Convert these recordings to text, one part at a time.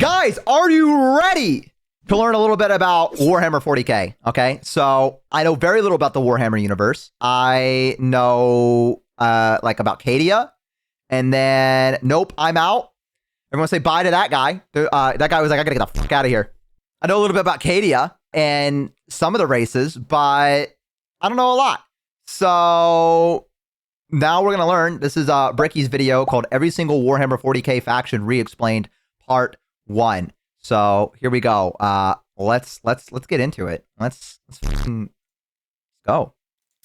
Guys, are you ready to learn a little bit about Warhammer 40k? Okay, so I know very little about the Warhammer universe. I know like about Cadia, and then nope, I'm out. Everyone say bye to that guy. That guy was like, I gotta get the fuck out of here. I know a little bit about Cadia and some of the races, but I don't know a lot. So now we're gonna learn. This is Bricky's video called "Every Single Warhammer 40k Faction Re-Explained" Part 1. So here we go. Let's get into it. Let's go.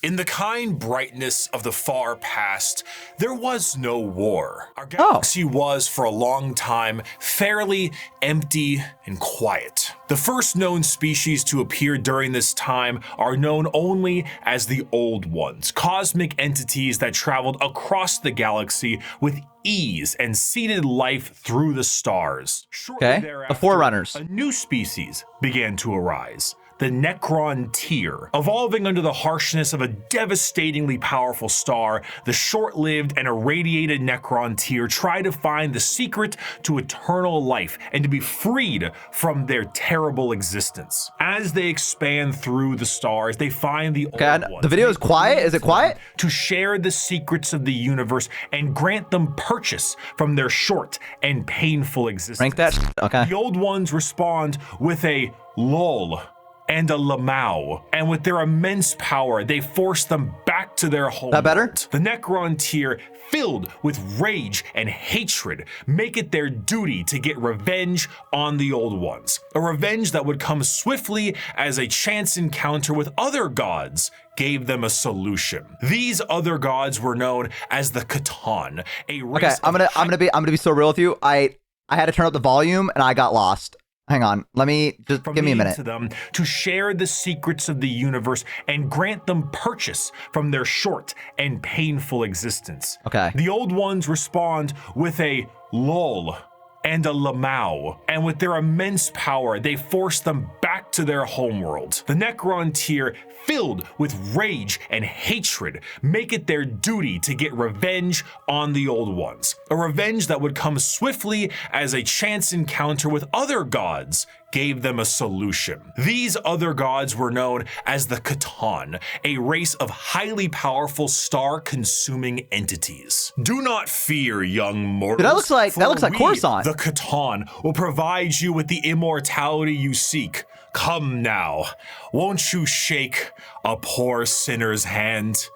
In the kind brightness of the far past, there was no war. Our galaxy was, for a long time, fairly empty and quiet. The first known species to appear during this time are known only as the Old Ones, cosmic entities that traveled across the galaxy with ease and seeded life through the stars. Shortly thereafter, the Forerunners. A new species began to arise. The Necron tier. Evolving under the harshness of a devastatingly powerful star, the short-lived and irradiated Necron tier try to find the secret to eternal life and to be freed from their terrible existence. As they expand through the stars, they find the Old Ones. The video is quiet? Is it quiet? To share the secrets of the universe and grant them purchase from their short and painful existence. Rank that? Okay. The Old Ones respond with a lol and a lamau, and with their immense power, they force them back to their home. That better? The Necron tier, filled with rage and hatred, make it their duty to get revenge on the Old Ones. A revenge that would come swiftly as a chance encounter with other gods gave them a solution. These other gods were known as the Votann, a race. Okay, I'm gonna be so real with you. I had to turn up the volume and I got lost. Hang on, let me just give me a minute. To them to share the secrets of the universe and grant them purchase from their short and painful existence. Okay. The Old Ones respond with a lol and a lamau, and with their immense power, they force them back to their homeworld. The Necron tier, filled with rage and hatred, make it their duty to get revenge on the Old Ones. A revenge that would come swiftly as a chance encounter with other gods gave them a solution. These other gods were known as the Votann, a race of highly powerful star-consuming entities. Do not fear, young mortals. That looks like Coruscant. The Votann will provide you with the immortality you seek. Come now, won't you shake a poor sinner's hand?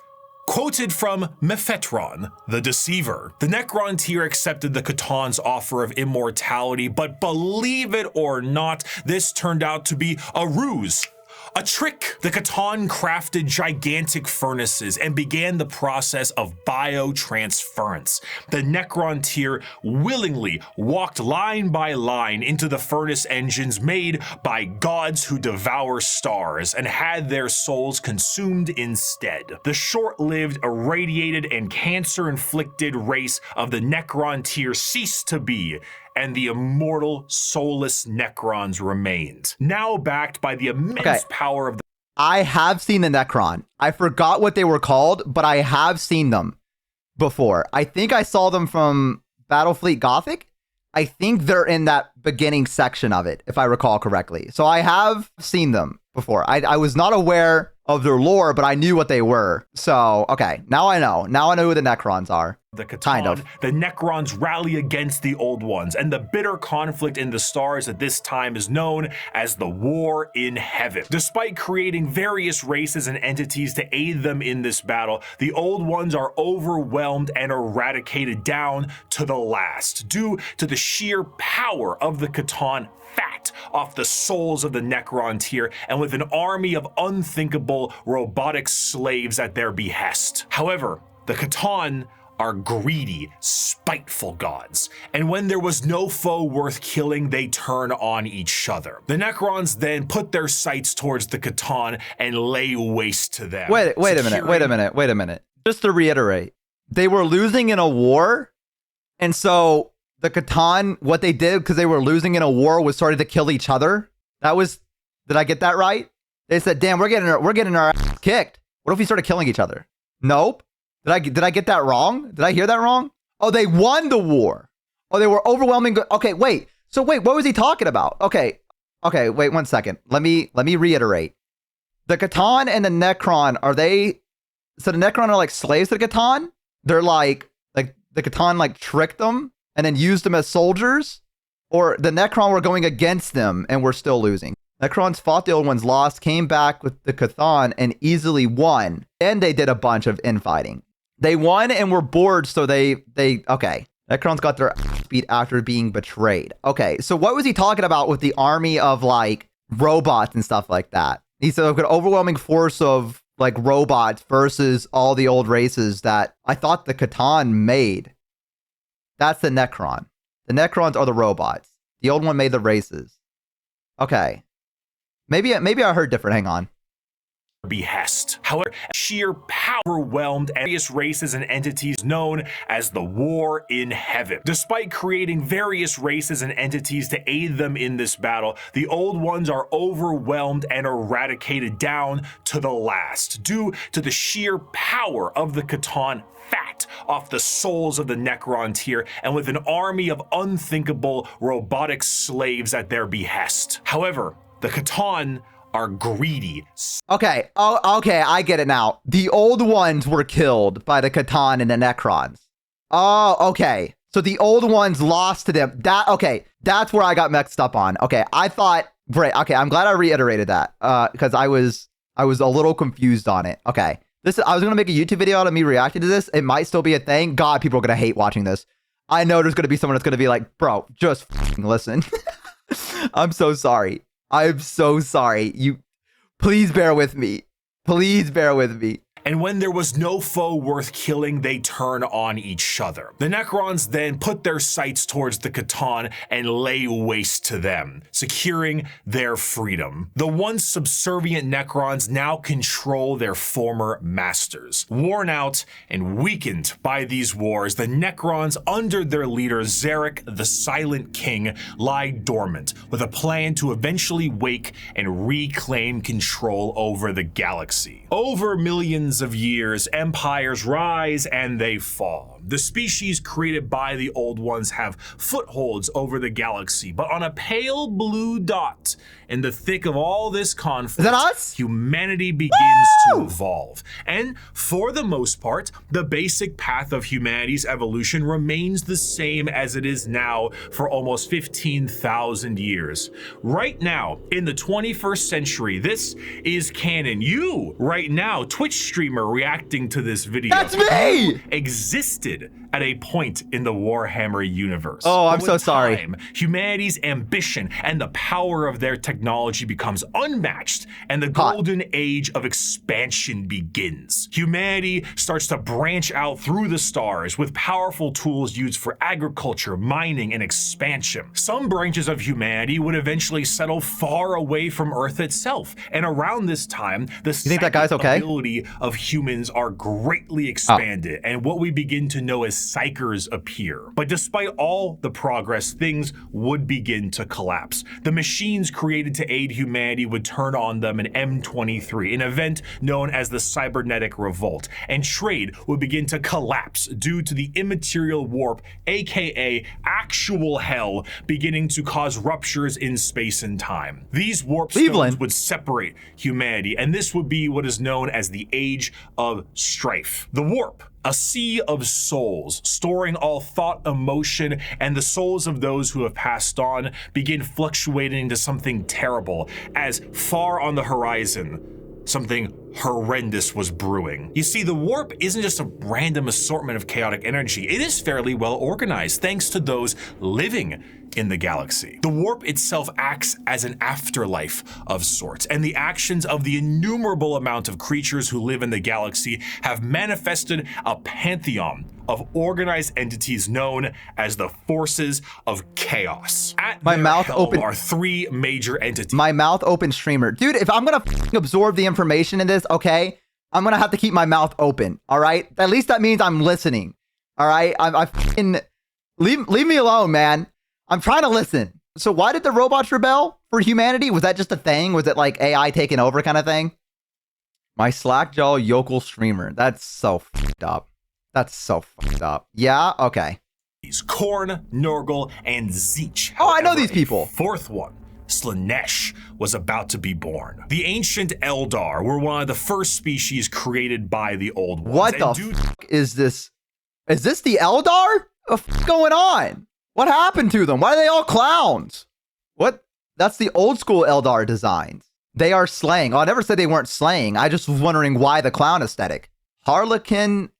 Quoted from Mephitron, the Deceiver. The Necron tier accepted the Cthulhu's offer of immortality, but believe it or not, this turned out to be a ruse. A trick. The Votann crafted gigantic furnaces and began the process of biotransference. The Necron tier willingly walked line by line into the furnace engines made by gods who devour stars and had their souls consumed instead. The short-lived, irradiated, and cancer-inflicted race of the Necron tier ceased to be, and the immortal, soulless Necrons remained. Now backed by the immense power of the... I have seen the Necron. I forgot what they were called, but I have seen them before. I think I saw them from Battlefleet Gothic. I think they're in that beginning section of it, if I recall correctly. So I have seen them before. I was not aware of their lore, but I knew what they were. So, okay, now I know. Now I know who the Necrons are. The Votann, kind of. The Necrons rally against the Old Ones, and the bitter conflict in the stars at this time is known as the War in Heaven. Despite creating various races and entities to aid them in this battle, the Old Ones are overwhelmed and eradicated down to the last, due to the sheer power of the Votann fat off the souls of the Necron tier, and with an army of unthinkable robotic slaves at their behest. However, the Votann are greedy, spiteful gods, and when there was no foe worth killing, they turn on each other. The Necrons then put their sights towards the Votann and lay waste to them. Wait a minute. Just to reiterate, they were losing in a war, and so the Votann, what they did because they were losing in a war was started to kill each other. Did I get that right? They said, damn, we're getting our ass kicked. What if we started killing each other? Nope. Did I get that wrong? Did I hear that wrong? Oh, they won the war. Oh, they were overwhelming. Okay, wait. So wait, what was he talking about? Okay, wait 1 second. Let me reiterate. The Votann and the Necron, are they... So the Necron are like slaves to the Votann? They're like the Votann like tricked them and then used them as soldiers? Or the Necron were going against them and we're still losing? Necrons fought the old ones, lost, came back with the Votann and easily won. And they did a bunch of infighting. They won and were bored, so they okay. Necrons got their ass beat after being betrayed. Okay, so what was he talking about with the army of like robots and stuff like that? He said an overwhelming force of like robots versus all the old races that I thought the Votann made. That's the Necron. The Necrons are the robots. The old one made the races. Okay. Maybe I heard different. Hang on. Behest. However, sheer power overwhelmed various races and entities known as the War in Heaven. Despite creating various races and entities to aid them in this battle, the old ones are overwhelmed and eradicated down to the last, due to the sheer power of the Votann fat off the souls of the Necron tier, and with an army of unthinkable robotic slaves at their behest. However, the Votann are greedy. Okay, okay, I get it now. The old ones were killed by the Votann and the Necrons. Oh, okay. So the old ones lost to them. Okay, that's where I got mixed up on. Okay, I thought, great. Okay, I'm glad I reiterated that because I was a little confused on it. Okay, I was gonna make a YouTube video out of me reacting to this. It might still be a thing. God, people are gonna hate watching this. I know there's gonna be someone that's gonna be like, bro, just listen. I'm so sorry. I'm so sorry. Please bear with me. Please bear with me. And when there was no foe worth killing, they turn on each other. The Necrons then put their sights towards the Votann and lay waste to them, securing their freedom. The once subservient Necrons now control their former masters. Worn out and weakened by these wars, the Necrons under their leader Zarek, the Silent King, lie dormant with a plan to eventually wake and reclaim control over the galaxy. Over millions of years, empires rise and they fall. The species created by the old ones have footholds over the galaxy, but on a pale blue dot in the thick of all this conflict, is that us? Humanity begins to evolve. And for the most part, the basic path of humanity's evolution remains the same as it is now for almost 15,000 years. Right now, in the 21st century, this is canon. You, right now, Twitch streamer reacting to this video, that's me, existed at a point in the Warhammer universe. Oh, I'm so sorry. Humanity's ambition and the power of their technology becomes unmatched, and the golden age of expansion begins. Humanity starts to branch out through the stars with powerful tools used for agriculture, mining, and expansion. Some branches of humanity would eventually settle far away from Earth itself, and around this time, the ability of humans are greatly expanded, and what we begin to know as psychers appear. But despite all the progress, things would begin to collapse. The machines created to aid humanity would turn on them in M23, an event known as the Cybernetic Revolt, and trade would begin to collapse due to the immaterial warp, aka actual hell, beginning to cause ruptures in space and time. These warp stones would separate humanity, and this would be what is known as the Age of Strife. The warp, a sea of souls, storing all thought, emotion, and the souls of those who have passed on, begin fluctuating into something terrible, as far on the horizon, something horrendous was brewing. You see, the warp isn't just a random assortment of chaotic energy. It is fairly well organized, thanks to those living in the galaxy. The warp itself acts as an afterlife of sorts, and the actions of the innumerable amount of creatures who live in the galaxy have manifested a pantheon of organized entities known as the forces of chaos. At my mouth open are three major entities. My mouth open streamer. Dude, if I'm gonna absorb the information in this, okay, I'm gonna have to keep my mouth open, all right? At least that means I'm listening, all right? Leave me alone, man. I'm trying to listen. So why did the robots rebel for humanity? Was that just a thing? Was it like AI taking over kind of thing? My slackjaw yokel streamer. That's so fucked up. That's so fucked up. Yeah, okay. Khorne, Nurgle, and Tzeentch. Oh, I know However, these people. A fourth one, Slaanesh, was about to be born. The ancient Eldar were one of the first species created by the Old Ones. What the fuck is this? Is this the Eldar? What's going on? What happened to them? Why are they all clowns? What? That's the old school Eldar designs. They are slaying. Oh, I never said they weren't slaying. I just was wondering why the clown aesthetic. Harlequin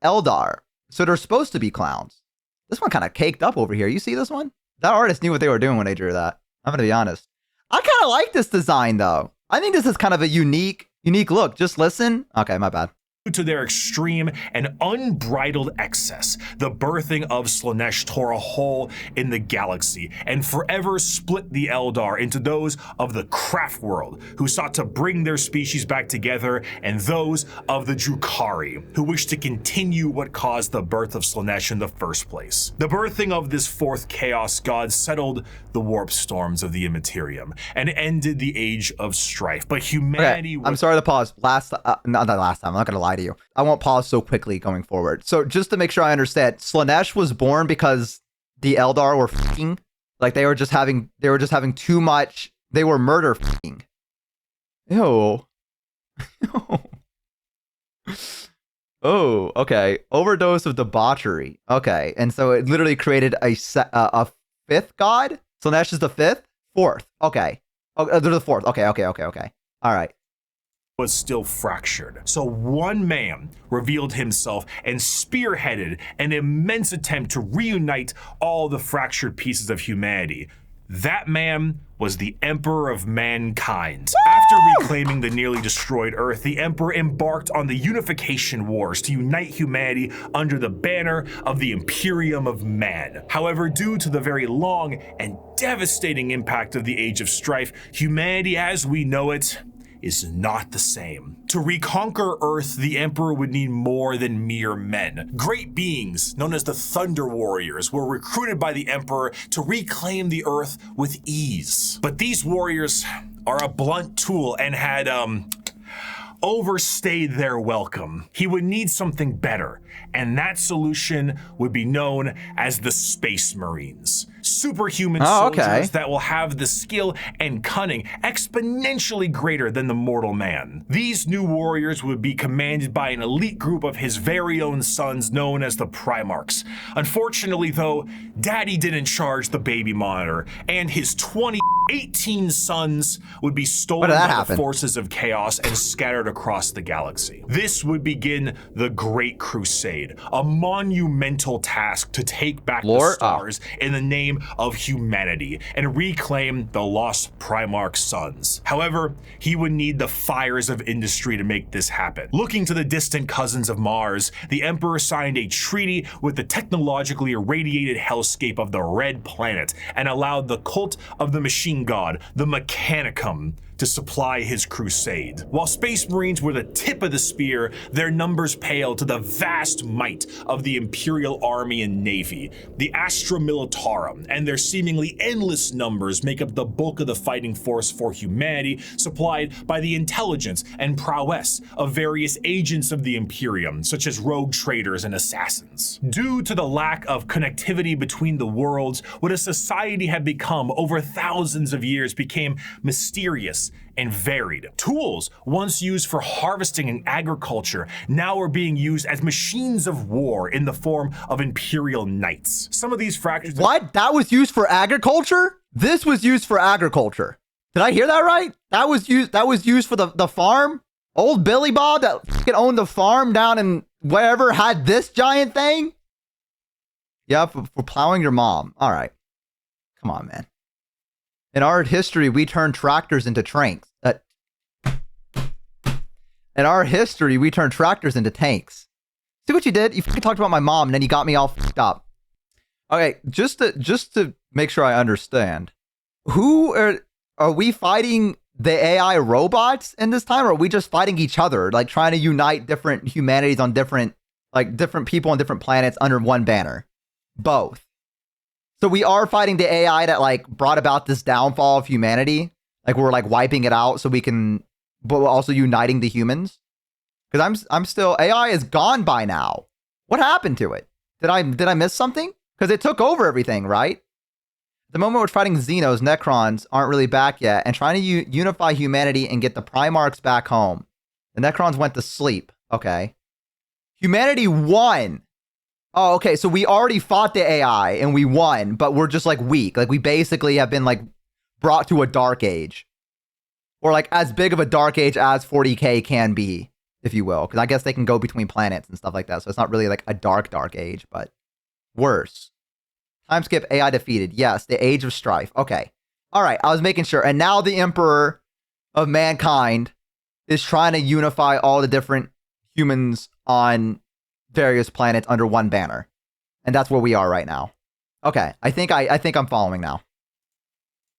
Eldar. So they're supposed to be clowns. This one kind of caked up over here. You see this one? That artist knew what they were doing when they drew that. I'm going to be honest. I kind of like this design, though. I think this is kind of a unique look. Just listen. Okay, my bad. To their extreme and unbridled excess, the birthing of Slaanesh tore a hole in the galaxy and forever split the Eldar into those of the craft world, who sought to bring their species back together, and those of the Drukhari, who wished to continue what caused the birth of Slaanesh in the first place. The birthing of this fourth chaos god settled the warp storms of the Imperium and ended the age of strife. But humanity... Okay, I'm sorry to pause. Not the last time. I'm not going to lie to you. I won't pause so quickly going forward. So just to make sure I understand, Slaanesh was born because the Eldar were fucking, like they were just having too much. They were murder fucking. Ew. Oh, okay. Overdose of debauchery. Okay, and so it literally created a fifth god. Slaanesh is the fifth, fourth. Okay. Oh, they're the fourth. Okay. All right. Was still fractured. So one man revealed himself and spearheaded an immense attempt to reunite all the fractured pieces of humanity. That man was the Emperor of Mankind. After reclaiming the nearly destroyed Earth, the Emperor embarked on the unification wars to unite humanity under the banner of the Imperium of Man. However, due to the very long and devastating impact of the Age of Strife, humanity as we know it is not the same. To reconquer Earth, the Emperor would need more than mere men. Great beings, known as the Thunder Warriors, were recruited by the Emperor to reclaim the Earth with ease. But these warriors are a blunt tool and had, overstayed their welcome. He would need something better, and that solution would be known as the Space Marines. Superhuman soldiers that will have the skill and cunning exponentially greater than the mortal man. These new warriors would be commanded by an elite group of his very own sons known as the Primarchs. Unfortunately, though, Daddy didn't charge the baby monitor, and his 18 sons would be stolen by the forces of chaos and scattered across the galaxy. This would begin the Great Crusade, a monumental task to take back the stars in the name of humanity and reclaim the lost Primarch sons. However, he would need the fires of industry to make this happen. Looking to the distant cousins of Mars, the Emperor signed a treaty with the technologically irradiated hellscape of the Red Planet and allowed the cult of the machine god, the Mechanicum, to supply his crusade. While Space Marines were the tip of the spear, their numbers paled to the vast might of the Imperial Army and Navy. The Astra Militarum and their seemingly endless numbers make up the bulk of the fighting force for humanity, supplied by the intelligence and prowess of various agents of the Imperium, such as rogue traders and assassins. Due to the lack of connectivity between the worlds, what a society had become over thousands of years became mysterious and varied. Tools once used for harvesting and agriculture now are being used as machines of war in the form of Imperial Knights. Some of these fractures... What? That was used for agriculture? This was used for agriculture. Did I hear that right? That was used for the farm? Old Billy Bob that fucking owned the farm down in wherever had this giant thing? Yeah, for plowing your mom. All right. Come on, man. In our history, we turned tractors into tanks. In our history, we turned tractors into tanks. See what you did? You fucking talked about my mom, and then you got me all fucked up. Okay, just to make sure I understand, who are we fighting? The AI robots in this time, or are we just fighting each other, like trying to unite different humanities on different people on different planets under one banner? Both. So we are fighting the AI that like brought about this downfall of humanity. Like we're like wiping it out so we can, but we're also uniting the humans. Because I'm still, AI is gone by now. What happened to it? Did I miss something? Because it took over everything, right? At the moment we're fighting Xenos, Necrons aren't really back yet, and trying to unify humanity and get the Primarchs back home. The Necrons went to sleep. Okay. Humanity won. Oh, okay. So we already fought the AI and we won, but we're just like weak. Like we basically have been like brought to a dark age. Or like as big of a dark age as 40k can be, if you will. Because I guess they can go between planets and stuff like that. So it's not really like a dark age, but worse. Time skip, AI defeated. Yes, the age of strife. Okay. All right, I was making sure. And now the Emperor of mankind is trying to unify all the different humans on various planets under one banner. And that's where we are right now. Okay, I think I'm following now.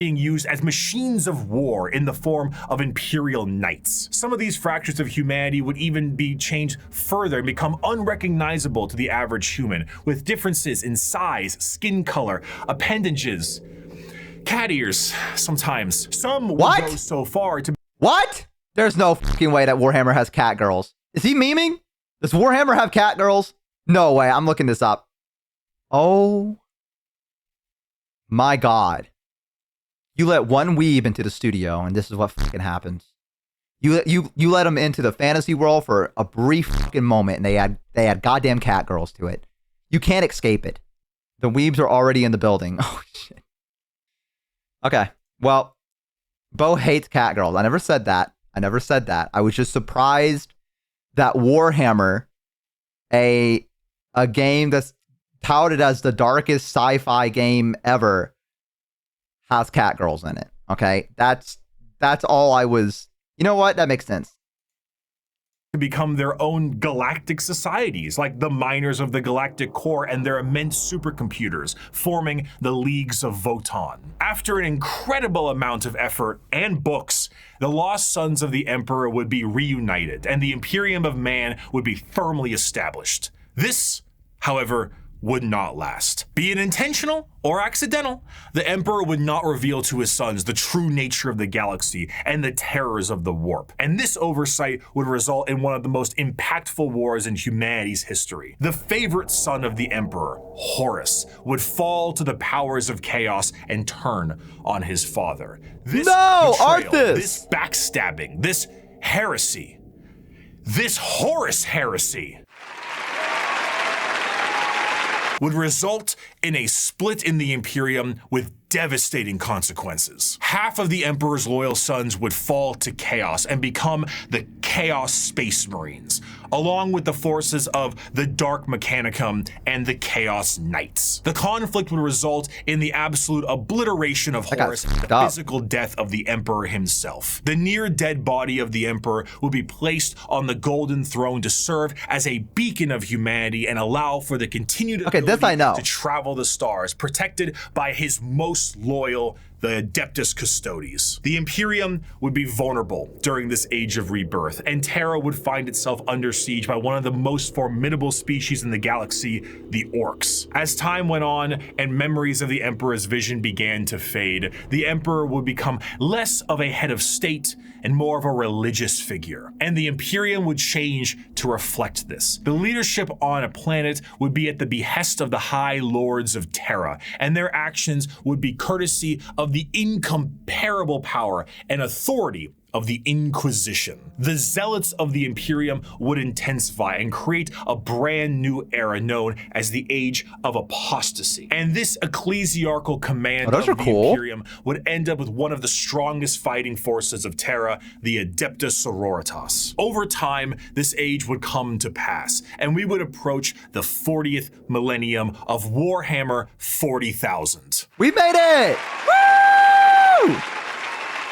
Being used as machines of war in the form of Imperial Knights. Some of these fractures of humanity would even be changed further and become unrecognizable to the average human, with differences in size, skin color, appendages, cat ears, sometimes. Some would go so far to... What? There's no fucking way that Warhammer has cat girls. Is he memeing? Does Warhammer have cat girls? No way, I'm looking this up. Oh my god. You let one weeb into the studio, and this is what fucking happens. You let them into the fantasy world for a brief fucking moment, and they add goddamn cat girls to it. You can't escape it. The weebs are already in the building. Oh shit. Okay, well, Bo hates cat girls. I never said that. I was just surprised that Warhammer, a game that's touted as the darkest sci-fi game ever, has cat girls in it. Okay, that's all I was. You know what? That makes sense. To become their own galactic societies, like the miners of the Galactic Core and their immense supercomputers, forming the Leagues of Votann. After an incredible amount of effort and books, the lost sons of the Emperor would be reunited, and the Imperium of Man would be firmly established. This, however, would not last. Be it intentional or accidental, the Emperor would not reveal to his sons the true nature of the galaxy and the terrors of the warp. And this oversight would result in one of the most impactful wars in humanity's history. The favorite son of the Emperor, Horus, would fall to the powers of chaos and turn on his father. This betrayal, Arthas! This backstabbing, this heresy, this Horus Heresy would result in a split in the Imperium with devastating consequences. Half of the Emperor's loyal sons would fall to chaos and become the Chaos Space Marines, along with the forces of the Dark Mechanicum and the Chaos Knights. The conflict would result in the absolute obliteration of Horus and the physical death of the Emperor himself. The near-dead body of the Emperor would be placed on the Golden Throne to serve as a beacon of humanity and allow for the continued ability to travel the stars, protected by his most loyal, the Adeptus Custodes. The Imperium would be vulnerable during this age of rebirth, and Terra would find itself under siege by one of the most formidable species in the galaxy, the Orcs. As time went on and memories of the Emperor's vision began to fade, the Emperor would become less of a head of state and more of a religious figure, and the Imperium would change to reflect this. The leadership on a planet would be at the behest of the High Lords of Terra, and their actions would be courtesy of the incomparable power and authority of the Inquisition. The zealots of the Imperium would intensify and create a brand new era known as the Age of Apostasy. And this ecclesiarchal command of the Imperium would end up with one of the strongest fighting forces of Terra, the Adeptus Sororitas. Over time, this age would come to pass, and we would approach the 40th millennium of Warhammer 40,000. We made it! Woo!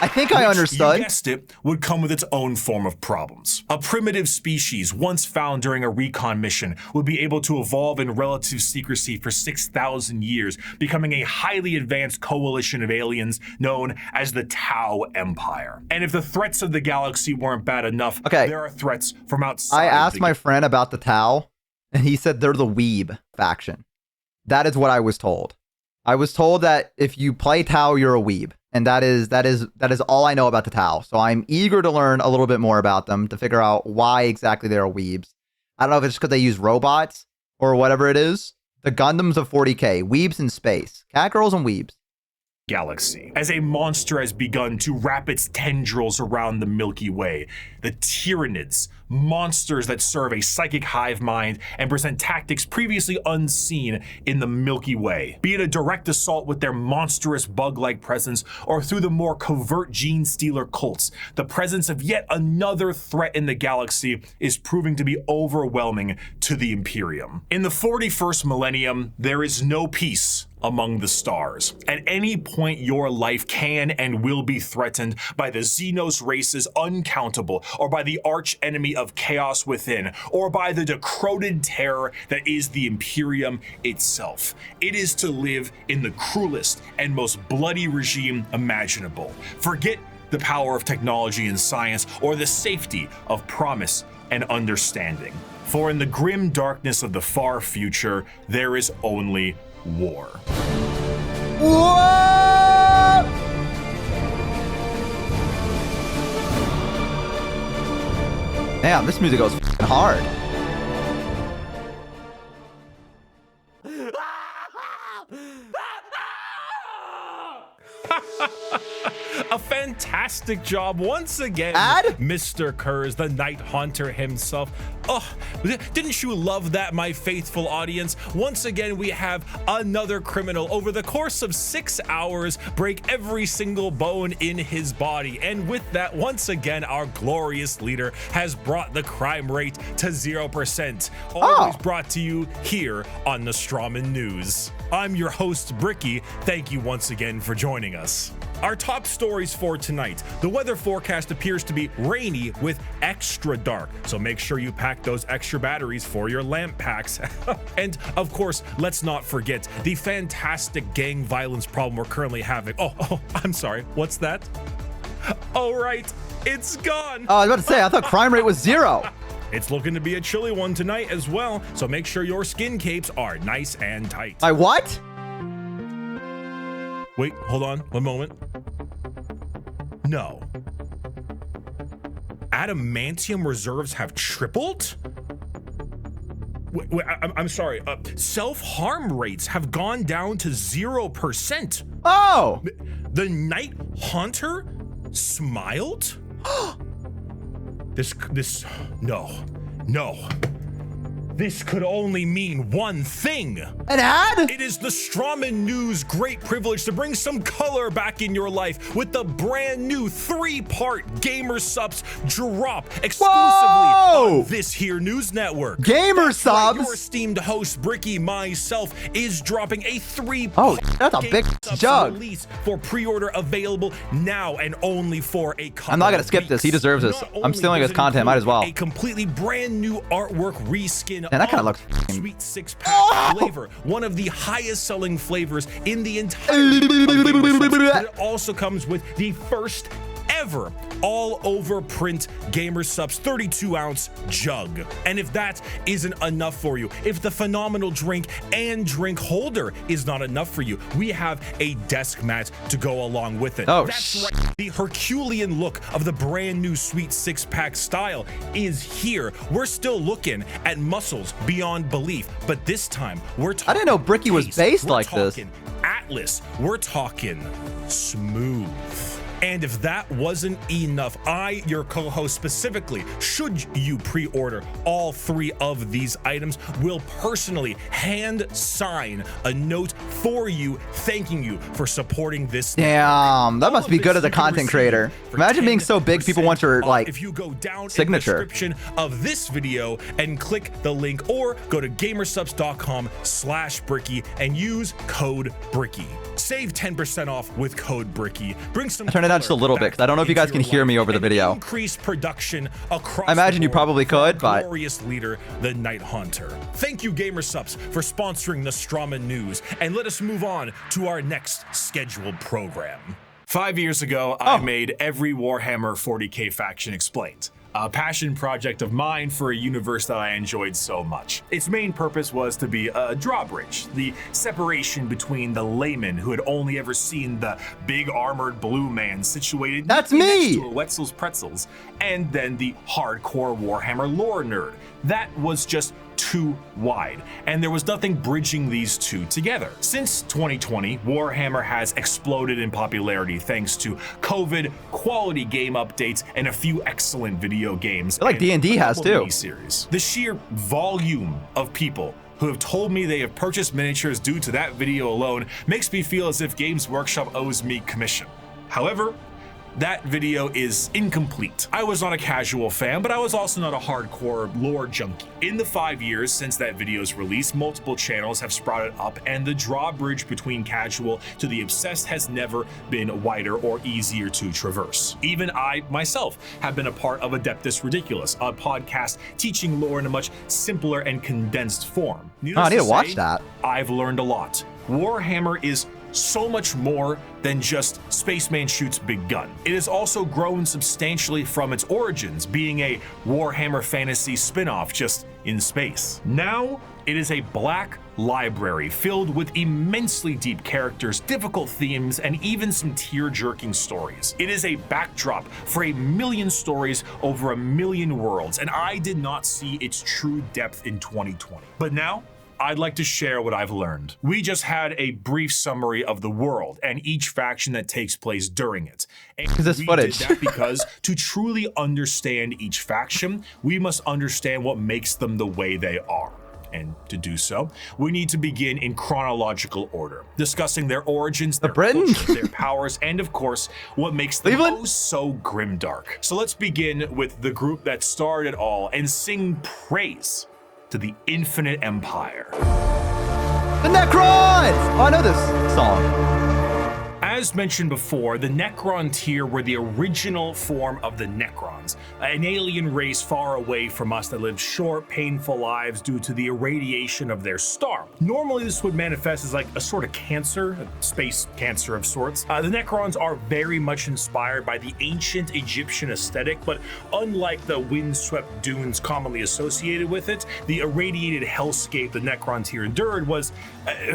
I think I understood. You guessed it, would come with its own form of problems. A primitive species once found during a recon mission would be able to evolve in relative secrecy for 6,000 years, becoming a highly advanced coalition of aliens known as the Tau Empire. And if the threats of the galaxy weren't bad enough, there are threats from outside. I asked my friend about the Tau, and he said they're the Weeb faction. That is what I was told. I was told that if you play Tau, you're a Weeb. And that is all I know about the Tau. So I'm eager to learn a little bit more about them to figure out why exactly they're weebs. I don't know if it's just because they use robots or whatever it is, The Gundams of 40k. Weebs in space. Cat girls and weebs. Galaxy. As a monster has begun to wrap its tendrils around the Milky Way, the Tyranids, monsters that serve a psychic hive mind and present tactics previously unseen in the Milky Way. Be it a direct assault with their monstrous bug-like presence or through the more covert gene stealer cults, the presence of yet another threat in the galaxy is proving to be overwhelming to the Imperium. In the 41st millennium, there is no peace among the stars. At any point, your life can and will be threatened by the Xenos races uncountable, or by the arch enemy of chaos within, or by the decroded terror that is the Imperium itself. It is to live in the cruelest and most bloody regime imaginable. Forget the power of technology and science, or the safety of promise and understanding. For in the grim darkness of the far future, there is only war. Whoa! Damn, this music goes f***ing hard. A fantastic job once again, Mr. Kurz, the Night Haunter himself. Oh, didn't you love that, my faithful audience? Once again, we have another criminal over the course of 6 hours break every single bone in his body. And with that, once again, our glorious leader has brought the crime rate to 0%. Always brought to you here on the Strawman News. I'm your host, Bricky. Thank you once again for joining us. Our top stories for tonight. The weather forecast appears to be rainy with extra dark, so make sure you pack those extra batteries for your lamp packs. And of course, let's not forget the fantastic gang violence problem we're currently having. Oh, I'm sorry, what's that? Oh, right, it's gone. Oh, I was about to say, I thought crime rate was 0. It's looking to be a chilly one tonight as well, so make sure your skin capes are nice and tight. My what? Wait, hold on, one moment. No. Adamantium reserves have tripled? Wait, I'm sorry. Self-harm rates have gone down to 0%. Oh! The Night Haunter smiled? No. This could only mean one thing. An ad? It is the Strawman News' great privilege to bring some color back in your life with the brand new 3-part Gamer Subs drop exclusively on this here news network. Gamer Subs? Your esteemed host, Bricky, myself, is dropping a 3-part that's a big jug. release for pre-order available now and only for a couple I'm not gonna skip this. He deserves this. I'm stealing his content. Might as well. A completely brand new artwork reskin. Man, that kind of looks sweet 6-pack flavor, one of the highest selling flavors in the entire but it also comes with the first ever all over print Gamer Subs 32-ounce jug. And if that isn't enough for you, if the phenomenal drink and drink holder is not enough for you, we have a desk mat to go along with it. That's right. The Herculean look of the brand new sweet 6-pack style is here. We're still looking at muscles beyond belief, but this time we're talking. I didn't know Bricky was based like this. Atlas. We're talking smooth. And if that wasn't enough, I, your co-host specifically, should you pre-order all 3 of these items, will personally hand sign a note for you, thanking you for supporting this. Damn, that must be good as a content creator. Imagine being so big, people want your if you go down signature. in the description of this video and click the link, or go to gamersubs.com/Bricky and use code Bricky. Save 10% off with code Bricky. Bring some. Turn it down just a little bit, because I don't know if you guys can hear me over the video. Increase production across. I imagine you probably could, but glorious leader, the Night Haunter. Thank you, Gamer Subs, for sponsoring the Strawman News, and let us move on to our next scheduled program. 5 years ago, I made every Warhammer 40k faction explained. A passion project of mine for a universe that I enjoyed so much. Its main purpose was to be a drawbridge, the separation between the layman who had only ever seen the big armored blue man situated next to a Wetzel's Pretzels, and then the hardcore Warhammer lore nerd. That was just too wide, and there was nothing bridging these two together. Since 2020, Warhammer has exploded in popularity thanks to COVID, quality game updates, and a few excellent video games. Like D&D has too. Series. The sheer volume of people who have told me they have purchased miniatures due to that video alone makes me feel as if Games Workshop owes me commission. However, that video is incomplete. I was not a casual fan, but I was also not a hardcore lore junkie. In the 5 years since that video's release, multiple channels have sprouted up, and the drawbridge between casual to the obsessed has never been wider or easier to traverse. Even I, myself, have been a part of Adeptus Ridiculous, a podcast teaching lore in a much simpler and condensed form. I need to watch that. I've learned a lot. Warhammer is so much more than just Spaceman shoots big gun. It has also grown substantially from its origins, being a Warhammer Fantasy spin-off just in space. Now, it is a black library filled with immensely deep characters, difficult themes, and even some tear-jerking stories. It is a backdrop for a million stories over a million worlds, and I did not see its true depth in 2020. But now, I'd like to share what I've learned. We just had a brief summary of the world and each faction that takes place during it. And this footage. Did that because to truly understand each faction, we must understand what makes them the way they are. And to do so, we need to begin in chronological order, discussing their origins, their push, their powers, and of course, what makes them oh so grimdark. So let's begin with the group that started it all and sing praise to the Infinite Empire. The Necrons! Oh, I know this song. As mentioned before, the Necron tier were the original form of the Necrons, an alien race far away from us that lived short, painful lives due to the irradiation of their star. Normally, this would manifest as like a sort of cancer, a space cancer of sorts. The Necrons are very much inspired by the ancient Egyptian aesthetic, but unlike the windswept dunes commonly associated with it, the irradiated hellscape the Necron tier endured was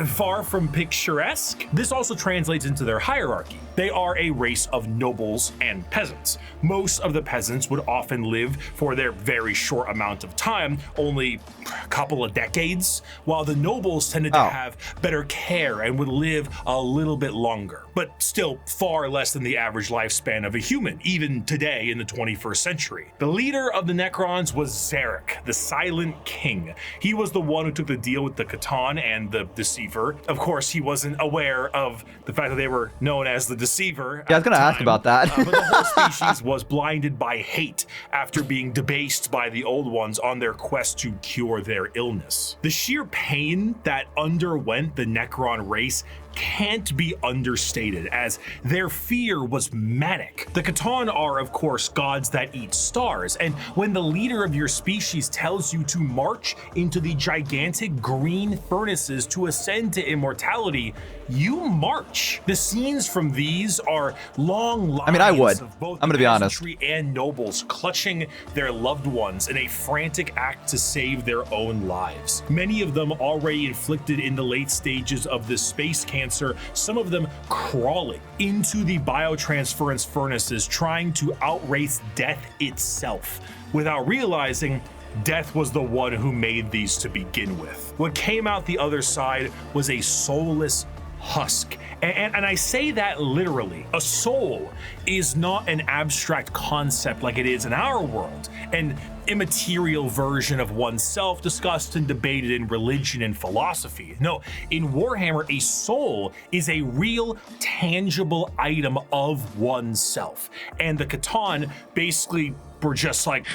far from picturesque. This also translates into their hierarchy. They are a race of nobles and peasants. Most of the peasants would often live for their very short amount of time, only a couple of decades, while the nobles tended to have better care and would live a little bit longer, but still far less than the average lifespan of a human, even today in the 21st century. The leader of the Necrons was Zarek, the Silent King. He was the one who took the deal with the Votann and the Deceiver. Of course, he wasn't aware of the fact that they were known as the Deceiver. Yeah, I was gonna ask about that. But the whole species was blinded by hate after being debased by the Old Ones on their quest to cure their illness. The sheer pain that underwent the Necron race can't be understated, as their fear was manic. The Votann are, of course, gods that eat stars, and when the leader of your species tells you to march into the gigantic green furnaces to ascend to immortality, you march. The scenes from these are long lines I would. of both I'm gonna be honest. peasantry and nobles clutching their loved ones in a frantic act to save their own lives. Many of them already inflicted in the late stages of the space cancer, some of them crawling into the biotransference furnaces, trying to outrace death itself, without realizing death was the one who made these to begin with. What came out the other side was a soulless husk. And I say that literally. A soul is not an abstract concept like it is in our world, an immaterial version of oneself discussed and debated in religion and philosophy. No, in Warhammer, a soul is a real, tangible item of oneself. And the Votann basically were just like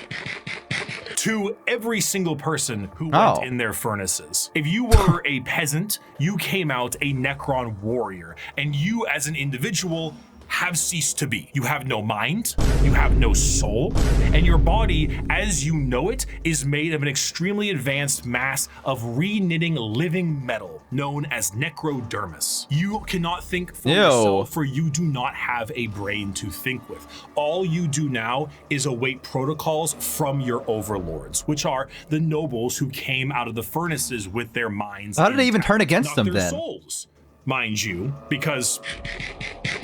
to every single person who went in their furnaces. If you were a peasant, you came out a Necron warrior, and you as an individual have ceased to be. You have no mind, you have no soul, and your body, as you know it, is made of an extremely advanced mass of re-knitting living metal known as necrodermis. You cannot think for yourself, for you do not have a brain to think with. All you do now is await protocols from your overlords, which are the nobles who came out of the furnaces with their minds. How did they even turn against them their then? Souls, mind you,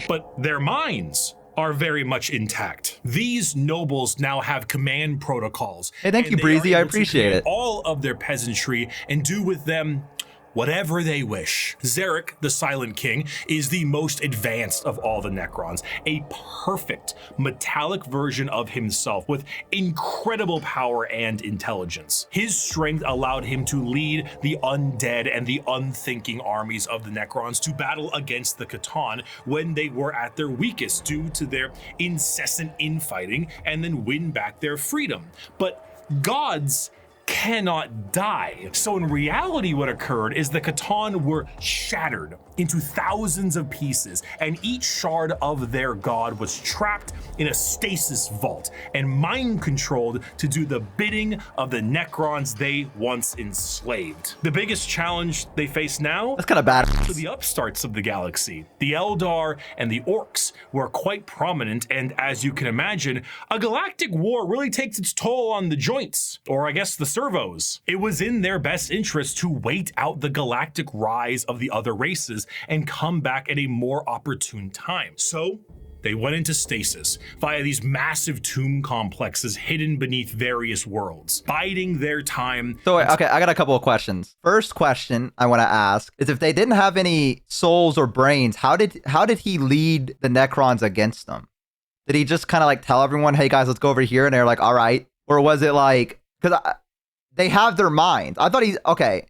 but their minds are very much intact. These nobles now have command protocols. Hey, thank you, Breezy. I appreciate it. All of their peasantry and do with them whatever they wish. Zarek, the Silent King, is the most advanced of all the Necrons, a perfect metallic version of himself with incredible power and intelligence. His strength allowed him to lead the undead and the unthinking armies of the Necrons to battle against the Votann when they were at their weakest due to their incessant infighting, and then win back their freedom. But gods cannot die. So in reality, what occurred is the Votann were shattered into thousands of pieces, and each shard of their god was trapped in a stasis vault and mind controlled to do the bidding of the Necrons they once enslaved. The biggest challenge they face now, that's kind of bad, to the upstarts of the galaxy. The Eldar and the Orcs were quite prominent, and as you can imagine, a galactic war really takes its toll on the joints, or I guess the servos. It was in their best interest to wait out the galactic rise of the other races and come back at a more opportune time. So they went into stasis via these massive tomb complexes hidden beneath various worlds, biding their time. So, okay, I got a couple of questions. First question I want to ask is, if they didn't have any souls or brains, how did he lead the Necrons against them? Did he just kind of like tell everyone, hey guys, let's go over here, and they're like, all right? Or was it like, because they have their minds. I thought okay,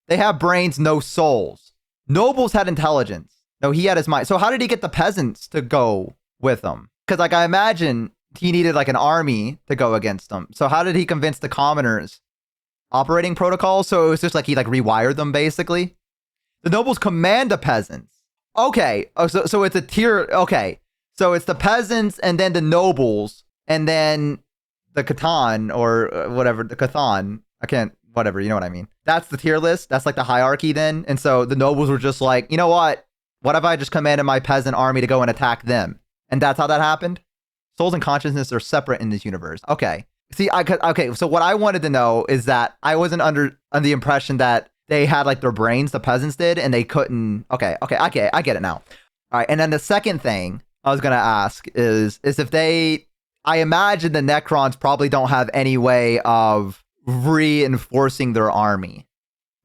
they have brains, no souls. Nobles had intelligence. No, he had his mind. So how did he get the peasants to go with him? Because like I imagine he needed like an army to go against them. So how did he convince the commoners? Operating protocols? So it was just like he like rewired them basically. The nobles command the peasants. Okay. Oh, so it's a tier. Okay. So it's the peasants and then the nobles and then the Votann or whatever, the Votann. I can't, whatever, you know what I mean. That's the tier list. That's like the hierarchy then. And so the nobles were just like, you know what? What if I just commanded my peasant army to go and attack them? And that's how that happened? Souls and consciousness are separate in this universe. Okay. See, okay, so what I wanted to know is that I wasn't under the impression that they had like their brains, the peasants did, and they couldn't. Okay, I get it now. All right, and then the second thing I was going to ask is if I imagine the Necrons probably don't have any way of reinforcing their army.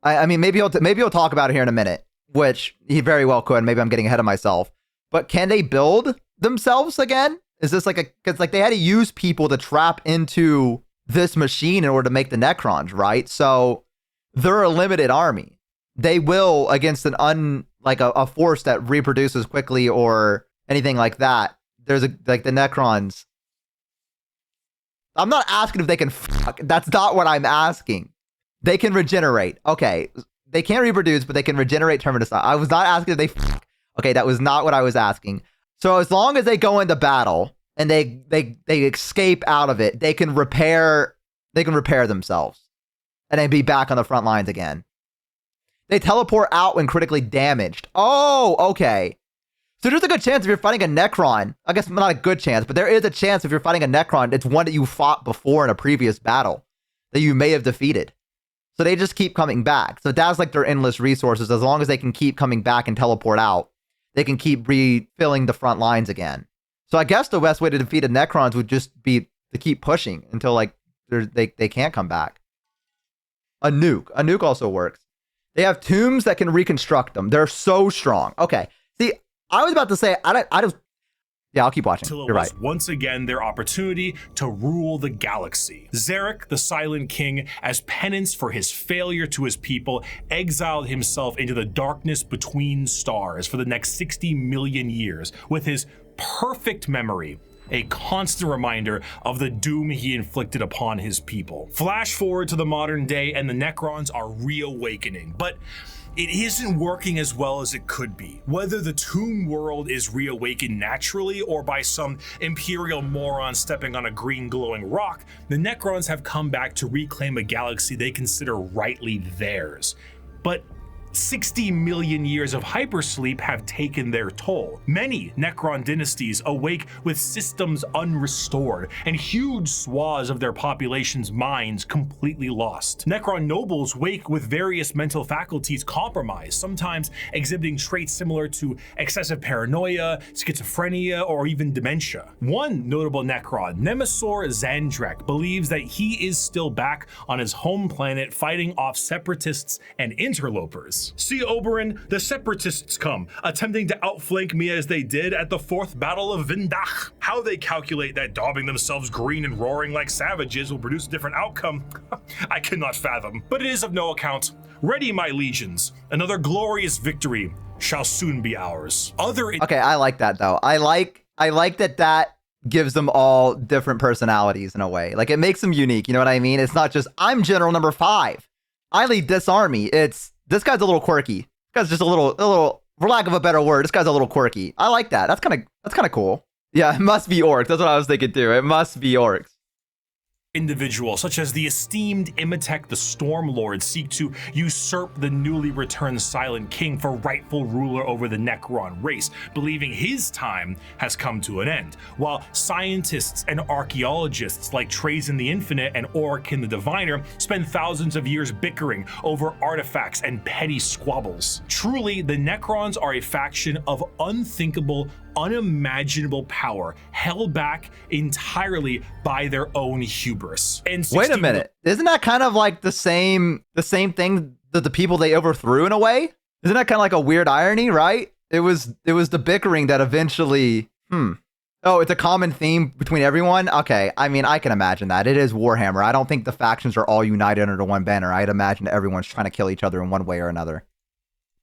I mean, maybe he'll talk about it here in a minute, which he very well could. Maybe I'm getting ahead of myself. But can they build themselves again? Is this like because like they had to use people to trap into this machine in order to make the Necrons, right? So they're a limited army. They will against a force that reproduces quickly or anything like that. There's like the Necrons. I'm not asking if they can fuck. That's not what I'm asking. They can regenerate. Okay. They can't reproduce, but they can regenerate terminus. I was not asking if they fuck. Okay, that was not what I was asking. So as long as they go into battle and they escape out of it, they can repair themselves and then be back on the front lines again. They teleport out when critically damaged. Oh, okay. So there's a good chance if you're fighting a Necron, I guess not a good chance, but there is a chance if you're fighting a Necron, it's one that you fought before in a previous battle that you may have defeated. So they just keep coming back. So that's like their endless resources. As long as they can keep coming back and teleport out, they can keep refilling the front lines again. So I guess the best way to defeat a Necrons would just be to keep pushing until like they can't come back. A nuke also works. They have tombs that can reconstruct them. They're so strong. Okay. See, I was about to say, yeah, I'll keep watching. You're right. Once again, their opportunity to rule the galaxy. Zarek, the Silent King, as penance for his failure to his people, exiled himself into the darkness between stars for the next 60 million years with his perfect memory, a constant reminder of the doom he inflicted upon his people. Flash forward to the modern day and the Necrons are reawakening, but it isn't working as well as it could be. Whether the tomb world is reawakened naturally or by some Imperial moron stepping on a green glowing rock, the Necrons have come back to reclaim a galaxy they consider rightly theirs. But 60 million years of hypersleep have taken their toll. Many Necron dynasties awake with systems unrestored and huge swaths of their population's minds completely lost. Necron nobles wake with various mental faculties compromised, sometimes exhibiting traits similar to excessive paranoia, schizophrenia, or even dementia. One notable Necron, Nemesor Zandrek, believes that he is still back on his home planet fighting off separatists and interlopers. See, Oberyn, the separatists come, attempting to outflank me as they did at the 4th Battle of Vindach. How they calculate that daubing themselves green and roaring like savages will produce a different outcome, I cannot fathom. But it is of no account. Ready, my legions. Another glorious victory shall soon be ours. Okay, I like that though. I like that gives them all different personalities in a way. Like, it makes them unique, you know what I mean? It's not just, I'm general number 5. I lead this army. It's, this guy's a little quirky. This guy's just a little, for lack of a better word, this guy's a little quirky. I like that. That's kind of cool. Yeah, it must be orcs. That's what I was thinking too. It must be orcs. Individuals such as the esteemed Imhotep the Stormlord seek to usurp the newly returned Silent King for rightful ruler over the Necron race, believing his time has come to an end, while scientists and archaeologists like Trazen the Infinite and Orikin the Diviner spend thousands of years bickering over artifacts and petty squabbles. Truly, the Necrons are a faction of unthinkable, unimaginable power, held back entirely by their own hubris. And wait a minute, isn't that kind of like the same thing that the people they overthrew in a way? Isn't that kind of like a weird irony, right? It was the bickering that eventually, oh, it's a common theme between everyone? Okay, I mean, I can imagine that. It is Warhammer. I don't think the factions are all united under one banner. I'd imagine everyone's trying to kill each other in one way or another.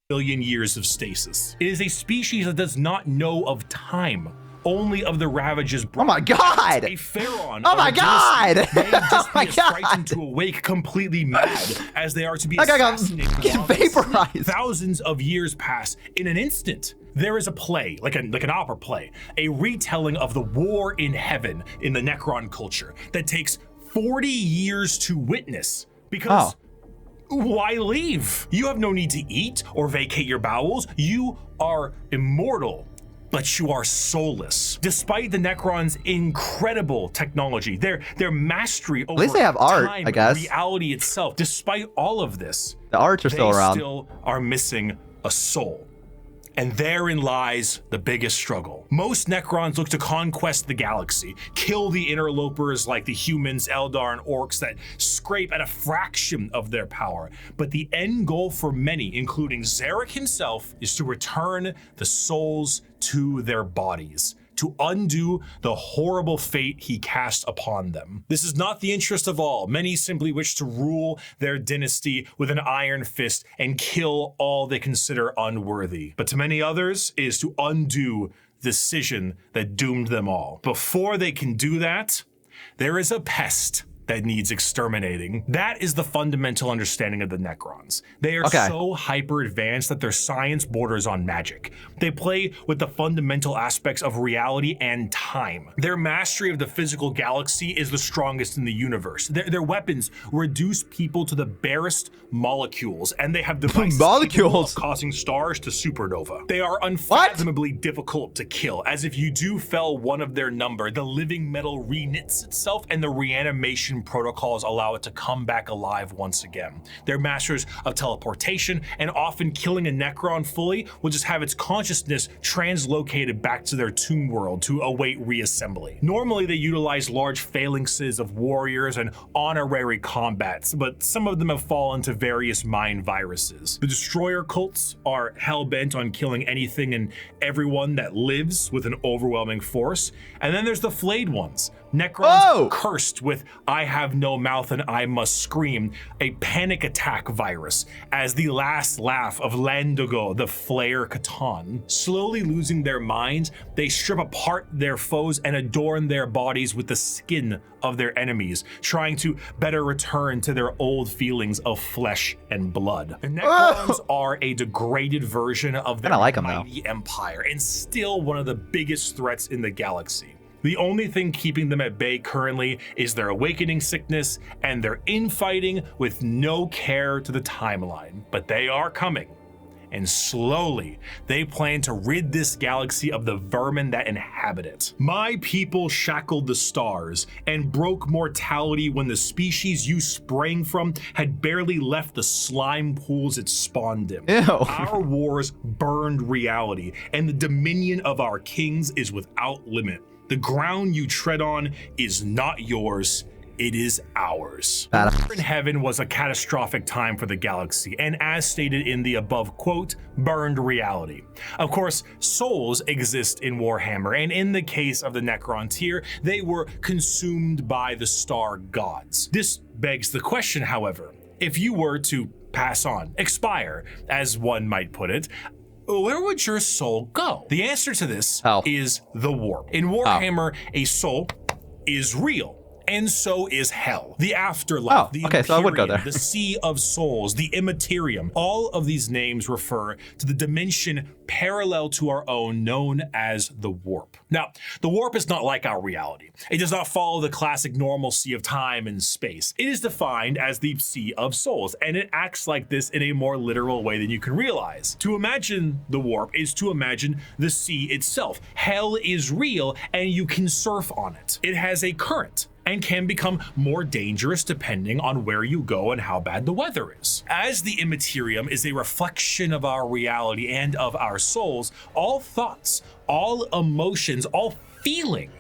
Billion years of stasis. It is a species that does not know of time, only of the ravages. Oh my god! A pharaoh. Oh my god! Oh my god! Frightened to awake, completely mad, as they are to be assassinated. Get vaporized. Thousands of years pass in an instant. There is a play, like an opera play, a retelling of the war in heaven in the Necron culture that takes 40 years to witness because. Why leave? You have no need to eat or vacate your bowels. You are immortal, but you are soulless. Despite the Necrons' incredible technology, their mastery over at least they have art, time, I guess. reality itself, despite all of this, the arts are still around. They still are missing a soul. And therein lies the biggest struggle. Most Necrons look to conquest the galaxy, kill the interlopers like the humans, Eldar, and orcs that scrape at a fraction of their power. But the end goal for many, including Zarek himself, is to return the souls to their bodies, to undo the horrible fate he cast upon them. This is not the interest of all. Many simply wish to rule their dynasty with an iron fist and kill all they consider unworthy. But to many others, it is to undo the decision that doomed them all. Before they can do that, there is a pest that needs exterminating. That is the fundamental understanding of the Necrons. They are so hyper advanced that their science borders on magic. They play with the fundamental aspects of reality and time. Their mastery of the physical galaxy is the strongest in the universe. Their weapons reduce people to the barest molecules, and they have devices capable of causing stars to supernova. They are unfathomably difficult to kill, as if you do fell one of their number, the living metal reknits itself and the reanimation protocols allow it to come back alive once again. They're masters of teleportation, and often killing a Necron fully will just have its consciousness translocated back to their tomb world to await reassembly. Normally they utilize large phalanxes of warriors and honorary combats, but some of them have fallen to various mind viruses. The destroyer cults are hell-bent on killing anything and everyone that lives with an overwhelming force. And then there's the flayed ones, Necrons cursed with I have no mouth and I must scream, a panic attack virus, as the last laugh of Landogo, the Flayer Catan. Slowly losing their minds, they strip apart their foes and adorn their bodies with the skin of their enemies, trying to better return to their old feelings of flesh and blood. The Necrons are a degraded version of their mighty empire, and still one of the biggest threats in the galaxy. The only thing keeping them at bay currently is their awakening sickness and their infighting with no care to the timeline. But they are coming. and slowly they plan to rid this galaxy of the vermin that inhabit it. My people shackled the stars and broke mortality when the species you sprang from had barely left the slime pools it spawned in. Ew. Our wars burned reality, and the dominion of our kings is without limit. The ground you tread on is not yours, it is ours. War in Heaven was a catastrophic time for the galaxy, and as stated in the above quote, burned reality. Of course, souls exist in Warhammer, and in the case of the Necrons here, they were consumed by the star gods. This begs the question, however, if you were to pass on, expire, as one might put it, where would your soul go? The answer to this is the warp. In Warhammer, a soul is real. And so is hell, the afterlife, the Imperium, so I would go there. the Sea of Souls, the Imperium. All of these names refer to the dimension parallel to our own, known as the warp. Now, the warp is not like our reality. It does not follow the classic normalcy of time and space. It is defined as the Sea of Souls, and it acts like this in a more literal way than you can realize. To imagine the warp is to imagine the sea itself. Hell is real, and you can surf on it. It has a current and can become more dangerous depending on where you go and how bad the weather is. As the Immaterium is a reflection of our reality and of our souls, all thoughts, all emotions, all feeling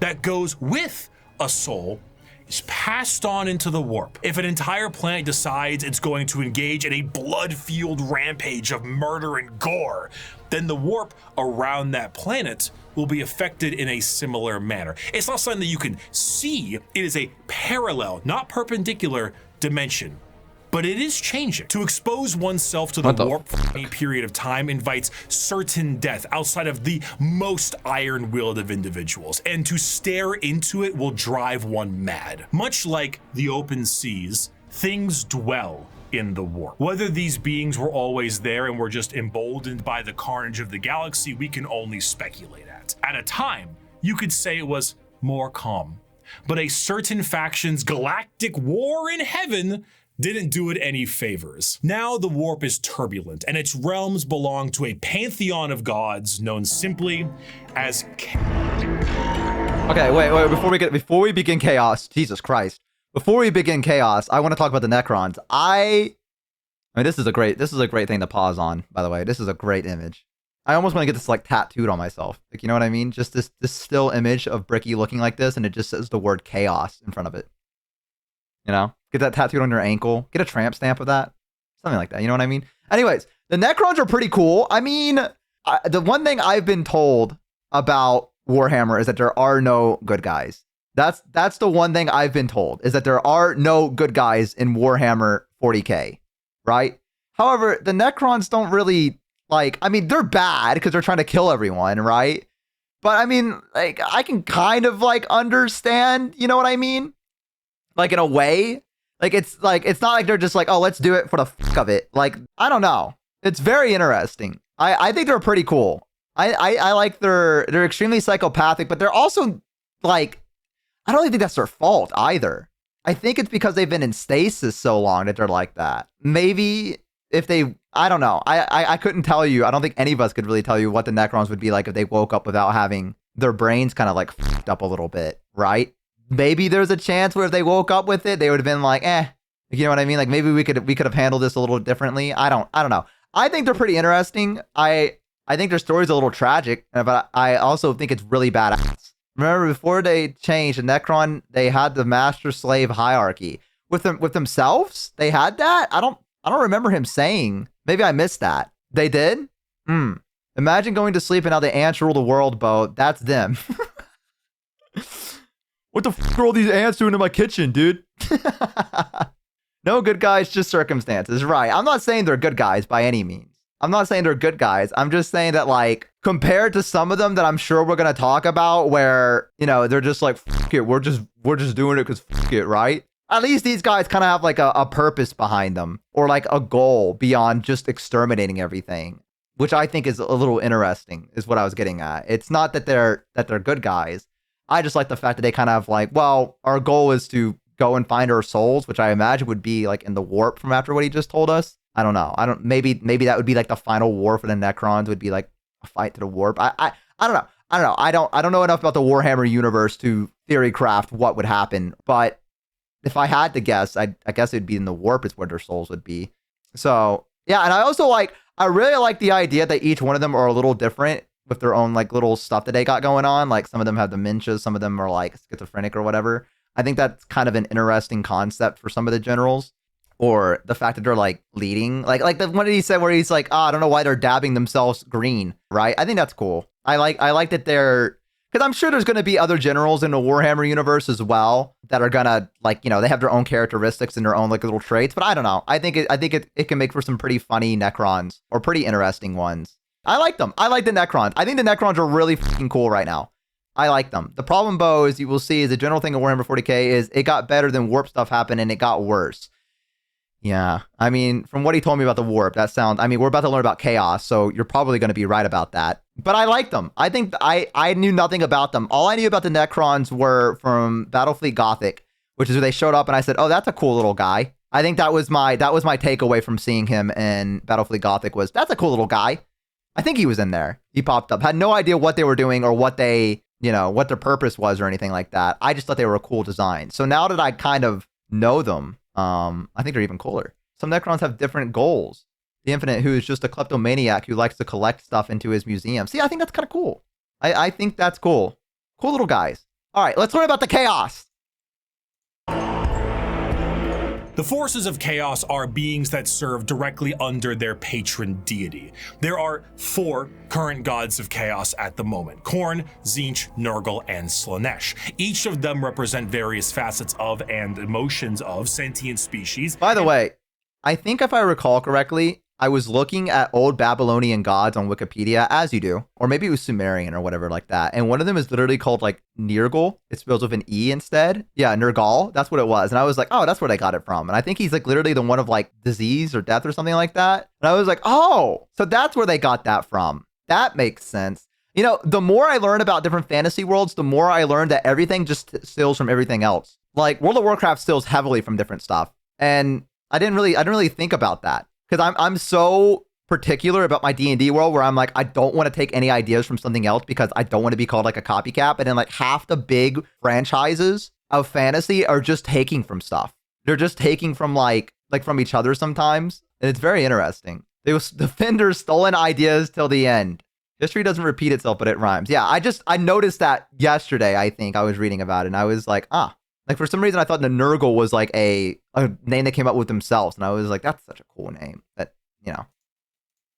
that goes with a soul is passed on into the warp. If an entire planet decides it's going to engage in a blood-fueled rampage of murder and gore, then the warp around that planet will be affected in a similar manner. It's not something that you can see. It is a parallel, not perpendicular dimension. But it is changing. To expose oneself to the warp for a period of time invites certain death outside of the most iron-willed of individuals, and to stare into it will drive one mad. Much like the open seas, things dwell in the warp. Whether these beings were always there and were just emboldened by the carnage of the galaxy, we can only speculate at. At a time, you could say it was more calm, but a certain faction's galactic war in heaven didn't do it any favors. Now the warp is turbulent, and its realms belong to a pantheon of gods known simply as Okay, wait, before we begin chaos, Jesus Christ. Before we begin chaos, I want to talk about the Necrons. I mean, this is a great thing to pause on, by the way. This is a great image. I almost want to get this like tattooed on myself. Like, you know what I mean? Just this still image of Bricky looking like this, and it just says the word chaos in front of it. You know? Get that tattooed on your ankle. Get a tramp stamp of that. Something like that. You know what I mean? Anyways, the Necrons are pretty cool. I mean, the one thing I've been told about Warhammer is that there are no good guys. That's the one thing I've been told, is that there are no good guys in Warhammer 40k, right? However, the Necrons don't really, like, I mean, they're bad because they're trying to kill everyone, right? But I mean, like, I can kind of like understand, you know what I mean? Like, in a way. Like, it's not like they're just like, oh, let's do it for the fuck of it. Like, I don't know. It's very interesting. I think they're pretty cool. I like they're extremely psychopathic, but they're also like, I don't think that's their fault either. I think it's because they've been in stasis so long that they're like that. Maybe if they, I don't know. I couldn't tell you. I don't think any of us could really tell you what the Necrons would be like if they woke up without having their brains kind of like fucked up a little bit, right? Maybe there's a chance where if they woke up with it, they would have been like, you know what I mean? Like, maybe we could have handled this a little differently. I don't know. I think they're pretty interesting. I think their story's a little tragic, but I also think it's really badass. Remember, before they changed the Necron, they had the master-slave hierarchy. With themselves, they had that? I don't remember him saying. Maybe I missed that. They did? Imagine going to sleep and how the ants rule the world, Bo. That's them. What the fuck are all these ants doing in my kitchen, dude? No good guys, just circumstances. Right. I'm not saying they're good guys by any means. I'm not saying they're good guys. I'm just saying that, like, compared to some of them that I'm sure we're going to talk about where, you know, they're just like, fuck it, we're just doing it because fuck it, right? At least these guys kind of have like a purpose behind them, or like a goal beyond just exterminating everything, which I think is a little interesting, is what I was getting at. It's not that they're good guys. I just like the fact that they kind of like, well, our goal is to go and find our souls, which I imagine would be like in the warp from after what he just told us. I don't know. Maybe that would be like the final war for the Necrons, would be like a fight to the warp. I don't know. I don't know enough about the Warhammer universe to theory craft what would happen, but if I had to guess, I guess it'd be in the warp is where their souls would be. So yeah, and I really like the idea that each one of them are a little different with their own like little stuff that they got going on. Like some of them have dementia, some of them are like schizophrenic or whatever. I think that's kind of an interesting concept for some of the generals, or the fact that they're like leading, like the one that he said where he's like, I don't know why they're dabbing themselves green, right? I think that's cool. I like that they're, because I'm sure there's going to be other generals in the Warhammer universe as well that are gonna like, you know, they have their own characteristics and their own like little traits. But I don't know. I think it can make for some pretty funny Necrons, or pretty interesting ones. I like them. I like the Necrons. I think the Necrons are really fucking cool right now. I like them. The problem, Bo, is you will see is the general thing of Warhammer 40k is it got better than warp stuff happened and it got worse. Yeah. I mean, from what he told me about the warp, that sounds, I mean, we're about to learn about chaos, so you're probably going to be right about that. But I like them. I think I knew nothing about them. All I knew about the Necrons were from Battlefleet Gothic, which is where they showed up and I said, oh, that's a cool little guy. I think that was my takeaway from seeing him in Battlefleet Gothic was, that's a cool little guy. I think he was in there. He popped up. Had no idea what they were doing or what they, you know, what their purpose was or anything like that. I just thought they were a cool design. So now that I kind of know them, I think they're even cooler. Some Necrons have different goals. The Infinite, who is just a kleptomaniac who likes to collect stuff into his museum. See, I think that's kind of cool. I think that's cool. Cool little guys. All right, let's learn about the chaos. The forces of chaos are beings that serve directly under their patron deity. There are 4 current gods of chaos at the moment: Khorne, Tzeentch, Nurgle, and Slaanesh. Each of them represent various facets of and emotions of sentient species. By the way, I think if I recall correctly, I was looking at old Babylonian gods on Wikipedia, as you do, or maybe it was Sumerian or whatever like that. And one of them is literally called like Nirgal. It spells with an E instead. Yeah, Nirgal. That's what it was. And I was like, oh, that's where they got it from. And I think he's like literally the one of like disease or death or something like that. And I was like, oh, so that's where they got that from. That makes sense. You know, the more I learn about different fantasy worlds, the more I learn that everything just steals from everything else. Like World of Warcraft steals heavily from different stuff. And I didn't really think about that. Because I'm so particular about my D&D world where I'm like, I don't want to take any ideas from something else because I don't want to be called like a copycat. And then like half the big franchises of fantasy are just taking from stuff. They're just taking from like from each other sometimes. And it's very interesting. They will defend their stolen ideas till the end. History doesn't repeat itself, but it rhymes. Yeah, I noticed that yesterday. I think I was reading about it and I was like, like for some reason I thought the Nurgle was like a name they came up with themselves, and I was like, that's such a cool name. That, you know.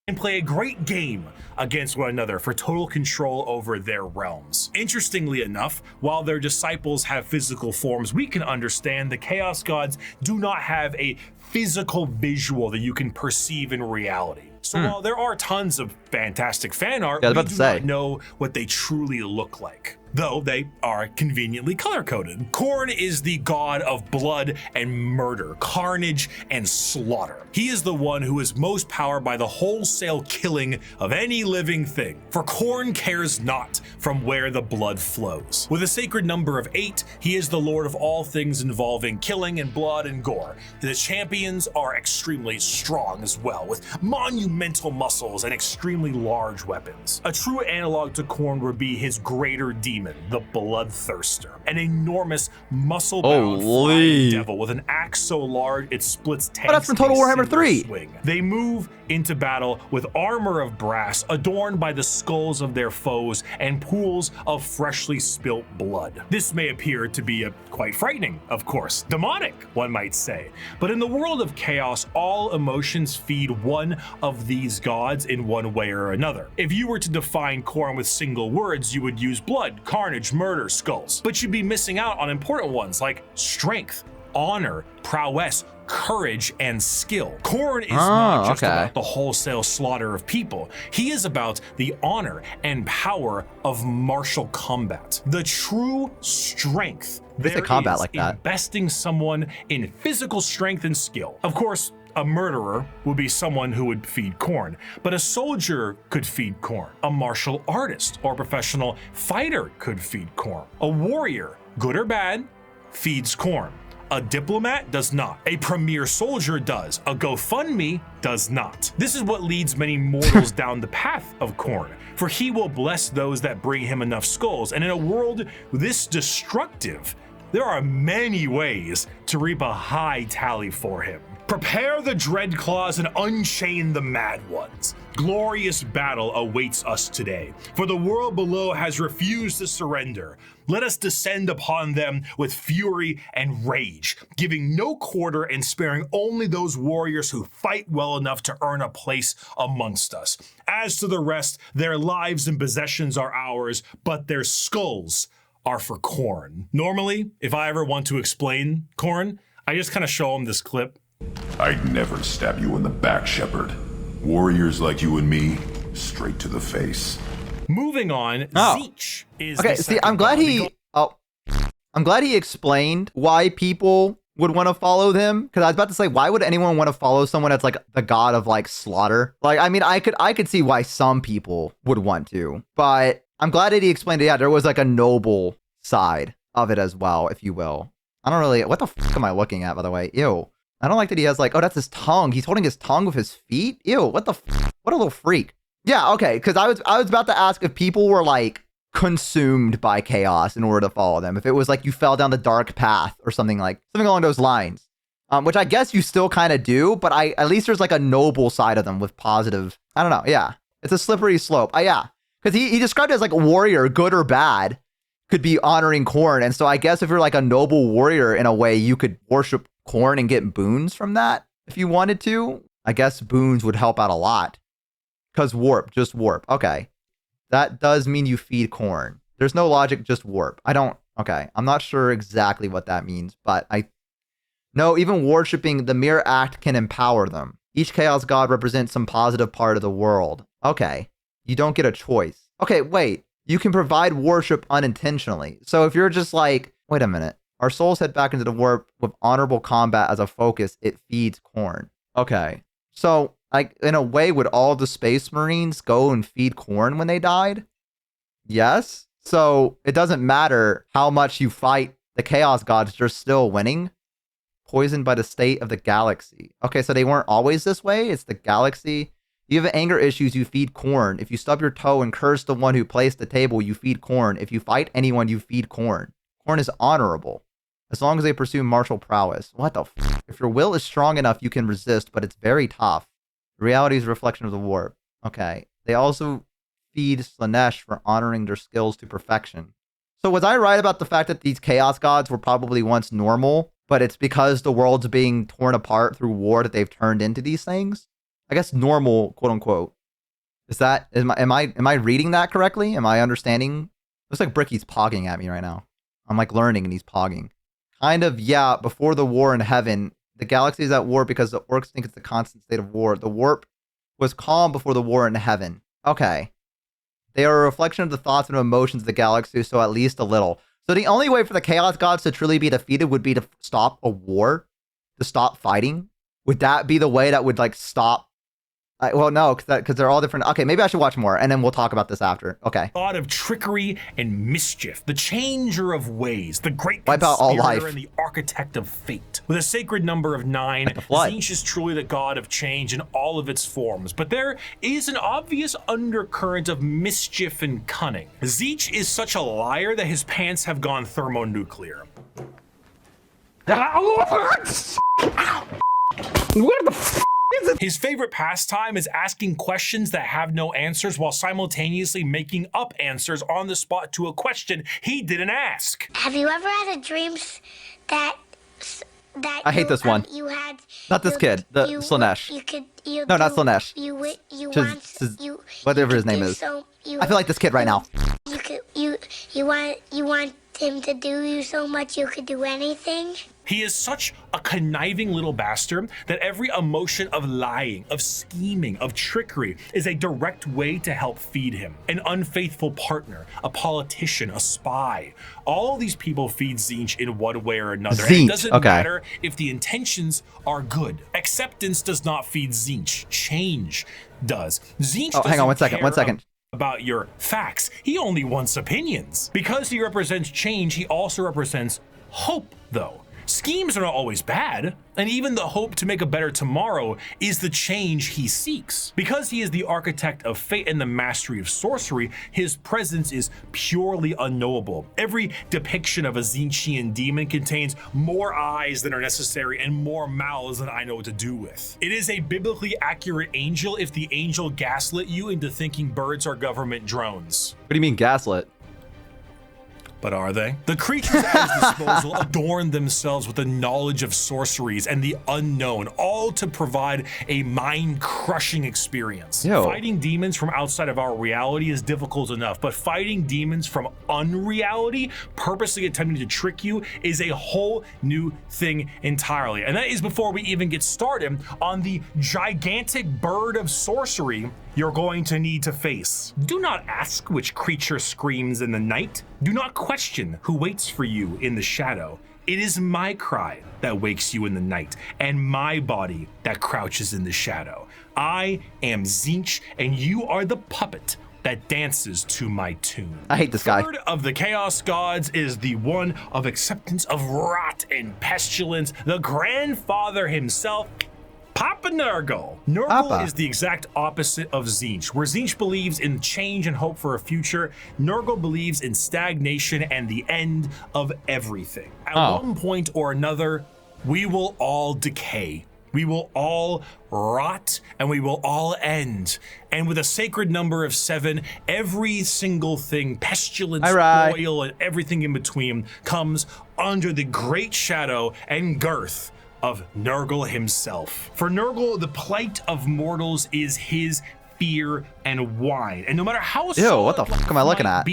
And play a great game against one another for total control over their realms. Interestingly enough, while their disciples have physical forms we can understand, the Chaos Gods do not have a physical visual that you can perceive in reality. So while there are tons of fantastic fan art, we do not know what they truly look like, though they are conveniently color-coded. Khorne is the god of blood and murder, carnage and slaughter. He is the one who is most powered by the wholesale killing of any living thing, for Khorne cares not from where the blood flows. With a sacred number of 8, he is the lord of all things involving killing and blood and gore. The champions are extremely strong as well, with monumental muscles and extremely large weapons. A true analog to Khorne would be his greater demon, the Bloodthirster, an enormous muscle-bound flying devil with an axe so large it splits tanks. Oh, that's from Total Warhammer 3. Swing. They move into battle with armor of brass adorned by the skulls of their foes and pools of freshly spilt blood. This may appear to be quite frightening, of course, demonic, one might say. But in the world of chaos, all emotions feed one of these gods in one way or another. If you were to define Khorne with single words, you would use blood, carnage, murder, skulls. But you'd be missing out on important ones like strength, honor, prowess, courage, and skill. Khorne is not just about the wholesale slaughter of people. He is about the honor and power of martial combat. The true strength there is investing someone in physical strength and skill. Of course, a murderer would be someone who would feed Khorne, but a soldier could feed Khorne. A martial artist or professional fighter could feed Khorne. A warrior, good or bad, feeds Khorne. A diplomat does not. A premier soldier does. A GoFundMe does not. This is what leads many mortals down the path of Khorne, for he will bless those that bring him enough skulls. And in a world this destructive, there are many ways to reap a high tally for him. Prepare the dread claws and unchain the mad ones. Glorious battle awaits us today, for the world below has refused to surrender. Let us descend upon them with fury and rage, giving no quarter and sparing only those warriors who fight well enough to earn a place amongst us. As to the rest, their lives and possessions are ours, but their skulls are for Khorne. Normally, if I ever want to explain Khorne, I just kind of show them this clip. I'd never stab you in the back, Shepard. Warriors like you and me, straight to the face. Moving on, Tzeentch is okay. See, I'm glad he explained why people would want to follow them. Because I was about to say, why would anyone want to follow someone that's like the god of like slaughter? Like, I mean, I could see why some people would want to, but I'm glad that he explained it. Yeah, there was like a noble side of it as well, if you will. I don't really. What the fuck am I looking at, by the way? Ew. I don't like that he has like, oh, that's his tongue. He's holding his tongue with his feet. Ew, what the what a little freak. Yeah, okay, because I was about to ask if people were like consumed by chaos in order to follow them. If it was like you fell down the dark path or something along those lines. Which I guess you still kind of do, but at least there's like a noble side of them with positive. I don't know. Yeah, it's a slippery slope. Yeah, because he described it as like a warrior, good or bad, could be honoring Khorne. And so I guess if you're like a noble warrior in a way, you could worship Khorne and get boons from that if you wanted to. I guess boons would help out a lot. Because just warp. Okay. That does mean you feed Khorne. There's no logic, just warp. Okay. I'm not sure exactly what that means, but no, even worshipping the mere act can empower them. Each chaos god represents some positive part of the world. Okay. You don't get a choice. Okay, wait. You can provide worship unintentionally. So if you're just like, wait a minute. Our souls head back into the warp with honorable combat as a focus. It feeds Khorne. Okay. So, like, in a way, would all the Space Marines go and feed Khorne when they died? Yes. So, it doesn't matter how much you fight the Chaos Gods, you're still winning. Poisoned by the state of the galaxy. Okay, so they weren't always this way. It's the galaxy. You have anger issues, you feed Khorne. If you stub your toe and curse the one who placed the table, you feed Khorne. If you fight anyone, you feed Khorne. Khorne is honorable. As long as they pursue martial prowess. What the f***? If your will is strong enough, you can resist, but it's very tough. Reality is a reflection of the warp. Okay. They also feed Slaanesh for honoring their skills to perfection. So was I right about the fact that these Chaos Gods were probably once normal, but it's because the world's being torn apart through war that they've turned into these things? I guess normal, quote unquote. Am I reading that correctly? Am I understanding? Looks like Bricky's pogging at me right now. I'm like learning and he's pogging. Kind of, yeah, before the war in heaven, the galaxy is at war because the orcs think it's the constant state of war. The warp was calm before the war in heaven. Okay. They are a reflection of the thoughts and emotions of the galaxy, so at least a little. So the only way for the Chaos Gods to truly be defeated would be to stop a war, to stop fighting. Would that be the way that would like stop? Well, no, because they're all different. Okay, maybe I should watch more, and then we'll talk about this after. Okay. God of trickery and mischief, the changer of ways, the great wipe out all life, and the architect of fate. With a sacred number of 9, Tzeentch is truly the god of change in all of its forms. But there is an obvious undercurrent of mischief and cunning. Tzeentch is such a liar that his pants have gone thermonuclear. Where the f*** is it? His favorite pastime is asking questions that have no answers while simultaneously making up answers on the spot to a question he didn't ask. Have you ever had a dream that I hate this one. You had not this kid, the Slaanesh. No, not Slaanesh. Whatever his name is. I feel like this kid right now. You want him to do you so much you could do anything? He is such a conniving little bastard that every emotion of lying, of scheming, of trickery is a direct way to help feed him. An unfaithful partner, a politician, a spy. All these people feed Tzeentch in one way or another. And it doesn't matter if the intentions are good. Acceptance does not feed Tzeentch. Change does. Tzeentch doesn't hang on one second. About your facts. He only wants opinions. Because he represents change, he also represents hope, though. Schemes are not always bad, and even the hope to make a better tomorrow is the change he seeks. Because he is the architect of fate and the mastery of sorcery, his presence is purely unknowable. Every depiction of a Tzeentchian demon contains more eyes than are necessary and more mouths than I know what to do with. It is a biblically accurate angel if the angel gaslit you into thinking birds are government drones. What do you mean gaslit? But are they? The creatures at his disposal adorn themselves with the knowledge of sorceries and the unknown, all to provide a mind-crushing experience. Yo. Fighting demons from outside of our reality is difficult enough, but fighting demons from unreality, purposely attempting to trick you, is a whole new thing entirely. And that is before we even get started on the gigantic bird of sorcery you're going to need to face. Do not ask which creature screams in the night. Do not question who waits for you in the shadow. It is my cry that wakes you in the night, and my body that crouches in the shadow. I am Tzeentch, and you are the puppet that dances to my tune. I hate this guy. Third of the Chaos Gods is the one of acceptance of rot and pestilence, the grandfather himself, Papa Nurgle. Nurgle is the exact opposite of Tzeentch. Where Tzeentch believes in change and hope for a future, Nurgle believes in stagnation and the end of everything. At one point or another, we will all decay. We will all rot and we will all end. And with a sacred number of 7, every single thing, pestilence, spoil, and everything in between comes under the great shadow and girth of Nurgle himself. For Nurgle, the plight of mortals is his fear and wine. And no matter how what the fuck am I looking at?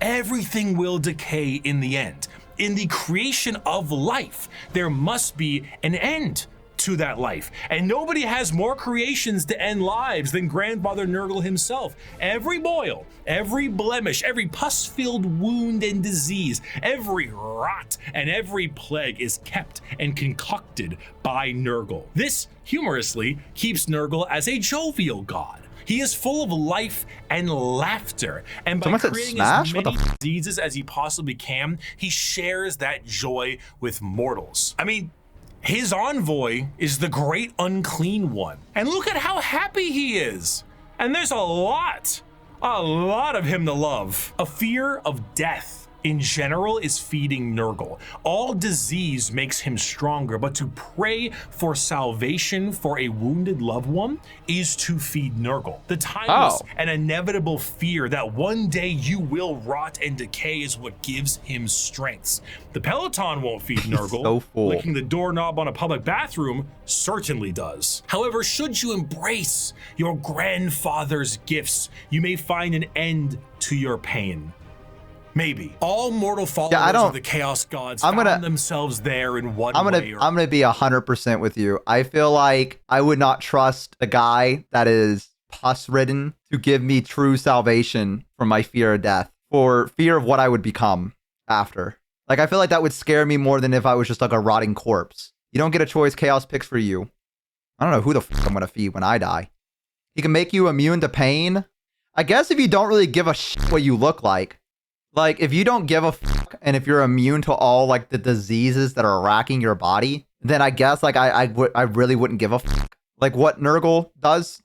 Everything will decay in the end. In the creation of life, there must be an end to that life. And nobody has more creations to end lives than Grandfather Nurgle himself. Every boil, every blemish, every pus-filled wound and disease, every rot and every plague is kept and concocted by Nurgle. This, humorously, keeps Nurgle as a jovial god. He is full of life and laughter, and by creating as many diseases as he possibly can, he shares that joy with mortals. I mean, his envoy is the great unclean one. And look at how happy he is. And there's a lot of him to love. A fear of death in general is feeding Nurgle. All disease makes him stronger, but to pray for salvation for a wounded loved one is to feed Nurgle. The timeless and inevitable fear that one day you will rot and decay is what gives him strength. The Peloton won't feed Nurgle. Licking the doorknob on a public bathroom certainly does. However, should you embrace your grandfather's gifts, you may find an end to your pain. Maybe. All mortal followers of the Chaos Gods found themselves there in one way or I'm gonna be 100% with you. I feel like I would not trust a guy that is pus-ridden to give me true salvation from my fear of death, for fear of what I would become after. Like, I feel like that would scare me more than if I was just like a rotting corpse. You don't get a choice. Chaos picks for you. I don't know who the fuck I'm gonna feed when I die. He can make you immune to pain. I guess if you don't really give a shit what you look like. Like, if you don't give a fuck and if you're immune to all, like, the diseases that are racking your body, then I guess, like, I really wouldn't give a fuck. Like, what Nurgle does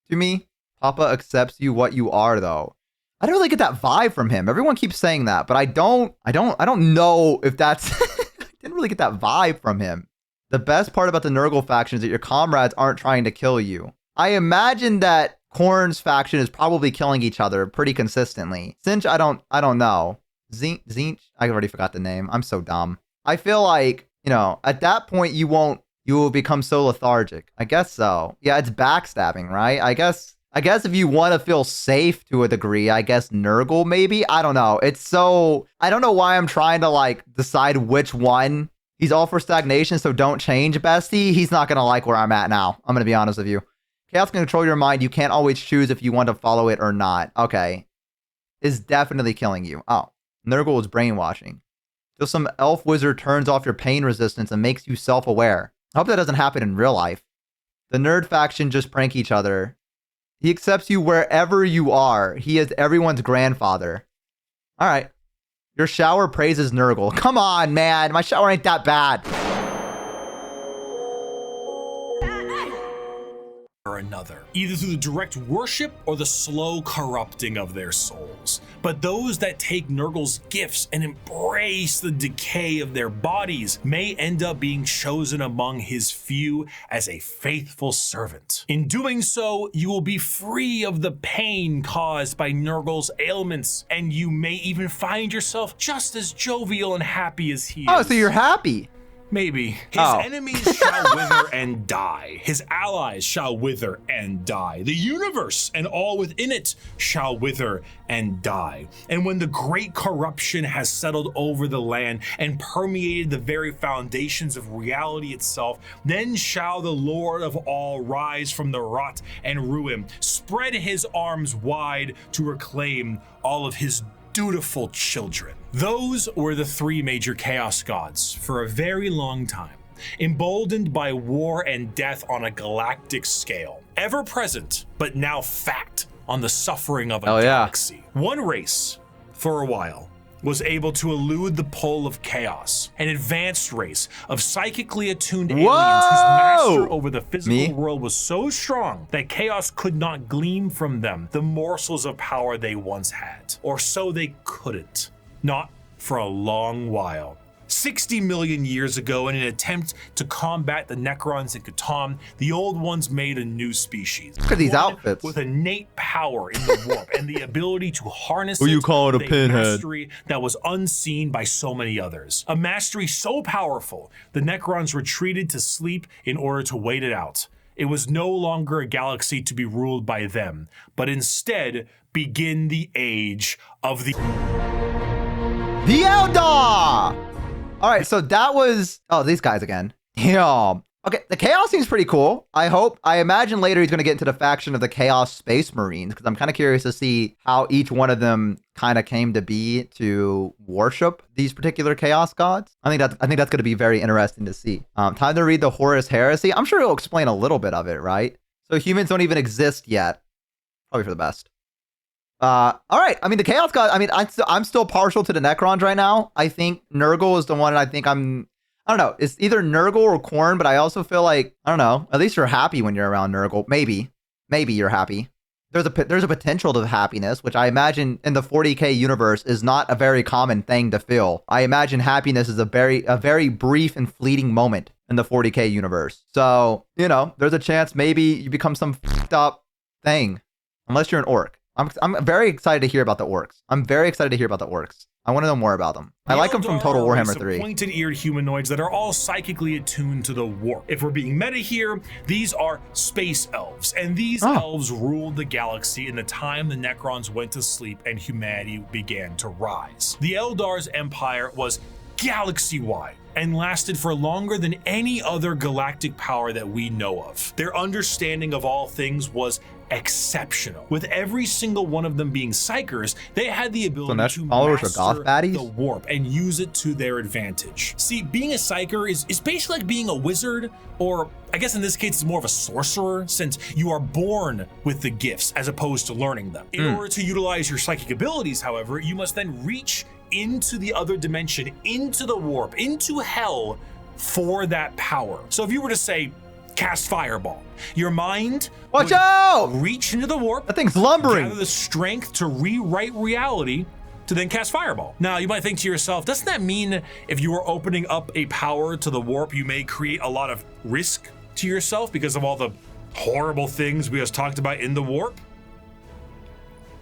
to me, Papa accepts you what you are, though. I don't really get that vibe from him. Everyone keeps saying that, but I don't know if that's... I didn't really get that vibe from him. The best part about the Nurgle faction is that your comrades aren't trying to kill you. I imagine that Khorne's faction is probably killing each other pretty consistently. Tzeentch, I don't know. Tzeentch, I already forgot the name. I'm so dumb. I feel like, you know, at that point you will become so lethargic. I guess so. Yeah, it's backstabbing, right? I guess if you want to feel safe to a degree, I guess Nurgle maybe. I don't know. I don't know why I'm trying to like decide which one. He's all for stagnation, so don't change, bestie. He's not gonna like where I'm at now. I'm gonna be honest with you. Chaos can control your mind. You can't always choose if you want to follow it or not. Okay. Is definitely killing you. Oh, Nurgle is brainwashing. Till some elf wizard turns off your pain resistance and makes you self-aware. I hope that doesn't happen in real life. The nerd faction just prank each other. He accepts you wherever you are. He is everyone's grandfather. All right. Your shower praises Nurgle. Come on, man. My shower ain't that bad. or another, either through the direct worship or the slow corrupting of their souls. But those that take Nurgle's gifts and embrace the decay of their bodies may end up being chosen among his few as a faithful servant. In doing so, you will be free of the pain caused by Nurgle's ailments, and you may even find yourself just as jovial and happy as he is. Oh, so you're happy. Maybe. His enemies shall wither and die. His allies shall wither and die. The universe and all within it shall wither and die. And when the great corruption has settled over the land and permeated the very foundations of reality itself, then shall the Lord of all rise from the rot and ruin, spread his arms wide to reclaim all of his dutiful children. Those were the three major chaos gods for a very long time, emboldened by war and death on a galactic scale, ever present, but now fact on the suffering of a galaxy. One race, for a while, was able to elude the pull of chaos, an advanced race of psychically attuned aliens whose master over the physical world was so strong that chaos could not glean from them the morsels of power they once had, or so they couldn't, not for a long while. 60 million years ago, in an attempt to combat the Necrons in Votann, the old ones made a new species. Look at these outfits. With innate power in the warp and the ability to harness Who you call it a pinhead? Mastery that was unseen by so many others. A mastery so powerful, the Necrons retreated to sleep in order to wait it out. It was no longer a galaxy to be ruled by them, but instead begin the age of the Eldar! All right, so that was, these guys again. Damn. Okay, the Chaos seems pretty cool. I imagine later he's going to get into the faction of the Chaos Space Marines, because I'm kind of curious to see how each one of them kind of came to be to worship these particular Chaos gods. I think that's going to be very interesting to see. Time to read the Horus Heresy. I'm sure he'll explain a little bit of it, right? So humans don't even exist yet. Probably for the best. All right. I mean, the Chaos God, I mean, I'm still partial to the Necrons right now. I think Nurgle is the one, and I don't know. It's either Nurgle or Khorne, but I also feel like, I don't know, at least you're happy when you're around Nurgle. Maybe you're happy. There's a potential to happiness, which I imagine in the 40k universe is not a very common thing to feel. I imagine happiness is a very brief and fleeting moment in the 40k universe. So, you know, there's a chance maybe you become some fucked up thing, unless you're an orc. I'm very excited to hear about the orcs. I want to know more about them. I like them from Total Warhammer 3. Pointed-eared humanoids that are all psychically attuned to the warp. If we're being meta here, these are space elves, and these elves ruled the galaxy in the time the Necrons went to sleep and humanity began to rise. The Eldar's empire was galaxy-wide and lasted for longer than any other galactic power that we know of. Their understanding of all things was exceptional. With every single one of them being psychers, they had the ability to master the warp and use it to their advantage. See, being a psyker is basically like being a wizard, or I guess in this case it's more of a sorcerer, since you are born with the gifts as opposed to learning them. In order to utilize your psychic abilities, however, you must then reach into the other dimension, into the warp, into hell for that power. So if you were to say, cast Fireball, your mind watch out! Reach into the warp. That thing's lumbering. Gather the strength to rewrite reality to then cast Fireball. Now, you might think to yourself, doesn't that mean if you are opening up a power to the warp, you may create a lot of risk to yourself because of all the horrible things we just talked about in the warp?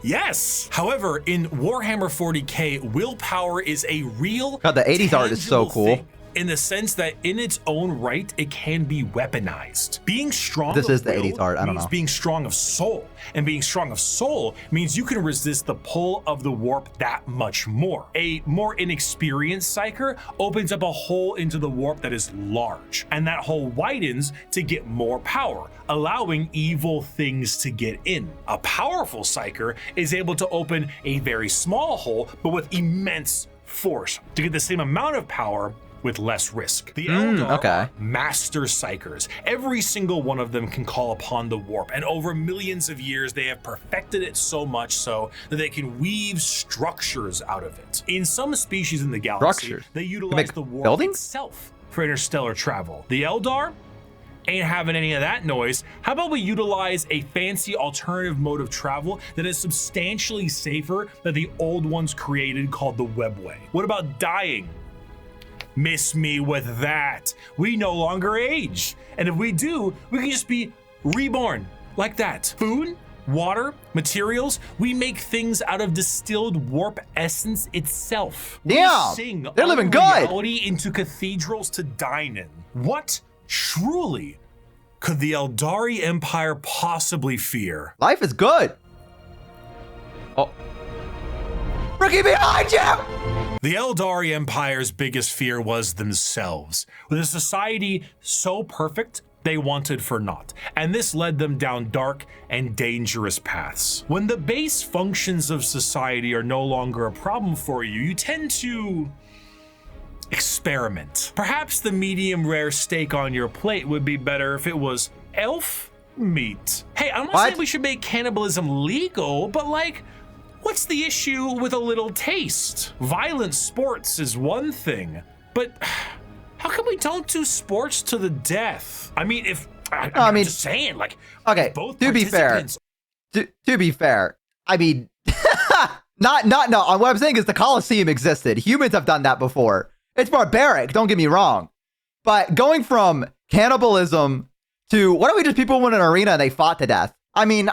Yes. However, in Warhammer 40k, willpower is a real God, the 80s art is so cool. In the sense that in its own right, it can be weaponized. Being strong this is the 80s art, I don't know. Being strong of soul. And being strong of soul means you can resist the pull of the warp that much more. A more inexperienced psyker opens up a hole into the warp that is large, and that hole widens to get more power, allowing evil things to get in. A powerful psyker is able to open a very small hole, but with immense force to get the same amount of power with less risk. The Eldar are master psychers. Every single one of them can call upon the warp, and over millions of years they have perfected it so much so that they can weave structures out of it. In some species in the galaxy, they utilize the warp itself for interstellar travel. The Eldar, ain't having any of that noise. How about we utilize a fancy alternative mode of travel that is substantially safer than the old ones created called the webway? What about dying? Miss me with that. We no longer age. And if we do, we can just be reborn like that. Food, water, materials, we make things out of distilled warp essence itself. Yeah, they're living good. Reality into cathedrals to dine in. What truly could the Eldari Empire possibly fear? Life is good. Oh. Rookie behind you! The Eldari Empire's biggest fear was themselves, with a society so perfect they wanted for naught, and this led them down dark and dangerous paths. When the base functions of society are no longer a problem for you, you tend to experiment. Perhaps the medium rare steak on your plate would be better if it was elf meat. Hey, I'm not saying we should make cannibalism legal, but like, what's the issue with a little taste? Violent sports is one thing, but how come we don't do sports to the death? I mean, I'm just saying, like, okay, both to be fair, to be fair, I mean, no, what I'm saying is the Colosseum existed. Humans have done that before. It's barbaric, don't get me wrong. But going from cannibalism to, what if we just people went in an arena and they fought to death? I mean,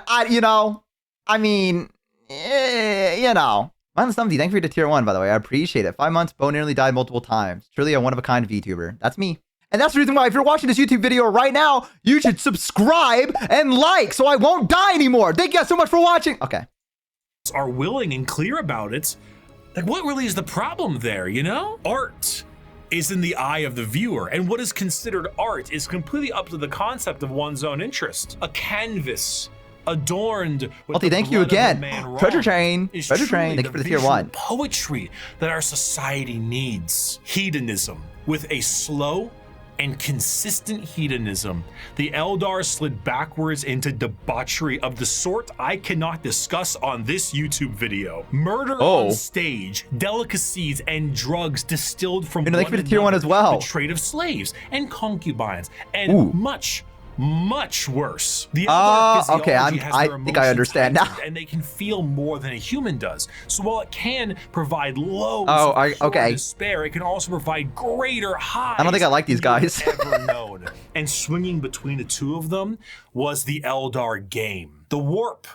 Minus 70, thank you for the tier 1, by the way. I appreciate it. 5 months, Bo nearly died multiple times. Truly a one-of-a-kind VTuber. That's me. And that's the reason why, if you're watching this YouTube video right now, you should subscribe and like so I won't die anymore. Thank you guys so much for watching. Okay. Are willing and clear about it. Like, what really is the problem there, you know? Art is in the eye of the viewer, and what is considered art is completely up to the concept of one's own interest. A canvas adorned with Multi, thank you again. Treasure Train. Treasure Train. Thank you for the tier 1. Poetry that our society needs. Hedonism. With a slow and consistent hedonism, the Eldar slid backwards into debauchery of the sort I cannot discuss on this YouTube video. Murder on stage, delicacies and drugs distilled from thank you for the tier 1 as well. The trade of slaves and concubines, and much worse. The Eldar okay, I think I understand now. And they can feel more than a human does. So while it can provide lows of despair, it can also provide greater highs. I don't think I like these guys. Ever known. And swinging between the two of them was the Eldar game. The Warp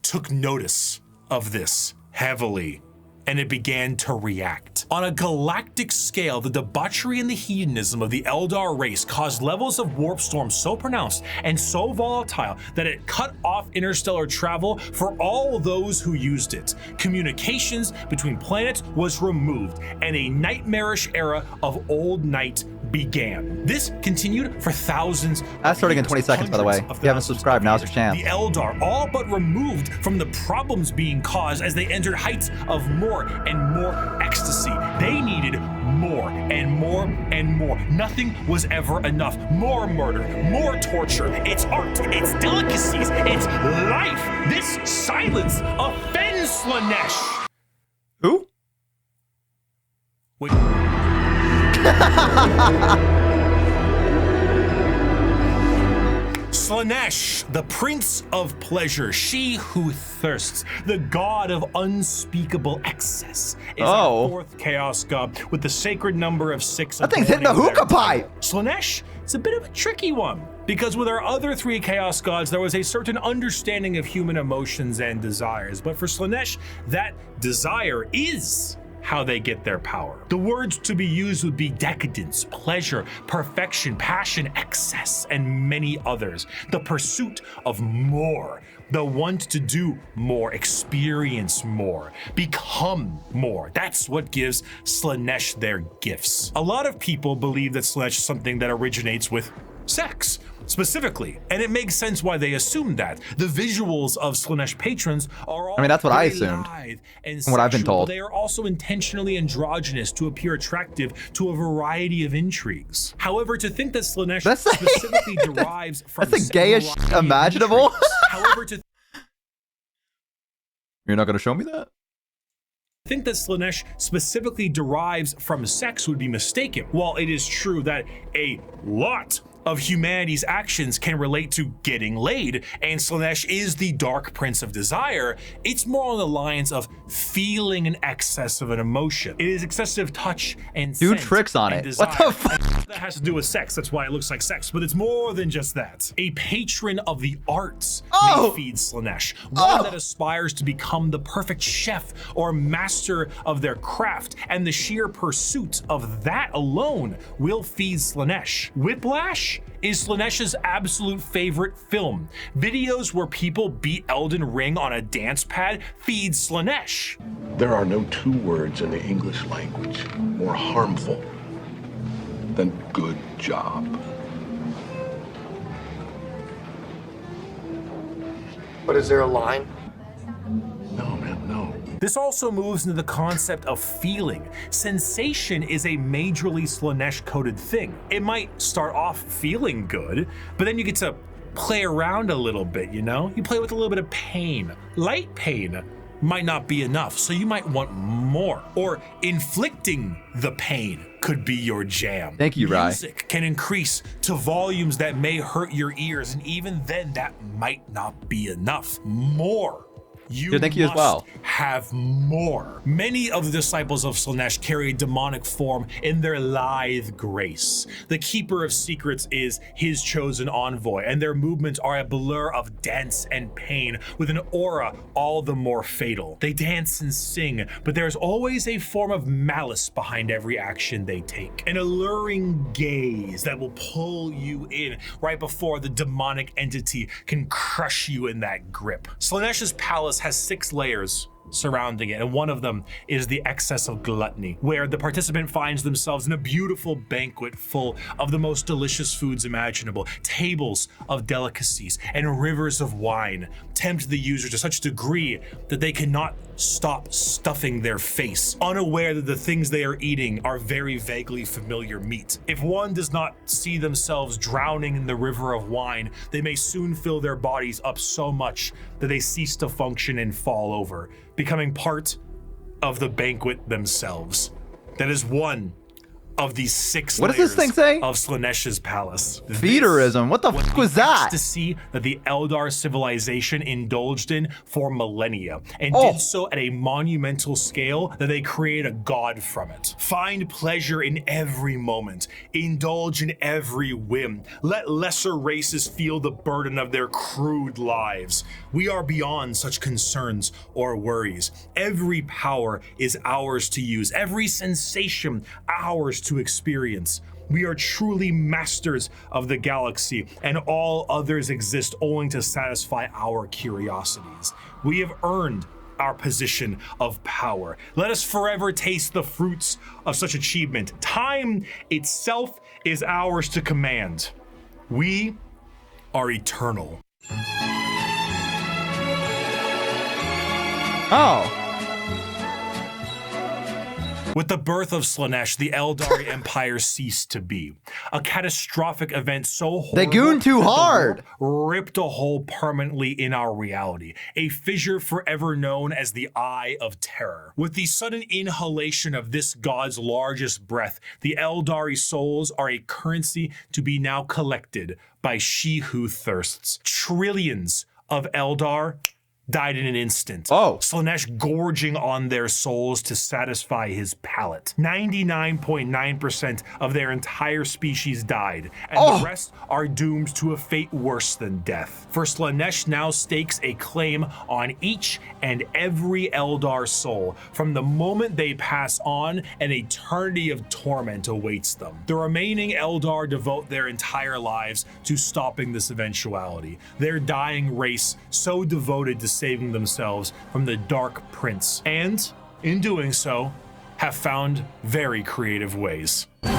took notice of this heavily, and it began to react. On a galactic scale, the debauchery and the hedonism of the Eldar race caused levels of warp storm so pronounced and so volatile that it cut off interstellar travel for all those who used it. Communications between planets was removed, and a nightmarish era of old night began. This continued for thousands. That's starting in 20 seconds, by the way. If you haven't subscribed, now's your chance. The Eldar all but removed from the problems being caused as they entered heights of more and more ecstasy. They needed more and more and more. Nothing was ever enough. More murder, more torture. It's art, it's delicacies, it's life. This silence offends Slaanesh. Who? Wait. Slaanesh, the prince of pleasure, she who thirsts, the god of unspeakable excess, is our 4th chaos god with the sacred number of 6. That thing's hitting a hookah pipe. Slaanesh is a bit of a tricky one, because with our other 3 chaos gods, there was a certain understanding of human emotions and desires. But for Slaanesh, that desire is how they get their power. The words to be used would be decadence, pleasure, perfection, passion, excess, and many others. The pursuit of more, the want to do more, experience more, become more. That's what gives Slaanesh their gifts. A lot of people believe that Slaanesh is something that originates with sex, specifically, and it makes sense why they assumed that. The visuals of Slaanesh patrons are all that's what I assumed, and what I've been told. They are also intentionally androgynous to appear attractive to a variety of intrigues. However, to think that Slaanesh specifically derives from that's the gayest imaginable. However, you're not going to show me that? think that Slaanesh specifically derives from sex would be mistaken. While it is true that a lot of humanity's actions can relate to getting laid, and Slaanesh is the dark prince of desire, it's more on the lines of feeling an excess of an emotion. It is excessive touch and do scent tricks on and it. desire. What the fuck? That has to do with sex. That's why it looks like sex, but it's more than just that. A patron of the arts may feed Slaanesh, one that aspires to become the perfect chef or master of their craft, and the sheer pursuit of that alone will feed Slaanesh. Whiplash is Slaanesh's absolute favorite film. Videos where people beat Elden Ring on a dance pad feed Slaanesh. There are no two words in the English language more harmful than good job. But is there a line? No, man, no. This also moves into the concept of feeling. Sensation is a majorly Slaanesh-coded thing. It might start off feeling good, but then you get to play around a little bit, you know? You play with a little bit of pain. Light pain might not be enough, so you might want more. Or inflicting the pain could be your jam. Thank you, Rye. Music can increase to volumes that may hurt your ears, and even then that might not be enough. More. You thank you as well. Have more. Many of the disciples of Slaanesh carry a demonic form in their lithe grace. The keeper of secrets is his chosen envoy, and their movements are a blur of dance and pain with an aura all the more fatal. They dance and sing, but there's always a form of malice behind every action they take. An alluring gaze that will pull you in right before the demonic entity can crush you in that grip. Slaanesh's palace has 6 layers surrounding it, and one of them is the excess of gluttony, where the participant finds themselves in a beautiful banquet full of the most delicious foods imaginable. Tables of delicacies and rivers of wine tempt the user to such a degree that they cannot stop stuffing their face, unaware that the things they are eating are very vaguely familiar meat. If one does not see themselves drowning in the river of wine, they may soon fill their bodies up so much that they cease to function and fall over, becoming part of the banquet themselves. That is one of these 6 What does this thing say? of Slaanesh's palace. Feederism. What the fuck was that? To see that the Eldar civilization indulged in for millennia, and did so at a monumental scale that they create a god from it. Find pleasure in every moment, indulge in every whim. Let lesser races feel the burden of their crude lives. We are beyond such concerns or worries. Every power is ours to use, every sensation ours to experience. We are truly masters of the galaxy, and all others exist only to satisfy our curiosities. We have earned our position of power. Let us forever taste the fruits of such achievement. Time itself is ours to command. We are eternal. Oh. With the birth of Slaanesh, the Eldar Empire ceased to be. A catastrophic event so horrible They gooned too that the hard. warp ripped a hole permanently in our reality, a fissure forever known as the Eye of Terror. With the sudden inhalation of this god's largest breath, the Eldari souls are a currency to be now collected by she who thirsts. Trillions of Eldar died in an instant. Slaanesh gorging on their souls to satisfy his palate. 99.9% of their entire species died, and the rest are doomed to a fate worse than death. For Slaanesh now stakes a claim on each and every Eldar soul. From the moment they pass on, an eternity of torment awaits them. The remaining Eldar devote their entire lives to stopping this eventuality. Their dying race so devoted to saving themselves from the Dark Prince, and in doing so, have found very creative ways. Okay.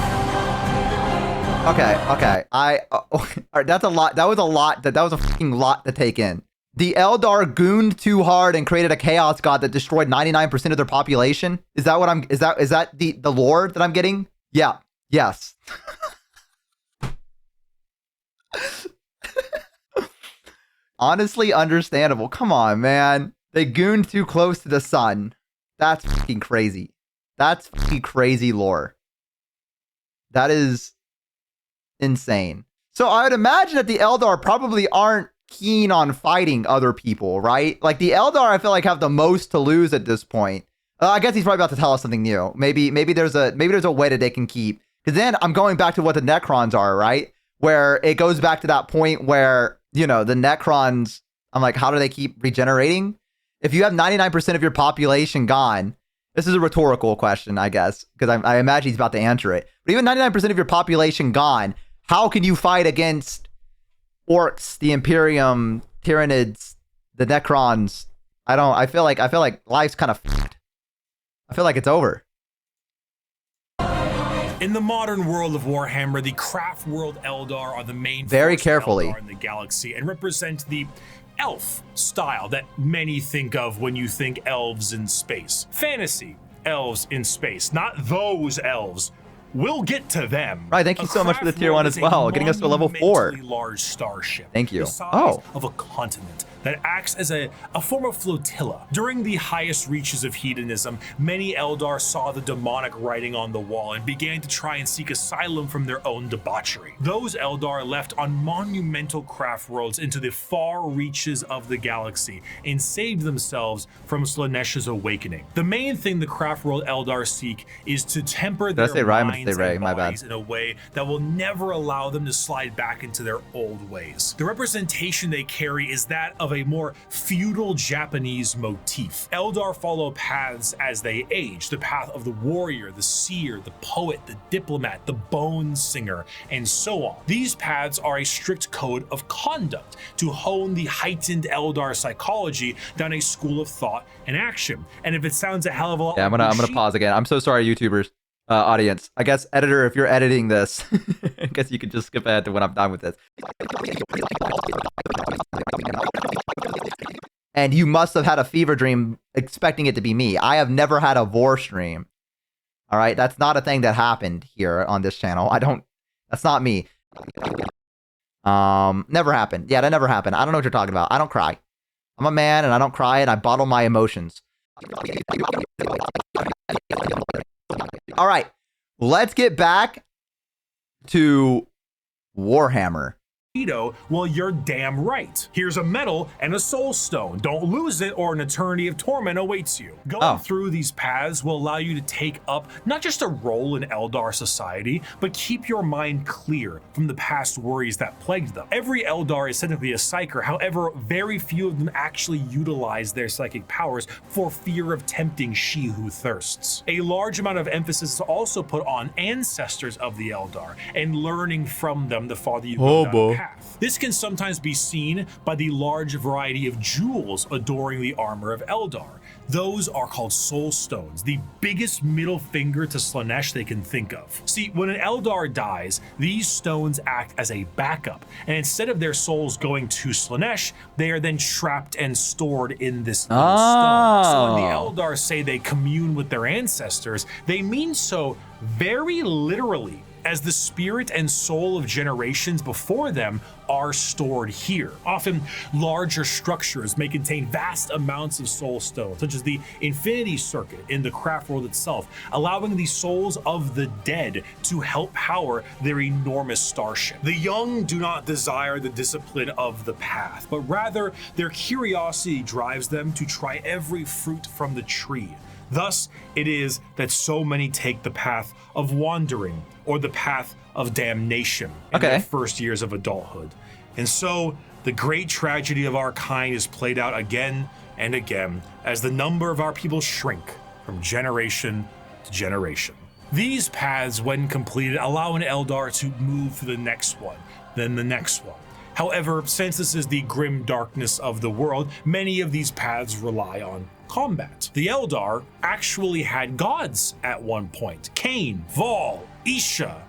That's a lot. That was a lot. That was a fucking lot to take in. The Eldar gooned too hard and created a chaos god that destroyed 99% of their population. Is that what I'm? Is that the lore that I'm getting? Yeah. Yes. Honestly, understandable. Come on, man. They gooned too close to the sun. That's fucking crazy. That's fucking crazy lore. That is insane. So I would imagine that the Eldar probably aren't keen on fighting other people, right? Like the Eldar, I feel like have the most to lose at this point. I guess he's probably about to tell us something new. Maybe there's a way that they can keep. Because then I'm going back to what the Necrons are, right? Where it goes back to that point where, you know, the Necrons, I'm like, how do they keep regenerating? If you have 99% of your population gone, this is a rhetorical question, I guess, because I imagine he's about to answer it. But even 99% of your population gone, how can you fight against orcs, the Imperium, Tyranids, the Necrons? I feel like life's kind of fucked. I feel like it's over. In the modern world of Warhammer, the craft world Eldar are the main very carefully Eldar in the galaxy and represent the elf style that many think of when you think elves in space. Fantasy elves in space, not those elves. We'll get to them. Right, thank you so much for the tier 1 as well, getting us to level 4. Large starship. Thank you. The size of a continent that acts as a form of flotilla. During the highest reaches of hedonism, many Eldar saw the demonic writing on the wall and began to try and seek asylum from their own debauchery. Those Eldar left on monumental craft worlds into the far reaches of the galaxy and saved themselves from Slaaneish's awakening. The main thing the craft world Eldar seek is to temper their minds and bodies in a way that will never allow them to slide back into their old ways. The representation they carry is that of a more feudal Japanese motif. Eldar follow paths as they age, the path of the warrior, the seer, the poet, the diplomat, the bone singer, and so on. These paths are a strict code of conduct to hone the heightened Eldar psychology down a school of thought and action. And if it sounds a hell of a lot, yeah, I'm gonna pause again. I'm so sorry, YouTubers. Audience, I guess editor, if you're editing this, I guess you could just skip ahead to when I'm done with this. And you must have had a fever dream expecting it to be me. I have never had a vor stream. All right, that's not a thing that happened here on this channel. That's not me. Never happened. Yeah, that never happened. I don't know what you're talking about. I don't cry. I'm a man and I don't cry and I bottle my emotions. All right, let's get back to Warhammer. Well, you're damn right. Here's a medal and a soul stone. Don't lose it or an eternity of torment awaits you. Going through these paths will allow you to take up not just a role in Eldar society, but keep your mind clear from the past worries that plagued them. Every Eldar is said to be a psyker, however, very few of them actually utilize their psychic powers for fear of tempting she who thirsts. A large amount of emphasis is also put on ancestors of the Eldar and learning from them the farther you go down the path. This can sometimes be seen by the large variety of jewels adoring the armor of Eldar. Those are called soul stones, the biggest middle finger to Slaanesh they can think of. See, when an Eldar dies, these stones act as a backup, and instead of their souls going to Slaanesh, they are then trapped and stored in this little stone. So when the Eldar say they commune with their ancestors, they mean so very literally, as the spirit and soul of generations before them are stored here. Often, larger structures may contain vast amounts of soul stones, such as the Infinity Circuit in the craft world itself, allowing the souls of the dead to help power their enormous starship. The young do not desire the discipline of the path, but rather their curiosity drives them to try every fruit from the tree. Thus, it is that so many take the path of wandering or the path of damnation in their first years of adulthood. And so, the great tragedy of our kind is played out again and again as the number of our people shrink from generation to generation. These paths, when completed, allow an Eldar to move to the next one, then the next one. However, since this is the grim darkness of the world, many of these paths rely on combat. The Eldar actually had gods at one point. Cain, Vol, Isha,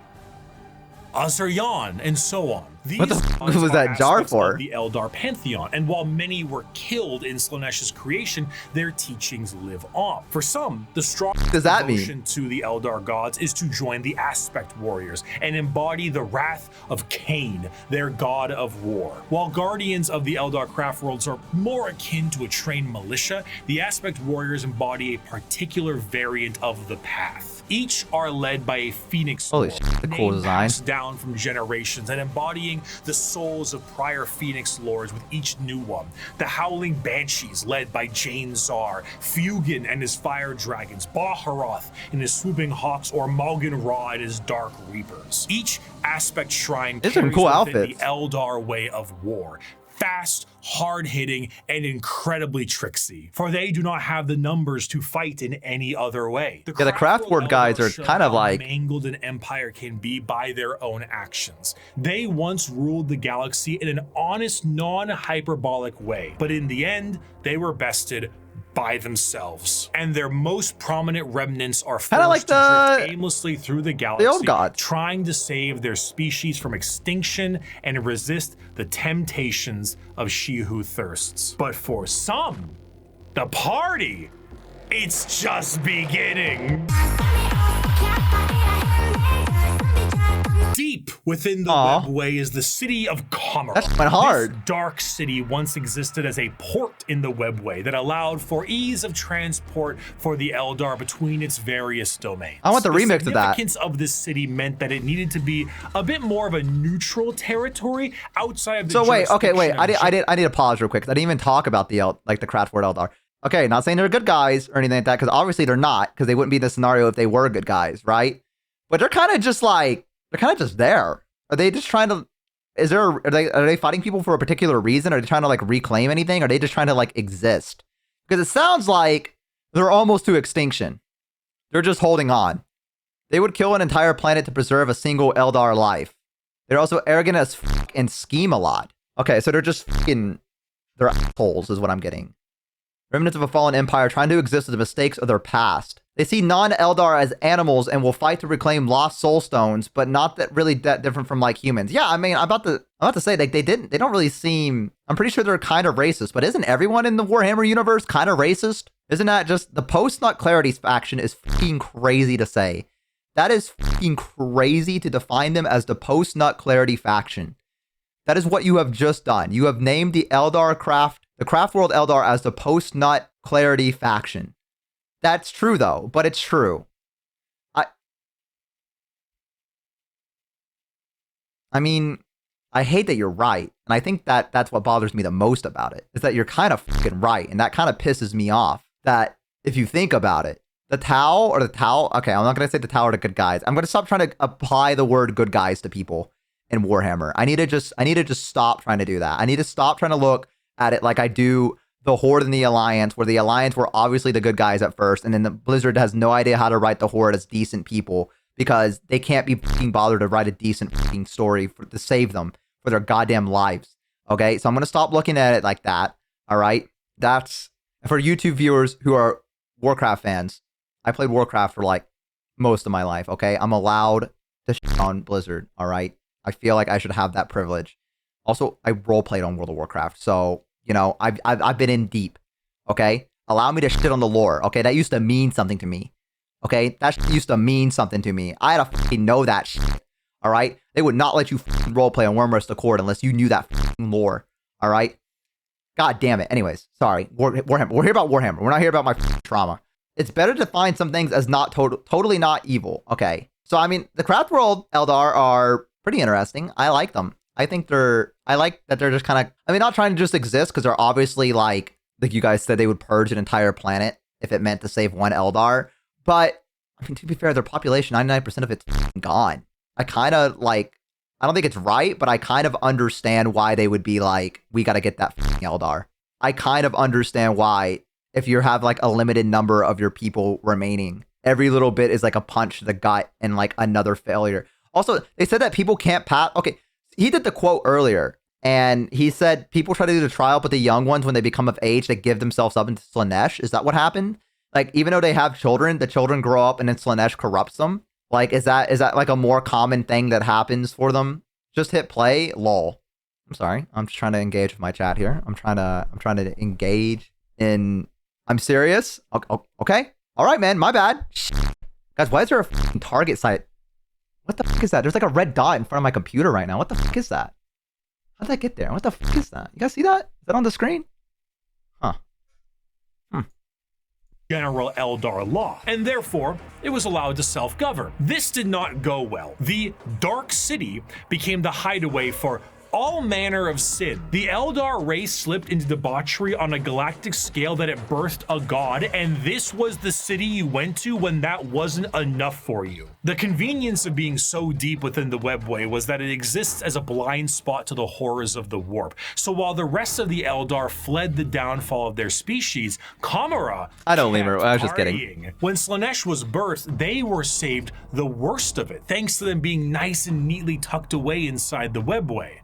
Azaryan, and so on. What the fuck was that jar for? The Eldar pantheon, and while many were killed in Slaanesh's creation, their teachings live on. For some, the strong devotion to the Eldar gods is to join the Aspect Warriors and embody the wrath of Cain, their god of war. While guardians of the Eldar craft worlds are more akin to a trained militia, the Aspect Warriors embody a particular variant of the path. Each are led by a phoenix, holy shit, the cool design, passed down from generations and embodying claiming the souls of prior Phoenix Lords with each new one. The Howling Banshees, led by Jane Czar, Fugan and his Fire Dragons, Baharoth and his Swooping Hawks, or Malgan Ra and his Dark Reapers. Each aspect shrine There's some carries cool within outfits. the Eldar way of war. Fast, hard-hitting, and incredibly tricksy, for they do not have the numbers to fight in any other way. Yeah, the craft ward guys are kind of like mangled an empire can be by their own actions. They once ruled the galaxy in an honest, non-hyperbolic way, but in the end, they were bested by themselves, and their most prominent remnants are forced like to drift aimlessly through the galaxy, old gods, trying to save their species from extinction and resist the temptations of she who thirsts. But for some, the party, it's just beginning. Deep within the webway is the city of Commerce. That's quite hard. This dark city once existed as a port in the webway that allowed for ease of transport for the Eldar between its various domains. I want the remix of that. The significance of this city meant that it needed to be a bit more of a neutral territory outside of the I need to pause real quick. I didn't even talk about the craft word Eldar. Okay, not saying they're good guys or anything like that, because obviously they're not, because they wouldn't be in the scenario if they were good guys, right? But they're kind of just like, they're kind of just there. Are they just trying to, are they fighting people for a particular reason? Are they trying to like reclaim anything? Are they just trying to like exist? Because it sounds like they're almost to extinction. They're just holding on. They would kill an entire planet to preserve a single Eldar life. They're also arrogant as fuck and scheme a lot. Okay, so they're just fucking, they're assholes is what I'm getting. Remnants of a fallen empire trying to exist with the mistakes of their past. They see non-Eldar as animals and will fight to reclaim lost soul stones, but not that really that different from like humans. Yeah, I mean, I'm about to say like they don't really seem, I'm pretty sure they're kind of racist, but isn't everyone in the Warhammer universe kind of racist? Isn't that just the post-nut clarity faction is fucking crazy to say. That is fucking crazy to define them as the post-nut clarity faction. That is what you have just done. You have named the craft world Eldar as the post-nut clarity faction. That's true though, but it's true. I mean, I hate that you're right. And I think that that's what bothers me the most about it, is that you're kind of fucking right. And that kind of pisses me off, that if you think about it, the Tau, okay, I'm not going to say the Tau are the good guys. I'm going to stop trying to apply the word good guys to people in Warhammer. I need to just stop trying to do that. I need to stop trying to look at it like I do the Horde and the Alliance, where the Alliance were obviously the good guys at first, and then the Blizzard has no idea how to write the Horde as decent people because they can't be fucking bothered to write a decent fucking story to save them for their goddamn lives. Okay, so I'm gonna stop looking at it like that. All right, that's for YouTube viewers who are Warcraft fans. I played Warcraft for like most of my life. Okay, I'm allowed to shit on Blizzard. All right, I feel like I should have that privilege. Also, I roleplayed on World of Warcraft, so you know, I've been in deep, okay? Allow me to shit on the lore, okay? That used to mean something to me, okay? That used to mean something to me. I had to fucking know that shit, all right? They would not let you fucking roleplay on Wormrest Accord unless you knew that fucking lore, all right? God damn it. Anyways, sorry. Warhammer. We're here about Warhammer. We're not here about my trauma. It's better to find some things as not totally not evil, okay? So, I mean, the Craft World Eldar are pretty interesting. I like them. I like that they're just kind of, I mean, not trying to just exist, because they're obviously like you guys said, they would purge an entire planet if it meant to save one Eldar. But, I mean, to be fair, their population, 99% of it's gone. I kind of like, I don't think it's right, but I kind of understand why they would be like, we got to get that Eldar. I kind of understand why, if you have like a limited number of your people remaining, every little bit is like a punch to the gut and like another failure. Also, they said that people can't pass. Okay. He did the quote earlier, and he said people try to do the trial, but the young ones, when they become of age, they give themselves up into Slaanesh. Is that what happened? Like, even though they have children, the children grow up and then Slaanesh corrupts them? Like, is that like a more common thing that happens for them? Just hit play? Lol. I'm sorry. I'm just trying to engage with my chat here. I'm trying to engage in... I'm serious? Okay. All right, man. My bad. Guys, why is there a fucking target site? What the fuck is that? There's like a red dot in front of my computer right now. What the fuck is that? How did I get there? What the fuck is that? You guys see that? Is that on the screen? Huh. general Eldar law, and therefore it was allowed to self-govern. This did not go well. The Dark City became the hideaway for all manner of sin. The Eldar race slipped into debauchery on a galactic scale that it birthed a god, and this was the city you went to when that wasn't enough for you. The convenience of being so deep within the webway was that it exists as a blind spot to the horrors of the warp. So while the rest of the Eldar fled the downfall of their species, Kamara I don't leave her. I was just kidding. partying. When Slaanesh was birthed, they were saved the worst of it, thanks to them being nice and neatly tucked away inside the webway.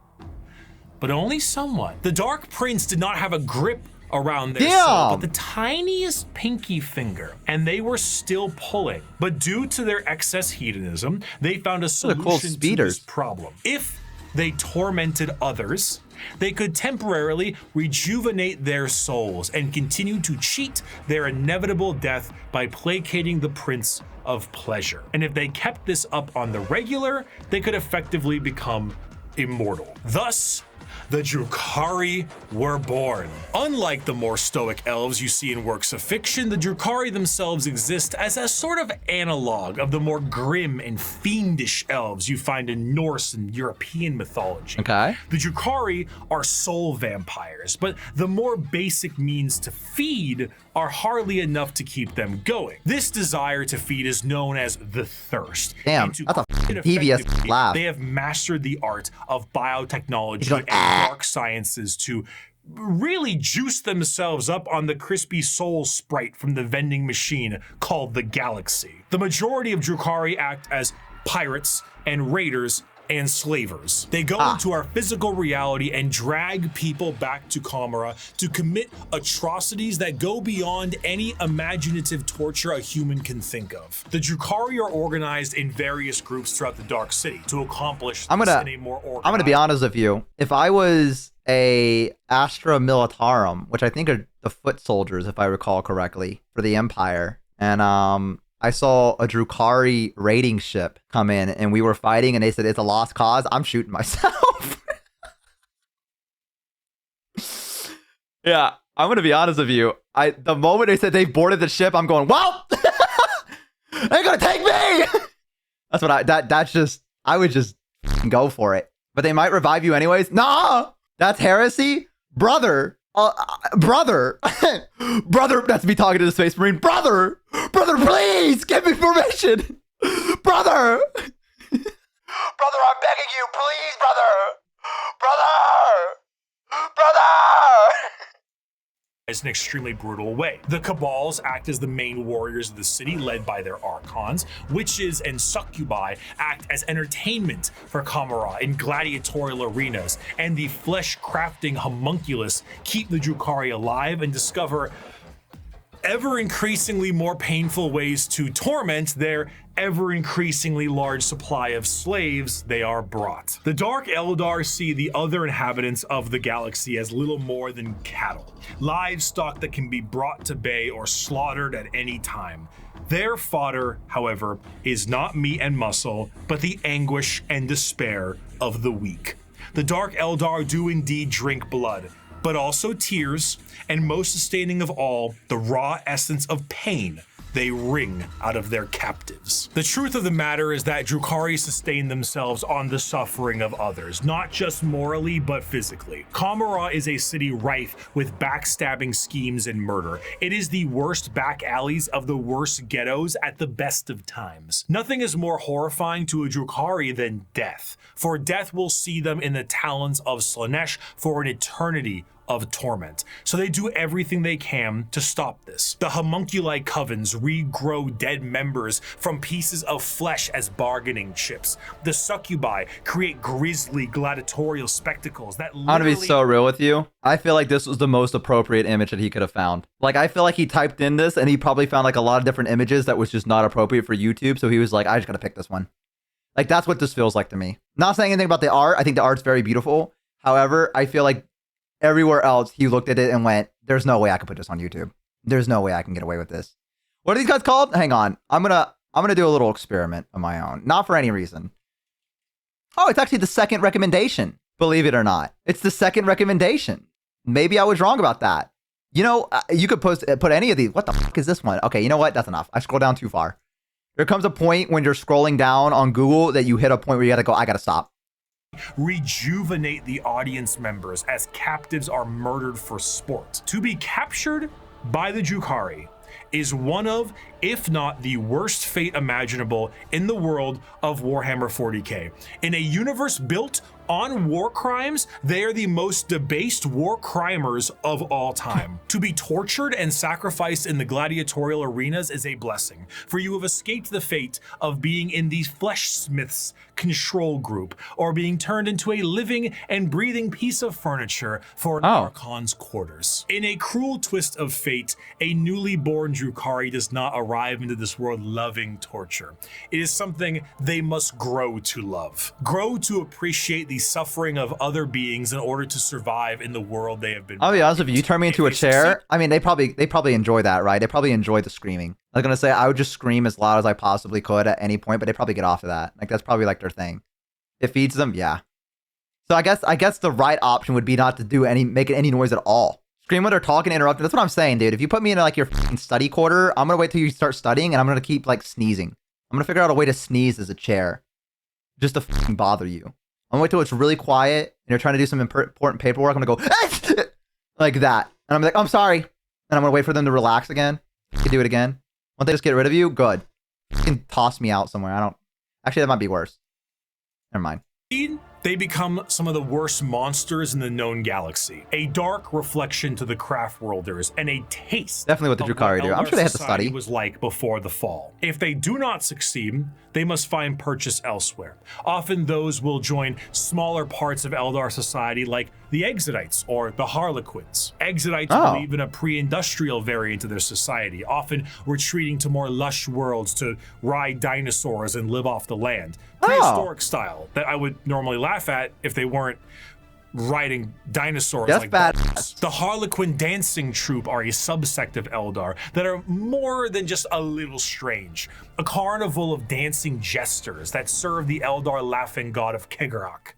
But only somewhat. The Dark Prince did not have a grip around their soul, but the tiniest pinky finger, and they were still pulling. But due to their excess hedonism, they found a solution to this problem. If they tormented others, they could temporarily rejuvenate their souls and continue to cheat their inevitable death by placating the Prince of Pleasure. And if they kept this up on the regular, they could effectively become immortal. Thus, the Drukhari were born. Unlike the more stoic elves you see in works of fiction, the Drukhari themselves exist as a sort of analog of the more grim and fiendish elves you find in Norse and European mythology. Okay. The Drukhari are soul vampires, but the more basic means to feed are hardly enough to keep them going. This desire to feed is known as the thirst. Damn, that's a devious laugh. They have mastered the art of biotechnology and dark sciences to really juice themselves up on the crispy soul sprite from the vending machine called the Galaxy. The majority of Drukhari act as pirates and raiders and slavers. They go into our physical reality and drag people back to Kamara to commit atrocities that go beyond any imaginative torture a human can think of. The Drukhari are organized in various groups throughout the Dark City to accomplish this in a more organized. I'm gonna be honest with you. If I was a Astra Militarum, which I think are the foot soldiers, if I recall correctly, for the Empire, and I saw a Drukhari raiding ship come in and we were fighting and they said it's a lost cause, I'm shooting myself. Yeah, I'm going to be honest with you. The moment they said they boarded the ship, I'm going, well, they're going to take me. That's what I would just go for it. But they might revive you anyways. Nah, that's heresy. Brother, brother, that's me talking to the Space Marine. Brother, please give me permission. Brother, I'm begging you, please, brother. It's an extremely brutal way. The Cabals act as the main warriors of the city, led by their Archons. Witches and Succubi act as entertainment for Kamara in gladiatorial arenas, and the flesh-crafting homunculus keep the Drukhari alive and discover ever-increasingly more painful ways to torment their ever-increasingly large supply of slaves they are brought. The Dark Eldar see the other inhabitants of the galaxy as little more than cattle, livestock that can be brought to bay or slaughtered at any time. Their fodder, however, is not meat and muscle, but the anguish and despair of the weak. The Dark Eldar do indeed drink blood, but also tears, and most sustaining of all, the raw essence of pain they wring out of their captives. The truth of the matter is that Drukhari sustain themselves on the suffering of others, not just morally, but physically. Kamara is a city rife with backstabbing schemes and murder. It is the worst back alleys of the worst ghettos at the best of times. Nothing is more horrifying to a Drukhari than death, for death will see them in the talons of Slaanesh for an eternity of torment. So they do everything they can to stop this. The homunculi covens regrow dead members from pieces of flesh as bargaining chips. The succubi create grisly gladiatorial spectacles that literally— I'm gonna be so real with you. I feel like this was the most appropriate image that he could have found. Like, I feel like he typed in this and he probably found like a lot of different images that was just not appropriate for YouTube. So he was like, I just gotta pick this one. Like, that's what this feels like to me. Not saying anything about the art. I think the art's very beautiful. However, I feel like everywhere else, he looked at it and went, there's no way I can put this on YouTube. There's no way I can get away with this. What are these guys called? Hang on. I'm gonna do a little experiment of my own. Not for any reason. Oh, it's actually the second recommendation. Believe it or not. It's the second recommendation. Maybe I was wrong about that. You know, you could put any of these. What the fuck is this one? Okay, you know what? That's enough. I scrolled down too far. There comes a point when you're scrolling down on Google that you hit a point where you gotta go, I gotta stop. Rejuvenate the audience members as captives are murdered for sport. To be captured by the Drukhari is one of, if not the worst fate imaginable in the world of Warhammer 40k. In a universe built on war crimes, they are the most debased war crimers of all time. To be tortured and sacrificed in the gladiatorial arenas is a blessing, for you have escaped the fate of being in the Fleshsmith's control group, or being turned into a living and breathing piece of furniture for an Archon's quarters. In a cruel twist of fate, a newly born Drukhari does not arrive into this world loving torture. It is something they must grow to love. Grow to appreciate the suffering of other beings in order to survive in the world they have been. I'll be honest with you, you turn me into a chair. I mean, they probably enjoy that, right? They probably enjoy the screaming. I was gonna say I would just scream as loud as I possibly could at any point, but they probably get off of that. Like that's probably like their thing. It feeds them, yeah. So I guess the right option would be not to make any noise at all. Scream when they're talking, interrupt. That's what I'm saying, dude. If you put me in like your study quarter, I'm gonna wait till you start studying, and I'm gonna keep like sneezing. I'm gonna figure out a way to sneeze as a chair, just to bother you. I'm gonna wait till it's really quiet and you're trying to do some important paperwork. I'm gonna go like that, and I'm like, I'm sorry, and I'm gonna wait for them to relax again. You can do it again. Won't they just get rid of you? Good. You can toss me out somewhere. Actually, that might be worse. Never mind. They become some of the worst monsters in the known galaxy. A dark reflection to the craft worlders and a taste. Definitely what the Drukhari do. I'm sure they have to study. Was like before the fall. If they do not succeed, they must find purchase elsewhere. Often those will join smaller parts of Eldar society like the Exodites or the Harlequins. Exodites believe in a pre-industrial variant of their society, often retreating to more lush worlds to ride dinosaurs and live off the land. Prehistoric style that I would normally laugh at if they weren't riding dinosaurs like dogs. The Harlequin dancing troupe are a subsect of Eldar that are more than just a little strange. A carnival of dancing jesters that serve the Eldar laughing god of Kegarak.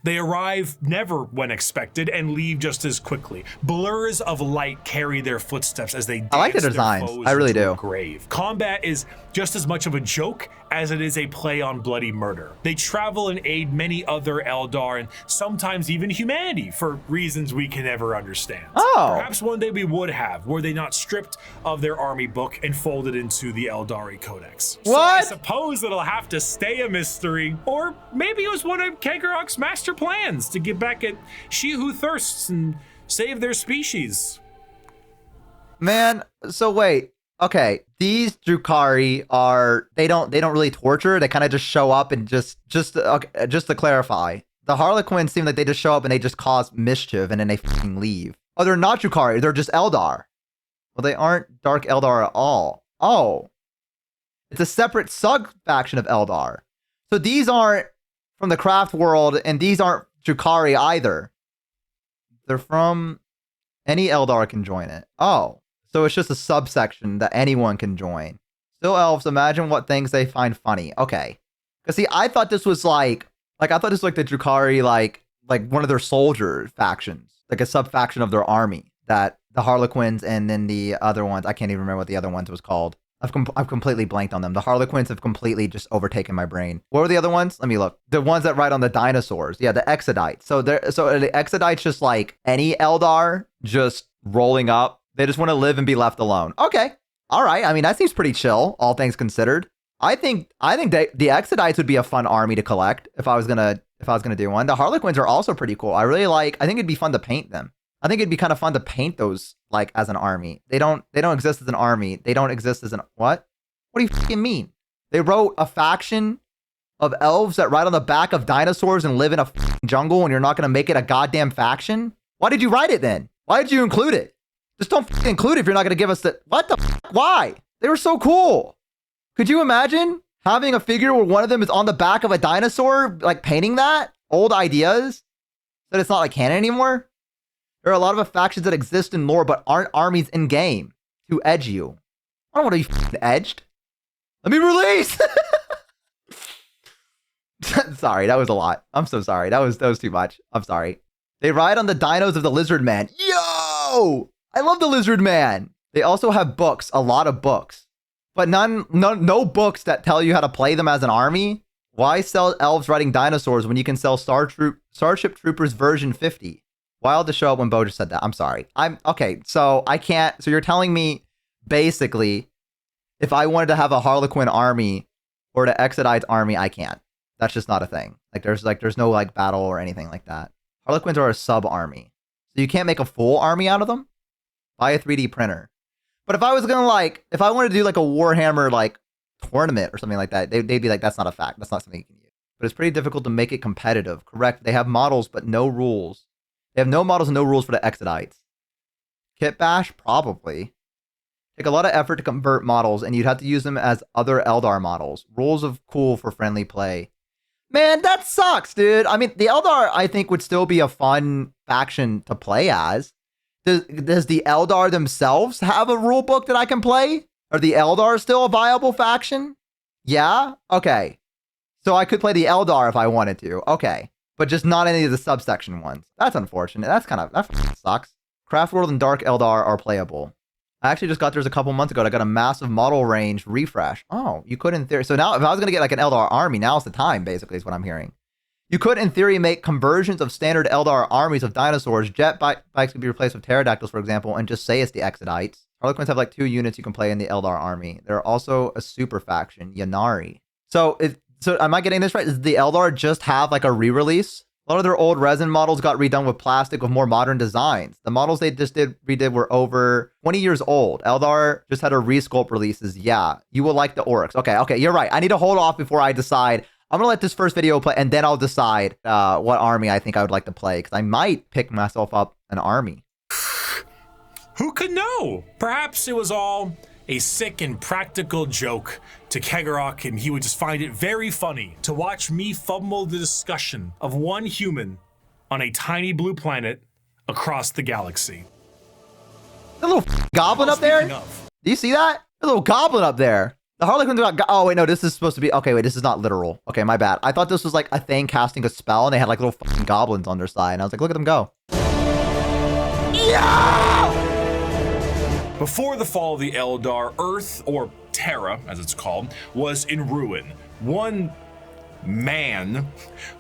They arrive never when expected and leave just as quickly. Blurs of light carry their footsteps as they dance. I like the designs. I really do. Grave. Combat is just as much of a joke as it is a play on bloody murder. They travel and aid many other Eldar and sometimes even humanity for reasons we can never understand. Perhaps one day we would have, were they not stripped of their army book and folded into the Eldari Codex. What? So I suppose it'll have to stay a mystery, or maybe it was one of Kegarak's master plans to get back at She Who Thirsts and save their species. Man, so wait. Okay, these Drukhari they don't really torture. They kind of just show up and just to clarify, the Harlequins seem like they just show up and they just cause mischief and then they fucking leave. Oh, they're not Drukhari. They're just Eldar. Well, they aren't Dark Eldar at all. Oh, it's a separate sub-faction of Eldar. So these aren't from the craft world, and these aren't Drukhari either. They're from any Eldar can join it. Oh. So it's just a subsection that anyone can join. Still elves, imagine what things they find funny. Okay. Because see, I thought this was like I thought this was like the Drukhari, like one of their soldier factions, like a sub-faction of their army, that the Harlequins and then the other ones, I can't even remember what the other ones was called. I've completely blanked on them. The Harlequins have completely just overtaken my brain. What were the other ones? Let me look. The ones that ride on the dinosaurs. Yeah, the Exodites. So the Exodites just like any Eldar just rolling up. They just want to live and be left alone. Okay. All right. I mean, that seems pretty chill, all things considered. I think the Exodites would be a fun army to collect if I was gonna do one. The Harlequins are also pretty cool. I think it'd be fun to paint them. I think it'd be kind of fun to paint those like as an army. They don't exist as an army. They don't exist as an what? What do you fucking mean? They wrote a faction of elves that ride on the back of dinosaurs and live in a jungle, and you're not gonna make it a goddamn faction? Why did you write it then? Why did you include it? Just don't include it if you're not going to give us the... What the f***? Why? They were so cool. Could you imagine having a figure where one of them is on the back of a dinosaur, like painting that? Old ideas? That it's not like canon anymore? There are a lot of factions that exist in lore but aren't armies in game to edge you. I don't want to be f***ing edged. Let me release! Sorry, that was a lot. I'm so sorry. That was too much. I'm sorry. They ride on the dinos of the lizard man. Yo! I love the Lizard Man. They also have books, a lot of books, but no books that tell you how to play them as an army. Why sell elves riding dinosaurs when you can sell Starship Troopers version 50? Wild to show up when Bo just said that. I'm sorry. Okay. So I can't. So you're telling me basically, if I wanted to have a Harlequin army or the Exodites army, I can't. That's just not a thing. There's no like battle or anything like that. Harlequins are a sub army, so you can't make a full army out of them. Buy a 3D printer. But if I was gonna if I wanted to do like a Warhammer like tournament or something like that, they'd be like, that's not a fact. That's not something you can use. But it's pretty difficult to make it competitive. Correct. They have models, but no rules. They have no models and no rules for the Exodites. Kit Bash, probably. Take a lot of effort to convert models, and you'd have to use them as other Eldar models. Rules of cool for friendly play. Man, that sucks, dude. I mean, the Eldar, I think, would still be a fun faction to play as. Does the Eldar themselves have a rule book that I can play? Are the Eldar still a viable faction? Yeah? Okay. So I could play the Eldar if I wanted to. Okay. But just not any of the subsection ones. That's unfortunate. That sucks. Craftworld and Dark Eldar are playable. I actually just got theirs a couple months ago. I got a massive model range refresh. Oh, you could in theory. So now if I was going to get like an Eldar army, now's the time, basically, is what I'm hearing. You could, in theory, make conversions of standard Eldar armies of dinosaurs. Jet bikes could be replaced with pterodactyls, for example, and just say it's the Exodites. Harlequins have like 2 units you can play in the Eldar army. They're also a super faction, Yanari. So am I getting this right? Does the Eldar just have like a re-release? A lot of their old resin models got redone with plastic with more modern designs. The models they just redid were over 20 years old. Eldar just had a resculpt releases. Yeah, you will like the Oryx. Okay, you're right. I need to hold off before I decide. I'm going to let this first video play, and then I'll decide what army I think I would like to play, because I might pick myself up an army. Who could know? Perhaps it was all a sick and practical joke to Kegarok, and he would just find it very funny to watch me fumble the discussion of one human on a tiny blue planet across the galaxy. The little goblin up there? Do you see that? The little goblin up there. The Harlequins got... Oh, wait, no, this is supposed to be... Okay, wait, this is not literal. Okay, my bad. I thought this was like a thing casting a spell, and they had like little fucking goblins on their side, and I was like, look at them go. Yeah! Before the fall of the Eldar, Earth, or Terra, as it's called, was in ruin. One man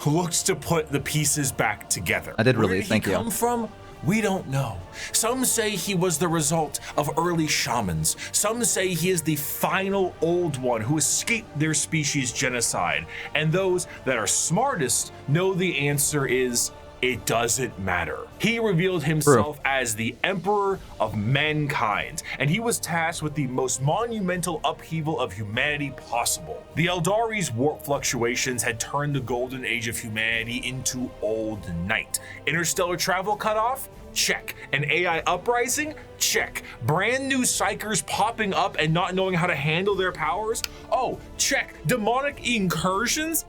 who looks to put the pieces back together. I did release, thank you. Where did he come from? We don't know. Some say he was the result of early shamans. Some say he is the final old one who escaped their species' genocide. And those that are smartest know the answer is, it doesn't matter. He revealed himself as the Emperor of Mankind, and he was tasked with the most monumental upheaval of humanity possible. The Eldari's warp fluctuations had turned the golden age of humanity into old night. Interstellar travel cut off? Check. An AI uprising? Check. Brand new psychers popping up and not knowing how to handle their powers? Oh, check. Demonic incursions?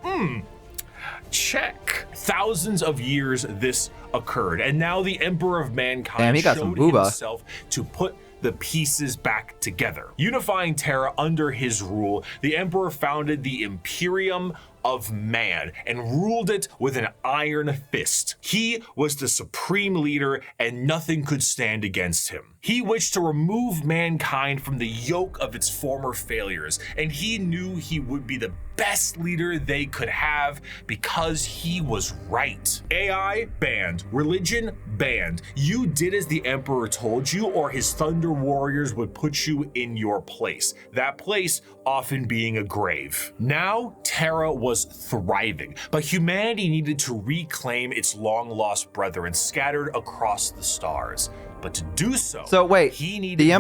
Check. Thousands of years this occurred, and now the Emperor of Mankind showed himself to put the pieces back together. Unifying Terra under his rule, the Emperor founded the Imperium of Man and ruled it with an iron fist. He was the supreme leader, and nothing could stand against him. He wished to remove mankind from the yoke of its former failures, and he knew he would be the best leader they could have because he was right. AI banned, religion banned. You did as the Emperor told you, or his Thunder Warriors would put you in your place. That place often being a grave. Now, Terra was thriving, but humanity needed to reclaim its long-lost brethren scattered across the stars. But to do so, he needed the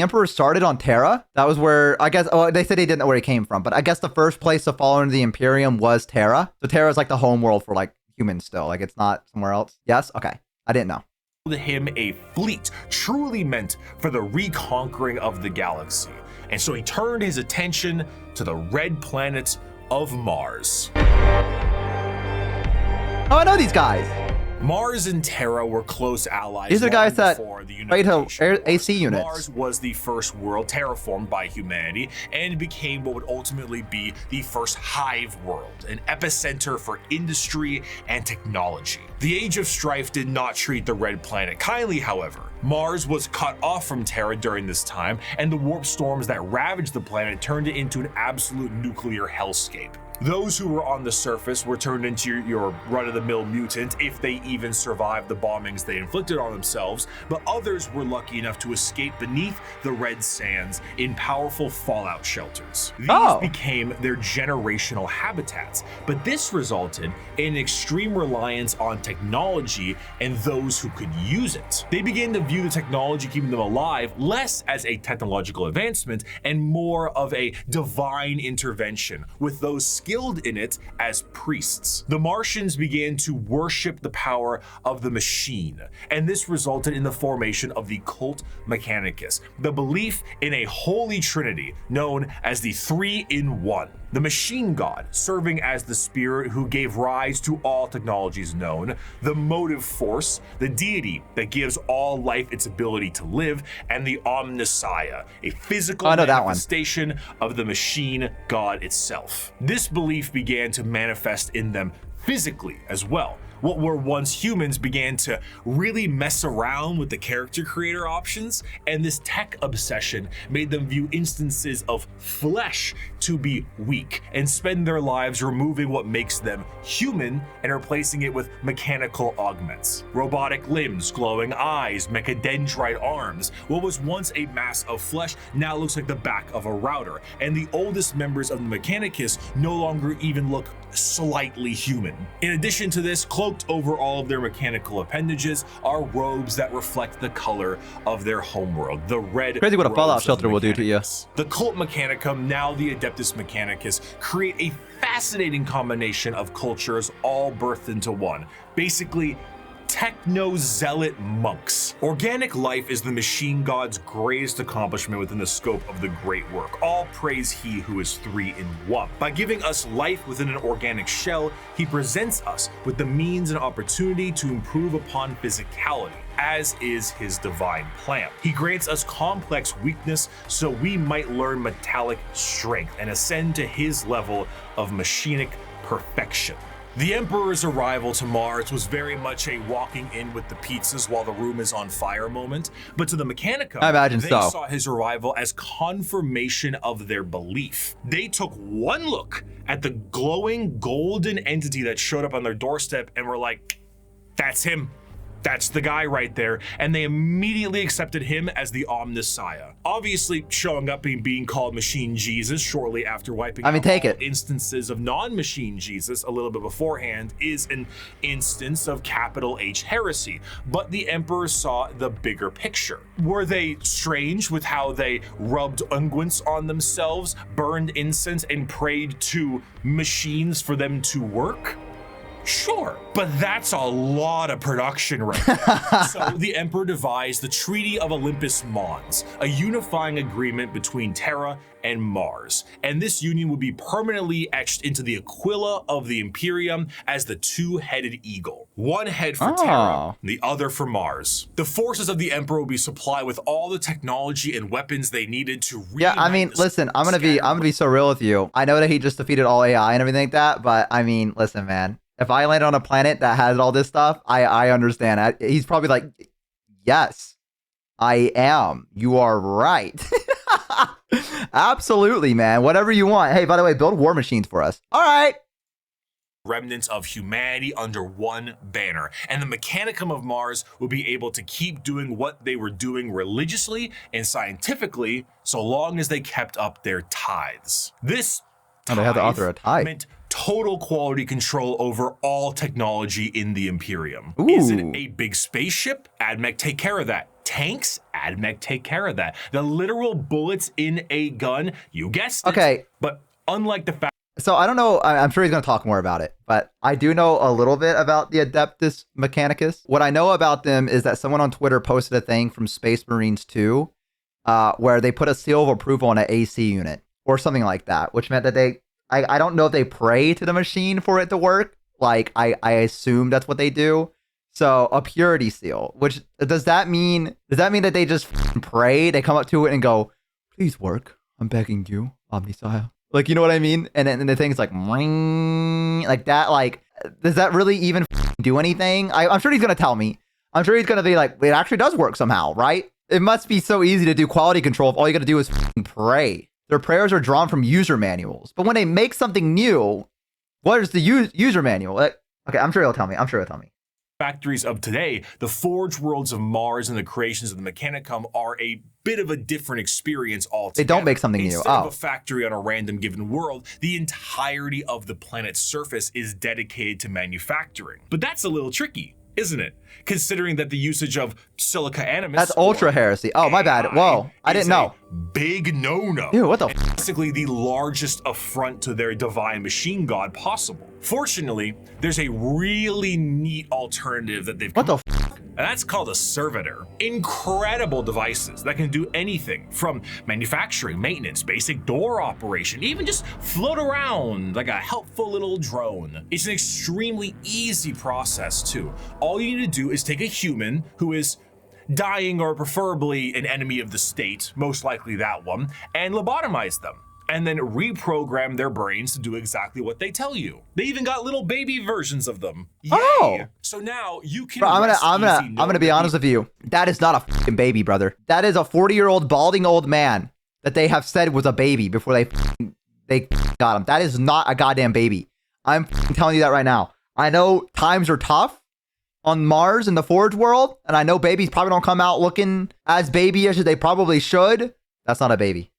Emperor started on Terra. That was where, I guess, they said he didn't know where he came from, but I guess the first place to fall into the Imperium was Terra. So Terra is like the home world for like humans still. Like it's not somewhere else. Yes? Okay. I didn't know. Him a fleet truly meant for the reconquering of the galaxy. And so he turned his attention to the red planet of Mars. Oh, I know these guys. Mars and Terra were close allies. These are guys that before the fight unification AC wars. units. Mars was the first world terraformed by humanity and became what would ultimately be the first hive world, an epicenter for industry and technology. The Age of Strife did not treat the Red Planet kindly, however. Mars was cut off from Terra during this time, and the warp storms that ravaged the planet turned it into an absolute nuclear hellscape. Those who were on the surface were turned into your run-of-the-mill mutant if they even survived the bombings they inflicted on themselves, but others were lucky enough to escape beneath the red sands in powerful fallout shelters. These became their generational habitats, but this resulted in extreme reliance on technology and those who could use it. They began to view the technology keeping them alive less as a technological advancement and more of a divine intervention, with those skilled in it as priests. The Martians began to worship the power of the machine, and this resulted in the formation of the cult Mechanicus, the belief in a holy trinity known as the Three-in-One. The machine god, serving as the spirit who gave rise to all technologies known, the motive force, the deity that gives all life its ability to live, and the Omnissiah, a physical manifestation of the machine god itself. This belief began to manifest in them physically as well. What were once humans began to really mess around with the character creator options, and this tech obsession made them view instances of flesh to be weak and spend their lives removing what makes them human and replacing it with mechanical augments. Robotic limbs, glowing eyes, mechadendrite arms. What was once a mass of flesh now looks like the back of a router, and the oldest members of the Mechanicus no longer even look slightly human. In addition to this, cloaked over all of their mechanical appendages are robes that reflect the color of their homeworld, the red. Crazy what a fallout shelter will do to you. The cult Mechanicum, now the Adeptus Mechanicus, create a fascinating combination of cultures all birthed into one. Basically, techno-zealot monks. Organic life is the machine god's greatest accomplishment within the scope of the great work. All praise he who is three-in-one. By giving us life within an organic shell, he presents us with the means and opportunity to improve upon physicality, as is his divine plan. He grants us complex weakness so we might learn metallic strength and ascend to his level of machinic perfection. The Emperor's arrival to Mars was very much a walking in with the pizzas while the room is on fire moment, but to the Mechanicum, I imagine they so. saw his arrival as confirmation of their belief. They took one look at the glowing golden entity that showed up on their doorstep and were like, that's him. That's the guy right there, and they immediately accepted him as the Omnissiah. Obviously, showing up and being called Machine Jesus shortly after wiping out all instances of non-Machine Jesus a little bit beforehand is an instance of capital H heresy, but the Emperor saw the bigger picture. Were they strange with how they rubbed unguents on themselves, burned incense, and prayed to machines for them to work? Sure, but that's a lot of production right there. So the Emperor devised the Treaty of Olympus Mons, a unifying agreement between Terra and Mars, and this union would be permanently etched into the Aquila of the Imperium as the two-headed eagle. One head for Terra, the other for Mars. The forces of the Emperor would be supplied with all the technology and weapons they needed to I mean, listen, I'm gonna be so real with you. I know that he just defeated all AI and everything like that, but I mean, listen, man. If I land on a planet that has all this stuff, I understand. He's probably like, yes, I am. You are right. Absolutely, man. Whatever you want. Hey, by the way, build war machines for us. All right. Remnants of humanity under one banner, and the Mechanicum of Mars will be able to keep doing what they were doing religiously and scientifically so long as they kept up their tithes. This they had to author a tithe. Meant total quality control over all technology in the Imperium. Ooh. Is it a big spaceship? AdMech take care of that. Tanks? AdMech take care of that. The literal bullets in a gun? You guessed it. Okay. But unlike the fact. So I don't know. I'm sure he's going to talk more about it, but I do know a little bit about the Adeptus Mechanicus. What I know about them is that someone on Twitter posted a thing from Space Marines 2 where they put a seal of approval on an AC unit or something like that, which meant that I don't know if they pray to the machine for it to work. Like, I assume that's what they do. So a purity seal, which does that mean that they just pray? They come up to it and go, please work. I'm begging you, Omnisire. Like, you know what I mean? And then the thing's like, ring, like that. Like, does that really even do anything? I'm sure he's going to tell me. I'm sure he's going to be like, it actually does work somehow, right? It must be so easy to do quality control if all you got to do is pray. Their prayers are drawn from user manuals. But when they make something new, what is the user manual? Like, okay, I'm sure he'll tell me. Factories of today, the Forge Worlds of Mars and the creations of the Mechanicum are a bit of a different experience altogether. They don't make something new. Instead of a factory on a random given world, the entirety of the planet's surface is dedicated to manufacturing. But that's a little tricky, isn't it? Considering that the usage of silica animus— That's ultra heresy. Oh, my bad. Whoa, I didn't know. Big no-no. Dude, what the basically the largest affront to their divine machine god possible. Fortunately, there's a really neat alternative that they've come up with, and that's called a servitor. Incredible devices that can do anything from manufacturing, maintenance, basic door operation, even just float around like a helpful little drone. It's an extremely easy process too. All you need to do is take a human who is dying or preferably an enemy of the state, most likely that one, and lobotomize them. And then reprogram their brains to do exactly what they tell you. They even got little baby versions of them. Yay. Oh! So now you can. Bro, I'm gonna be honest with you. That is not a fucking baby, brother. That is a 40-year-old balding old man that they have said was a baby before they got him. That is not a goddamn baby. I'm telling you that right now. I know times are tough on Mars in the Forge world, and I know babies probably don't come out looking as babyish as they probably should. That's not a baby.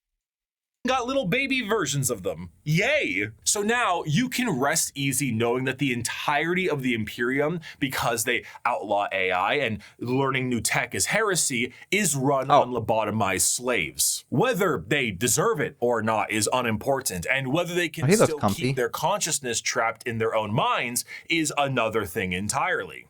Got little baby versions of them. Yay! So now you can rest easy knowing that the entirety of the Imperium, because they outlaw AI and learning new tech is heresy, is run on lobotomized slaves. Whether they deserve it or not is unimportant, and whether they can still keep their consciousness trapped in their own minds is another thing entirely.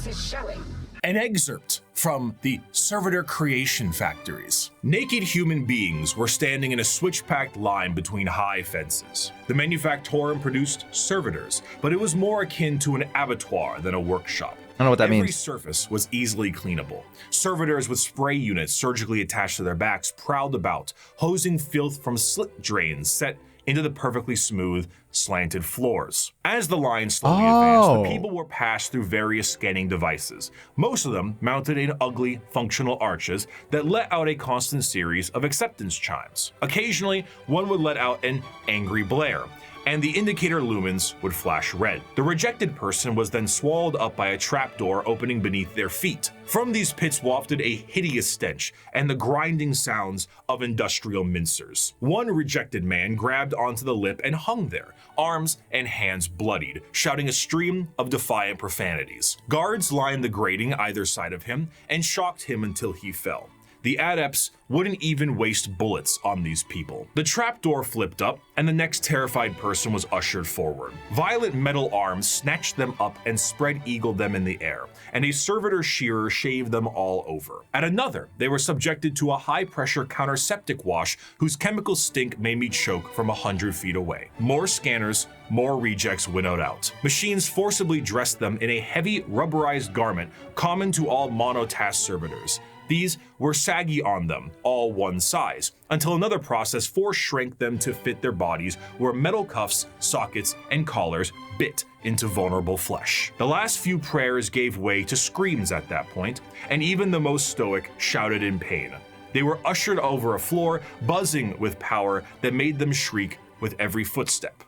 Is showing. An excerpt from the Servitor Creation Factories. Naked human beings were standing in a switch-packed line between high fences. The Manufactorum produced servitors, but it was more akin to an abattoir than a workshop. I don't know what that means. Every surface was easily cleanable. Servitors with spray units surgically attached to their backs prowled about, hosing filth from slit drains set into the perfectly smooth, slanted floors. As the line slowly advanced, the people were passed through various scanning devices, most of them mounted in ugly, functional arches that let out a constant series of acceptance chimes. Occasionally, one would let out an angry blare, and the indicator lumens would flash red. The rejected person was then swallowed up by a trapdoor opening beneath their feet. From these pits wafted a hideous stench and the grinding sounds of industrial mincers. One rejected man grabbed onto the lip and hung there, arms and hands bloodied, shouting a stream of defiant profanities. Guards lined the grating either side of him and shocked him until he fell. The adepts wouldn't even waste bullets on these people. The trapdoor flipped up, and the next terrified person was ushered forward. Violent metal arms snatched them up and spread-eagled them in the air, and a servitor shearer shaved them all over. At another, they were subjected to a high-pressure counterseptic wash whose chemical stink made me choke from 100 feet away. More scanners, more rejects winnowed out. Machines forcibly dressed them in a heavy rubberized garment common to all monotask servitors. These were saggy on them, all one size, until another process force-shrank them to fit their bodies where metal cuffs, sockets, and collars bit into vulnerable flesh. The last few prayers gave way to screams at that point, and even the most stoic shouted in pain. They were ushered over a floor, buzzing with power that made them shriek with every footstep.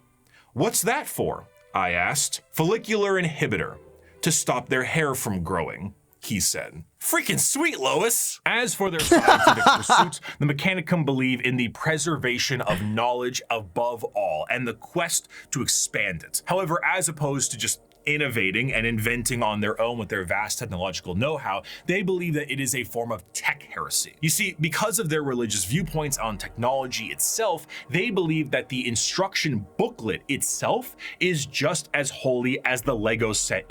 "What's that for?" I asked. "Follicular inhibitor, to stop their hair from growing," he said. Freaking sweet, Lois! As for their scientific pursuits, the Mechanicum believe in the preservation of knowledge above all and the quest to expand it. However, as opposed to just innovating and inventing on their own with their vast technological know-how, they believe that it is a form of tech heresy. You see, because of their religious viewpoints on technology itself, they believe that the instruction booklet itself is just as holy as the Lego set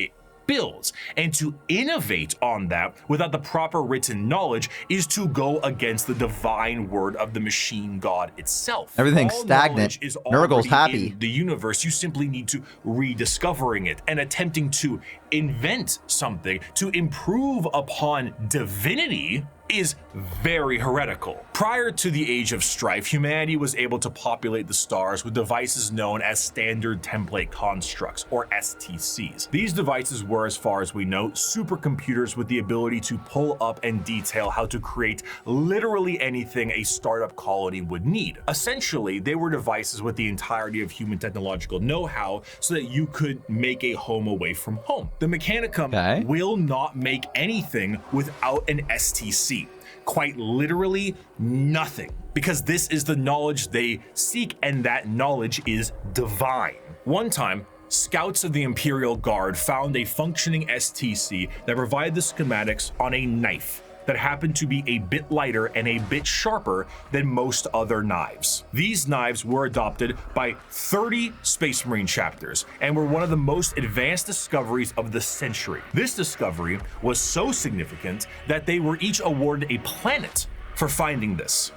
builds. And to innovate on that without the proper written knowledge is to go against the divine word of the machine god itself. Everything's All stagnant. knowledge is Nurgle's already happy. in the universe. You simply need to rediscovering it and attempting to invent something to improve upon divinity is very heretical. Prior to the Age of Strife, humanity was able to populate the stars with devices known as Standard Template Constructs, or STCs. These devices were, as far as we know, supercomputers with the ability to pull up and detail how to create literally anything a startup colony would need. Essentially, they were devices with the entirety of human technological know-how so that you could make a home away from home. The Mechanicum will not make anything without an STC. Quite literally nothing, because this is the knowledge they seek, and that knowledge is divine. One time, scouts of the Imperial Guard found a functioning STC that provided the schematics on a knife that happened to be a bit lighter and a bit sharper than most other knives. These knives were adopted by 30 Space Marine chapters and were one of the most advanced discoveries of the century. This discovery was so significant that they were each awarded a planet for finding this.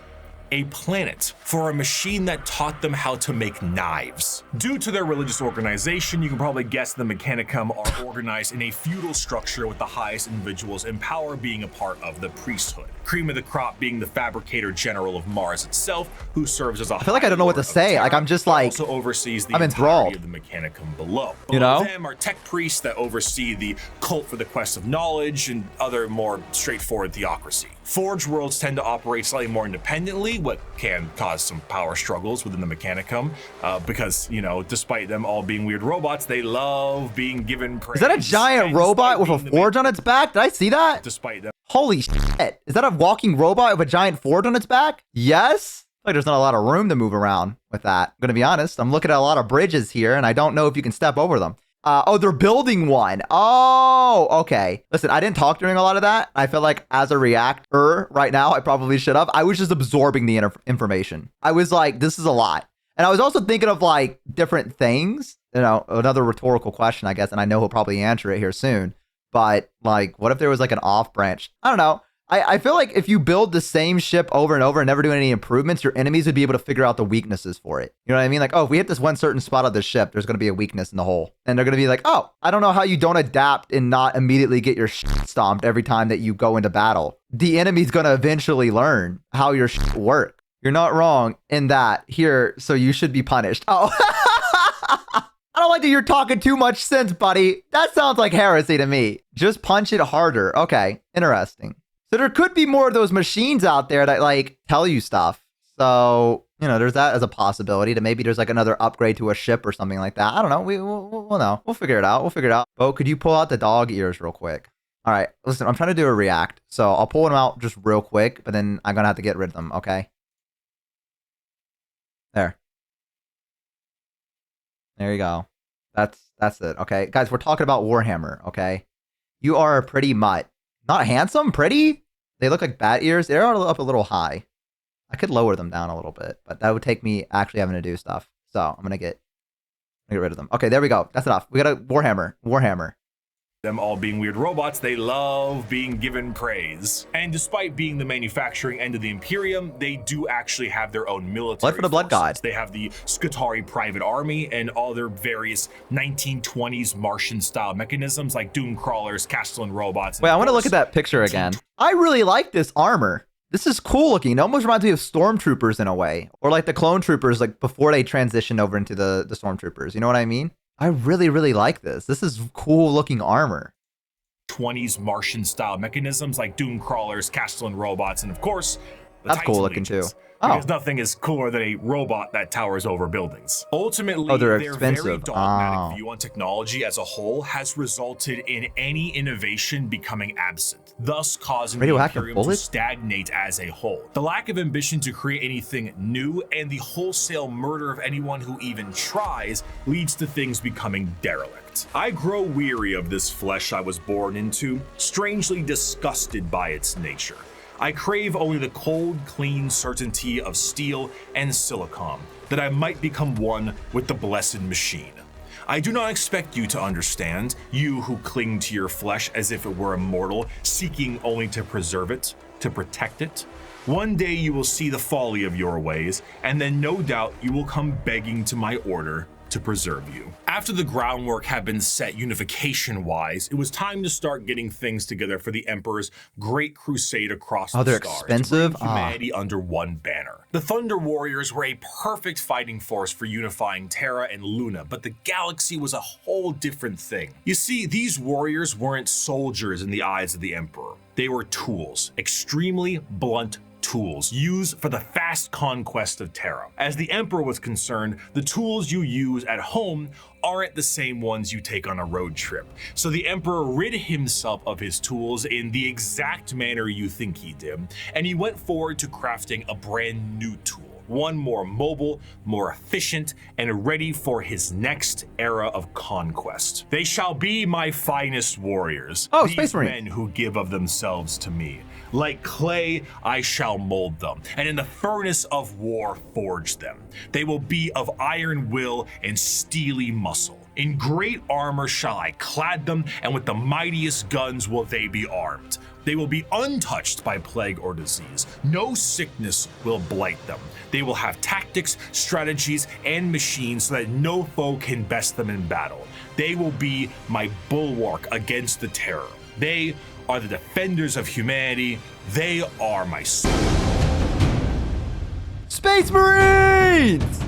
A planet for a machine that taught them how to make knives. Due to their religious organization, you can probably guess the Mechanicum are organized in a feudal structure with the highest individuals in power being a part of the priesthood. Cream of the crop being the fabricator general of Mars itself, who serves as a I feel like I don't know what to say. Like, I'm just like, also oversees the I'm enthralled. entirety of the Mechanicum below. You know? Them are tech priests that oversee the cult for the quest of knowledge and other more straightforward theocracy. Forge worlds tend to operate slightly more independently, what can cause some power struggles within the Mechanicum, because, you know, despite them all being weird robots, they love being given praise. Is that a giant robot with a forge on its back? Did I see that? Despite them. Holy shit. Is that a walking robot with a giant forge on its back? Yes? Like, there's not a lot of room to move around with that. I'm gonna be honest. I'm looking at a lot of bridges here, and I don't know if you can step over them. Oh, they're building one. Oh, okay. Listen, I didn't talk during a lot of that. I feel like as a reactor right now, I probably should have. I was just absorbing the information. I was like, this is a lot. And I was also thinking of like different things. You know, another rhetorical question, I guess, and I know he'll probably answer it here soon. But like, what if there was like an off branch? I don't know. I feel like if you build the same ship over and over and never do any improvements, your enemies would be able to figure out the weaknesses for it. You know what I mean? Like, oh, if we hit this one certain spot of the ship, there's going to be a weakness in the hull. And they're going to be like, oh, I don't know how you don't adapt and not immediately get your shit stomped every time that you go into battle. The enemy's going to eventually learn how your shit work. You're not wrong in that here, so you should be punished. Oh, I don't like that you're talking too much sense, buddy. That sounds like heresy to me. Just punch it harder. Okay, interesting. So there could be more of those machines out there that like tell you stuff. So, you know, there's that as a possibility that maybe there's like another upgrade to a ship or something like that. I don't know. We'll know. We'll figure it out. We'll figure it out. Bo, could you pull out the dog ears real quick? All right. Listen, I'm trying to do a react. So I'll pull them out just real quick, but then I'm going to have to get rid of them. Okay. There you go. That's it. Okay. Guys, we're talking about Warhammer. Okay. You are a pretty mutt. Not handsome, pretty. They look like bat ears. They're up a little high. I could lower them down a little bit, but that would take me actually having to do stuff. So I'm gonna get rid of them. Okay, there we go. That's enough. We got a Warhammer. Them all being weird robots, they love being given praise. And despite being the manufacturing end of the Imperium, they do actually have their own military Blood for the Blood God. They have the Skitarii Private Army and all their various 1920s Martian-style mechanisms like doom crawlers, Castellan robots. Wait, I want to look at that picture again. I really like this armor. This is cool looking. It almost reminds me of stormtroopers in a way. Or like the clone troopers, like before they transitioned over into the stormtroopers. You know what I mean? I really, really like this. This is cool looking armor. 20s Martian style mechanisms like doom crawlers, Castellan robots, and of course, the That's cool looking too. Because nothing is cooler than a robot that towers over buildings. Ultimately, they're their expensive. very dogmatic view on technology as a whole has resulted in any innovation becoming absent, thus causing the Imperium to stagnate as a whole. The lack of ambition to create anything new and the wholesale murder of anyone who even tries leads to things becoming derelict. I grow weary of this flesh I was born into, strangely disgusted by its nature. I crave only the cold, clean certainty of steel and silicon, that I might become one with the blessed machine. I do not expect you to understand, you who cling to your flesh as if it were immortal, seeking only to preserve it, to protect it. One day you will see the folly of your ways, and then no doubt you will come begging to my order to preserve you. After the groundwork had been set unification-wise, it was time to start getting things together for the Emperor's great crusade across the they're stars. expensive? To bring humanity under one banner. The Thunder Warriors were a perfect fighting force for unifying Terra and Luna, but the galaxy was a whole different thing. You see, these warriors weren't soldiers in the eyes of the Emperor. They were tools, extremely blunt tools used for the fast conquest of Terra. As the Emperor was concerned, the tools you use at home aren't the same ones you take on a road trip. So the Emperor rid himself of his tools in the exact manner you think he did, and he went forward to crafting a brand new tool. One more mobile, more efficient, and ready for his next era of conquest. They shall be my finest warriors. Oh, these Space Marine. men who give of themselves to me. Like clay, I shall mold them, and in the furnace of war forge them. They will be of iron will and steely muscle. In great armor shall I clad them, and with the mightiest guns will they be armed. They will be untouched by plague or disease. No sickness will blight them. They will have tactics, strategies, and machines so that no foe can best them in battle. They will be my bulwark against the terror. They are the defenders of humanity. They are my soul. Space Marines!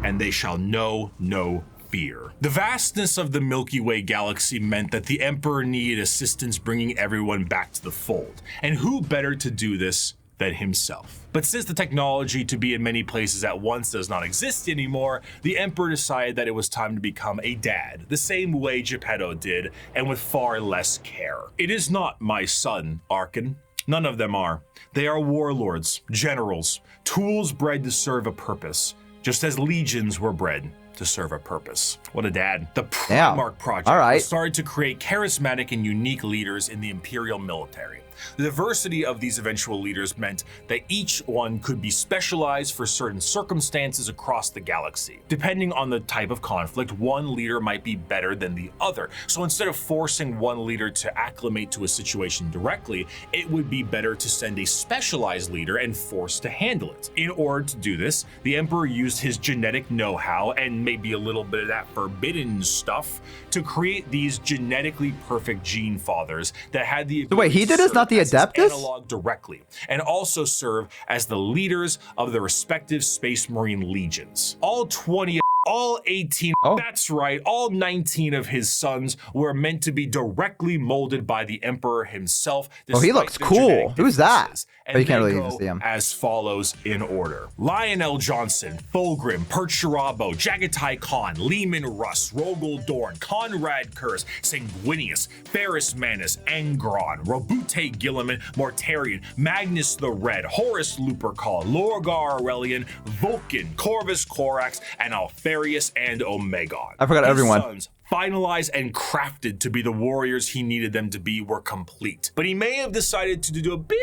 And they shall know no fear. The vastness of the Milky Way galaxy meant that the Emperor needed assistance bringing everyone back to the fold. And who better to do this than himself? But since the technology to be in many places at once does not exist anymore, the Emperor decided that it was time to become a dad, the same way Geppetto did, and with far less care. It is not my son, Archon. None of them are. They are warlords, generals, tools bred to serve a purpose, just as legions were bred to serve a purpose. What a dad. The Primarch project was started to create charismatic and unique leaders in the Imperial military. The diversity of these eventual leaders meant that each one could be specialized for certain circumstances across the galaxy. Depending on the type of conflict, one leader might be better than the other. So instead of forcing one leader to acclimate to a situation directly, it would be better to send a specialized leader and force to handle it. In order to do this, the Emperor used his genetic know-how and maybe a little bit of that forbidden stuff to create these genetically perfect gene fathers that had the ability wait, he did this, not the Adeptus? Analog directly, and also serve as the leaders of the respective Space Marine legions. All 18, that's right, all 19 of his sons were meant to be directly molded by the Emperor himself. Oh, he looks cool. Who's that? And you can't really go even see him. As follows in order: Lionel Johnson, Fulgrim, Perturabo, Jagatai Khan, Lehman Russ, Rogel Dorn, Conrad Kurz, Sanguinius, Ferris Manus, Angron, Robute Gilliman, Mortarion, Magnus the Red, Horus Lupercal, Lorgar Aurelian, Vulcan, Corvus Corax, and Alfarius and Omegon. I forgot everyone. Sons, finalized and crafted to be the warriors he needed them to be, were complete. But he may have decided to do a bit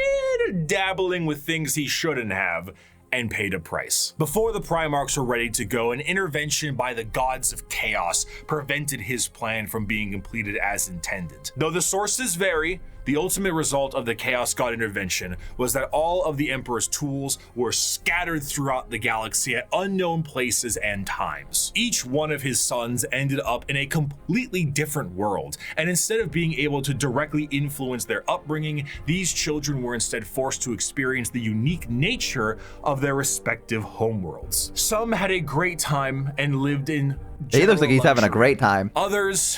of dabbling with things he shouldn't have, and paid a price. Before the Primarchs were ready to go, an intervention by the gods of chaos prevented his plan from being completed as intended. Though the sources vary, the ultimate result of the Chaos God intervention was that all of the Emperor's tools were scattered throughout the galaxy at unknown places and times. Each one of his sons ended up in a completely different world, and instead of being able to directly influence their upbringing, these children were instead forced to experience the unique nature of their respective homeworlds. Some had a great time and lived in He looks like he's luxury. having a great time. Others,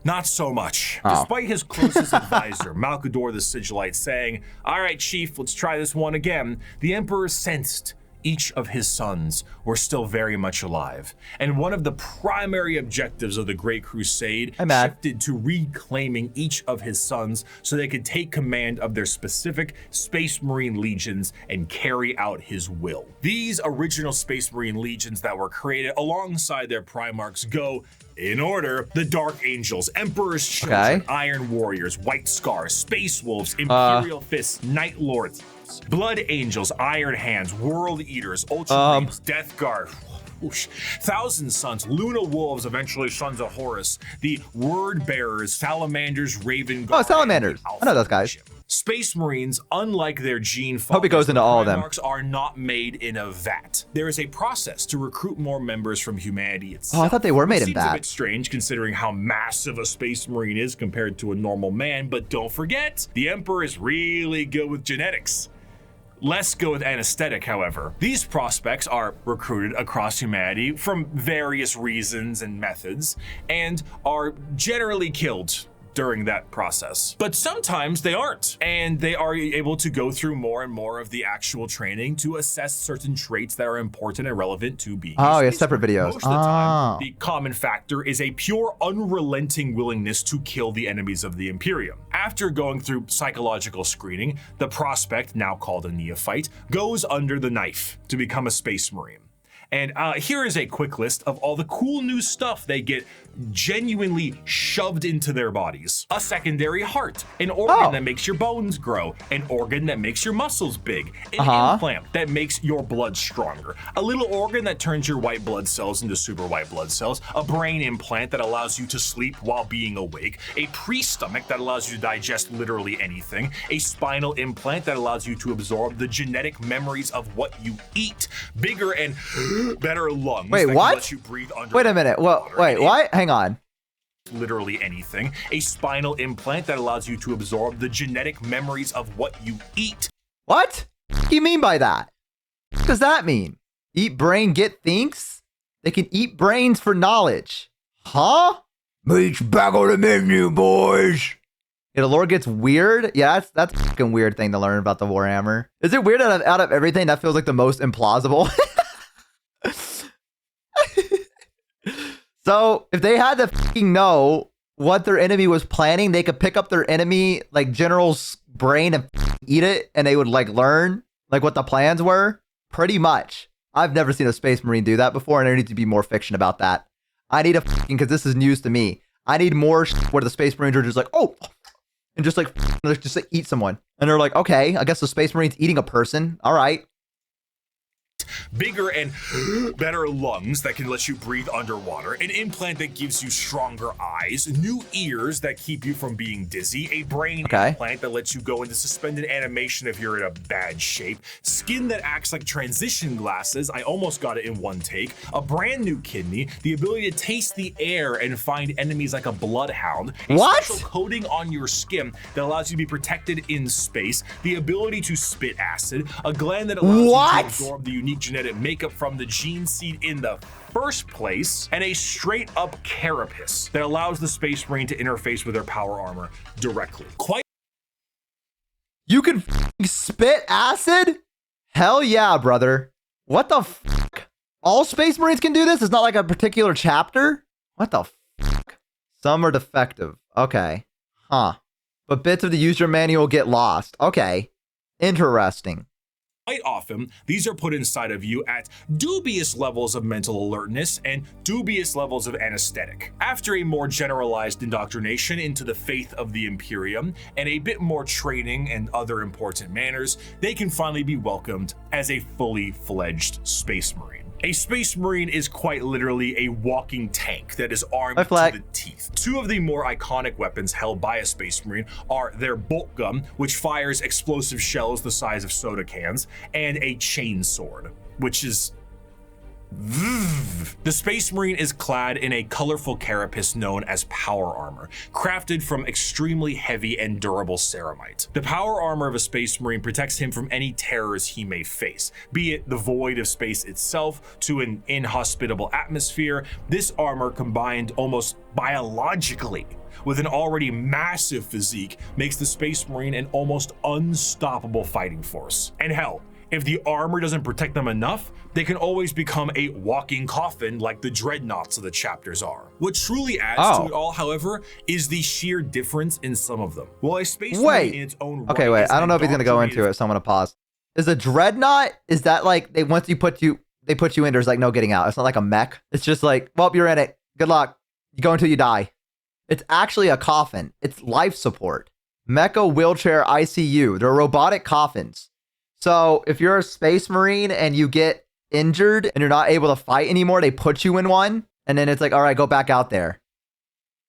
not so much. Despite his closest advisor, Malkador the Sigillite, saying, "All right, Chief, let's try this one again," the Emperor sensed each of his sons were still very much alive. And one of the primary objectives of the Great Crusade shifted to reclaiming each of his sons so they could take command of their specific Space Marine legions and carry out his will. These original Space Marine legions that were created alongside their Primarchs go in order: the Dark Angels, Emperor's Children, Iron Warriors, White Scars, Space Wolves, Imperial Fists, Night Lords, Blood Angels, Iron Hands, World Eaters, Ultramarines, Death Guard. Whoosh. Thousand Sons, Luna Wolves, eventually Sons of Horus, the Word Bearers, Salamanders, Raven Guard. Oh, Salamanders. I know those guys. Space Marines, unlike their gene fathers, hope it goes into all of them. Primarchs are not made in a vat. There is a process to recruit more members from humanity itself. Oh, I thought they were made in Seems a vat. bit strange considering how massive a Space Marine is compared to a normal man, but don't forget, the Emperor is really good with genetics. Less good with anesthetic, however. These prospects are recruited across humanity from various reasons and methods, and are generally killed during that process. But sometimes they aren't, and they are able to go through more and more of the actual training to assess certain traits that are important and relevant to being. Oh, yeah, separate videos. Most of the time, the common factor is a pure, unrelenting willingness to kill the enemies of the Imperium. After going through psychological screening, the prospect, now called a neophyte, goes under the knife to become a Space Marine. And here is a quick list of all the cool new stuff they get genuinely shoved into their bodies. A secondary heart, an organ that makes your bones grow, an organ that makes your muscles big, an implant that makes your blood stronger, a little organ that turns your white blood cells into super white blood cells, a brain implant that allows you to sleep while being awake, a pre-stomach that allows you to digest literally anything, a spinal implant that allows you to absorb the genetic memories of what you eat, bigger and better lungs Wait, that what? can let you breathe under. Wait a minute. Well, wait, what? Hang on. Literally anything. A spinal implant that allows you to absorb the genetic memories of what you eat. What? What do you mean by that? What does that mean? Eat brain, get thinks? They can eat brains for knowledge. Huh? Meat's back on the menu, boys. Yeah, the lore gets weird. Yeah, that's a fucking weird thing to learn about the Warhammer. Is it weird out of everything that feels like the most implausible? So if they had to fucking know what their enemy was planning, they could pick up their enemy like general's brain and eat it, and they would like learn like what the plans were. Pretty much. I've never seen a Space Marine do that before, and there needs to be more fiction about that. I need a fucking, because this is news to me. I need more where the Space Marines are just like, oh, and just like eat someone, and they're like, okay, I guess the Space Marine's eating a person. All right. Bigger and better lungs that can let you breathe underwater, an implant that gives you stronger eyes, new ears that keep you from being dizzy, a brain implant that lets you go into suspended animation if you're in a bad shape, skin that acts like transition glasses, I almost got it in one take, a brand new kidney, the ability to taste the air and find enemies like a bloodhound, a special coating on your skin that allows you to be protected in space, the ability to spit acid, a gland that allows you to absorb the unique genetic makeup from the gene seed in the first place, and a straight up carapace that allows the Space Marine to interface with their power armor directly. You can spit acid? Hell yeah, brother. What the fuck? All Space Marines can do this? It's not like a particular chapter? What the fuck? Some are defective. Okay. Huh. But bits of the user manual get lost. Okay. Interesting. Quite often, these are put inside of you at dubious levels of mental alertness and dubious levels of anesthetic. After a more generalized indoctrination into the faith of the Imperium and a bit more training and other important manners, they can finally be welcomed as a fully fledged Space Marine. A Space Marine is quite literally a walking tank that is armed to the teeth. Two of the more iconic weapons held by a Space Marine are their bolt gun, which fires explosive shells the size of soda cans, and a chain sword, which is... The Space Marine is clad in a colorful carapace known as power armor, crafted from extremely heavy and durable ceramite. The power armor of a Space Marine protects him from any terrors he may face, be it the void of space itself to an inhospitable atmosphere. This armor, combined almost biologically with an already massive physique, makes the Space Marine an almost unstoppable fighting force. And hell, if the armor doesn't protect them enough, they can always become a walking coffin like the dreadnoughts of the chapters are. What truly adds to it all, however, is the sheer difference in some of them. While a Space Marine in its own right, wait, I don't know if he's gonna go into it, so I'm gonna pause. Is a dreadnought, is that like they put you in, there's like no getting out? It's not like a mech. It's just like, well, you're in it. Good luck. You go until you die. It's actually a coffin. It's life support. Mecha wheelchair ICU. They're robotic coffins. So if you're a Space Marine and you get injured and you're not able to fight anymore, they put you in one, and then it's like, all right, go back out there.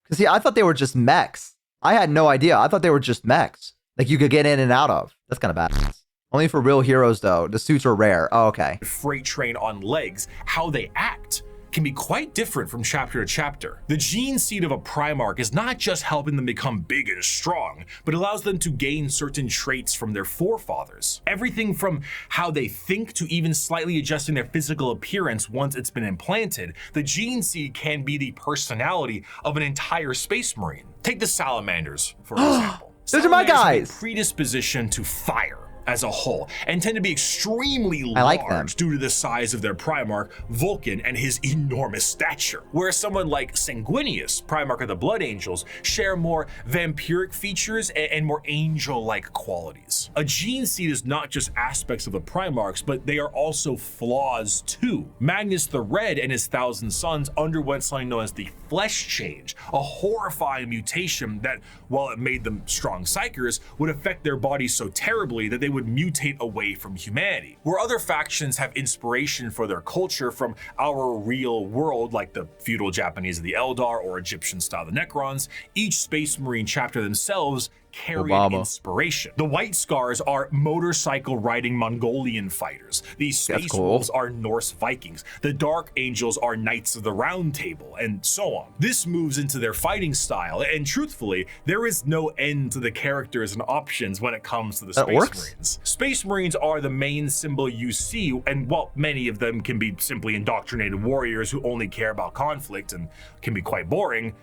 Because see, I thought they were just mechs. I had no idea. I thought they were just mechs. Like you could get in and out of. That's kind of badass. Only for real heroes, though. The suits are rare. Oh, okay. Freight train on legs, how they act can be quite different from chapter to chapter. The gene seed of a Primarch is not just helping them become big and strong, but allows them to gain certain traits from their forefathers. Everything from how they think to even slightly adjusting their physical appearance once it's been implanted, the gene seed can be the personality of an entire Space Marine. Take the Salamanders, for example. Those are my guys. Have a predisposition to fire as a whole, and tend to be extremely like large due to the size of their Primarch, Vulcan, and his enormous stature. Whereas someone like Sanguinius, Primarch of the Blood Angels, share more vampiric features and more angel-like qualities. A gene seed is not just aspects of the Primarchs, but they are also flaws too. Magnus the Red and his 1,000 Sons underwent something known as the Flesh Change, a horrifying mutation that, while it made them strong psychers, would affect their bodies so terribly that they would mutate away from humanity. Where other factions have inspiration for their culture from our real world, like the feudal Japanese of the Eldar or Egyptian style the Necrons, each Space Marine chapter themselves carry inspiration. The White Scars are motorcycle riding Mongolian fighters. These Space Wolves are Norse Vikings. The Dark Angels are Knights of the Round Table, and so on. This moves into their fighting style, and truthfully, there is no end to the characters and options when it comes to the Space Marines. Space Marines are the main symbol you see, and while many of them can be simply indoctrinated warriors who only care about conflict and can be quite boring,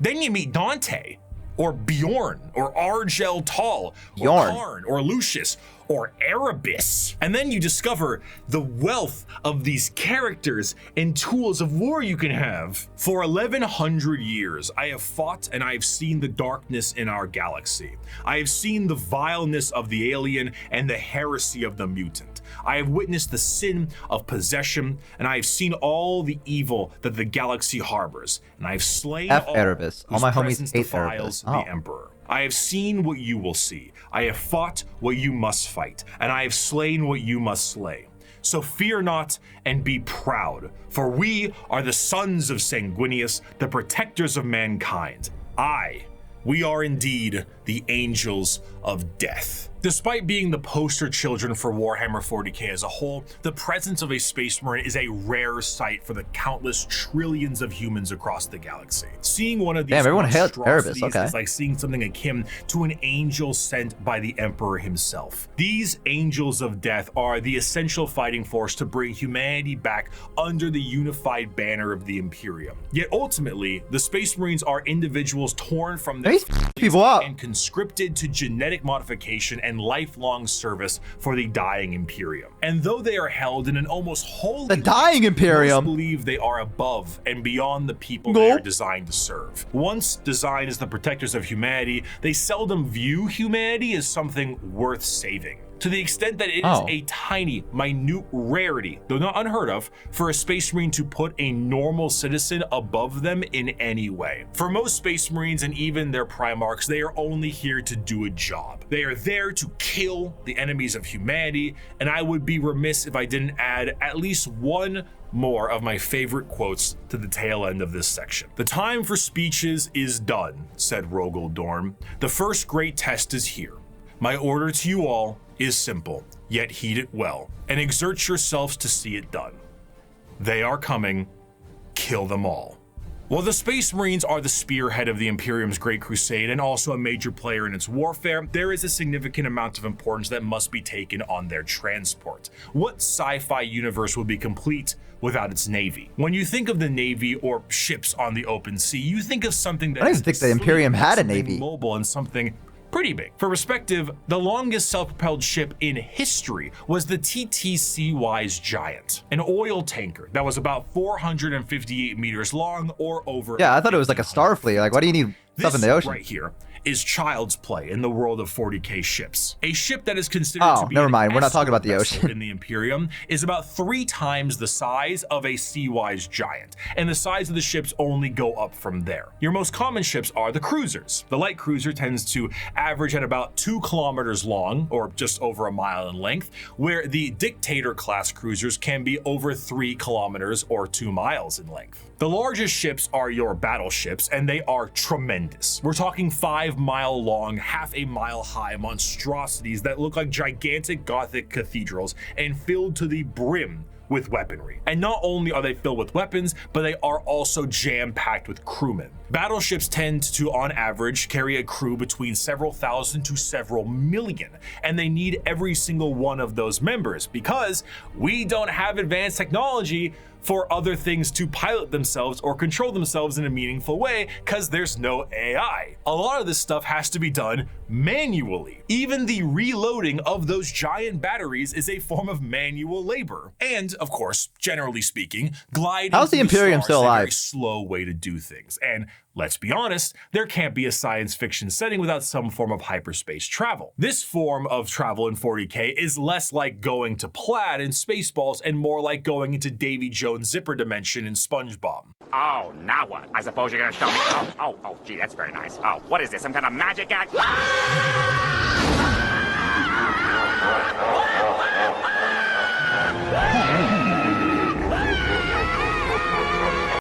then you meet Dante, or Bjorn, or Argel Tal, or Karn, or Lucius, or Erebus. And then you discover the wealth of these characters and tools of war you can have. For 1,100 years, I have fought and I have seen the darkness in our galaxy. I have seen the vileness of the alien and the heresy of the mutant. I have witnessed the sin of possession, and I have seen all the evil that the galaxy harbors, and I have slain Erebus. All my homies hate defiles the Emperor. I have seen what you will see. I have fought what you must fight, and I have slain what you must slay. So fear not and be proud, for we are the sons of Sanguinius, the protectors of mankind. We are indeed the angels of death. Despite being the poster children for Warhammer 40k as a whole, the presence of a Space Marine is a rare sight for the countless trillions of humans across the galaxy. Seeing one of these monstrosities is like seeing something akin to an angel sent by the Emperor himself. These angels of death are the essential fighting force to bring humanity back under the unified banner of the Imperium. Yet ultimately, the Space Marines are individuals torn from their people up and conscripted to genetic modification and lifelong service for the dying Imperium. And though they are held in an almost holy Imperium, most believe they are above and beyond the people they are designed to serve. Once designed as the protectors of humanity, they seldom view humanity as something worth saving. To the extent that it is a tiny, minute rarity, though not unheard of, for a Space Marine to put a normal citizen above them in any way. For most Space Marines and even their Primarchs, they are only here to do a job. They are there to kill the enemies of humanity, and I would be remiss if I didn't add at least one more of my favorite quotes to the tail end of this section. "The time for speeches is done," said Rogel Dorn. "The first great test is here. My order to you all is simple, yet heed it well, and exert yourselves to see it done. They are coming. Kill them all." While the Space Marines are the spearhead of the Imperium's Great Crusade and also a major player in its warfare, there is a significant amount of importance that must be taken on their transport. What sci-fi universe would be complete without its navy? When you think of the navy or ships on the open sea, you think of something that I didn't think the Imperium had a navy. Mobile and something pretty big. For perspective, the longest self-propelled ship in history was the TTC-Wise Giant, an oil tanker that was about 458 meters long or over. Yeah, I thought it was like a Starfleet. Like, why do you need stuff in the ocean? Right here is child's play in the world of 40k ships. A ship that is considered to be never mind. We're not talking about the ocean. in the Imperium is about 3 times the size of a sea-wise giant, and the size of the ships only go up from there. Your most common ships are the cruisers. The light cruiser tends to average at about 2 kilometers long, or just over a mile in length, where the Dictator class cruisers can be over 3 kilometers or 2 miles in length. The largest ships are your battleships, and they are tremendous. We're talking 5-mile long, half a mile high monstrosities that look like gigantic Gothic cathedrals and filled to the brim with weaponry. And not only are they filled with weapons, but they are also jam-packed with crewmen. Battleships tend to, on average, carry a crew between several thousand to several million, and they need every single one of those members because we don't have advanced technology for other things to pilot themselves or control themselves in a meaningful way because there's no AI. A lot of this stuff has to be done manually. Even the reloading of those giant batteries is a form of manual labor. And of course, generally speaking, gliding How's the Imperium still alive? is a very slow way to do things. And let's be honest, there can't be a science fiction setting without some form of hyperspace travel. This form of travel in 40k is less like going to Plaid in Spaceballs and more like going into Davy Jones' zipper dimension in SpongeBob. Oh, now what? I suppose you're gonna show me. Oh, gee, that's very nice. Oh, what is this? Some kind of magic act?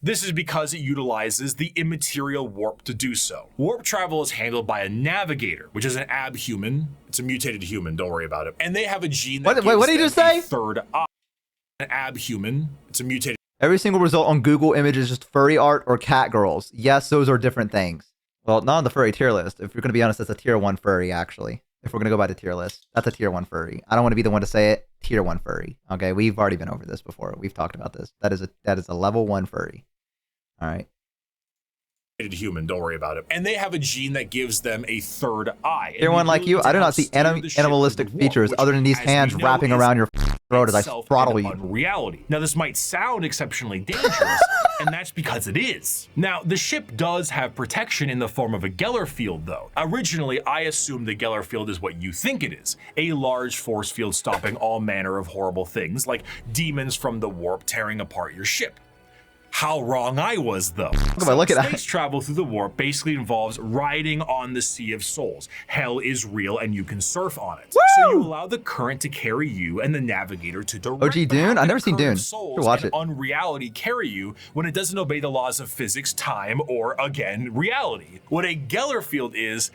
This is because it utilizes the immaterial warp to do so. Warp travel is handled by a navigator, which is an abhuman. It's a mutated human, don't worry about it. And they have a gene that gives what did you just say? a third eye. An abhuman, it's a mutated. Every single result on Google Image is just furry art or cat girls. Yes, those are different things. Well, not on the furry tier list. If you're going to be honest, that's a tier 1 furry, actually. If we're going to go by the tier list, that's a tier 1 furry. I don't want to be the one to say it. Tier 1 furry. Okay, we've already been over this before. We've talked about this. That is a level 1 furry. All right. Human, don't worry about it. And they have a gene that gives them a third eye. Tier 1 like you, I do not see animalistic features other than these hands wrapping around your throat as I throttle you. Reality. Now, this might sound exceptionally dangerous, and that's because it is. Now, the ship does have protection in the form of a Geller field, though. Originally, I assumed the Geller field is what you think it is, a large force field stopping all manner of horrible things, like demons from the warp tearing apart your ship. How wrong I was, though. Look at Space travel through the warp basically involves riding on the Sea of Souls. Hell is real and you can surf on it. Woo! So you allow the current to carry you and the navigator to direct. OG Dune? I've never seen Dune. Souls watch and it. unreality carry you when it doesn't obey the laws of physics, time, or, again, reality. What a Geller field is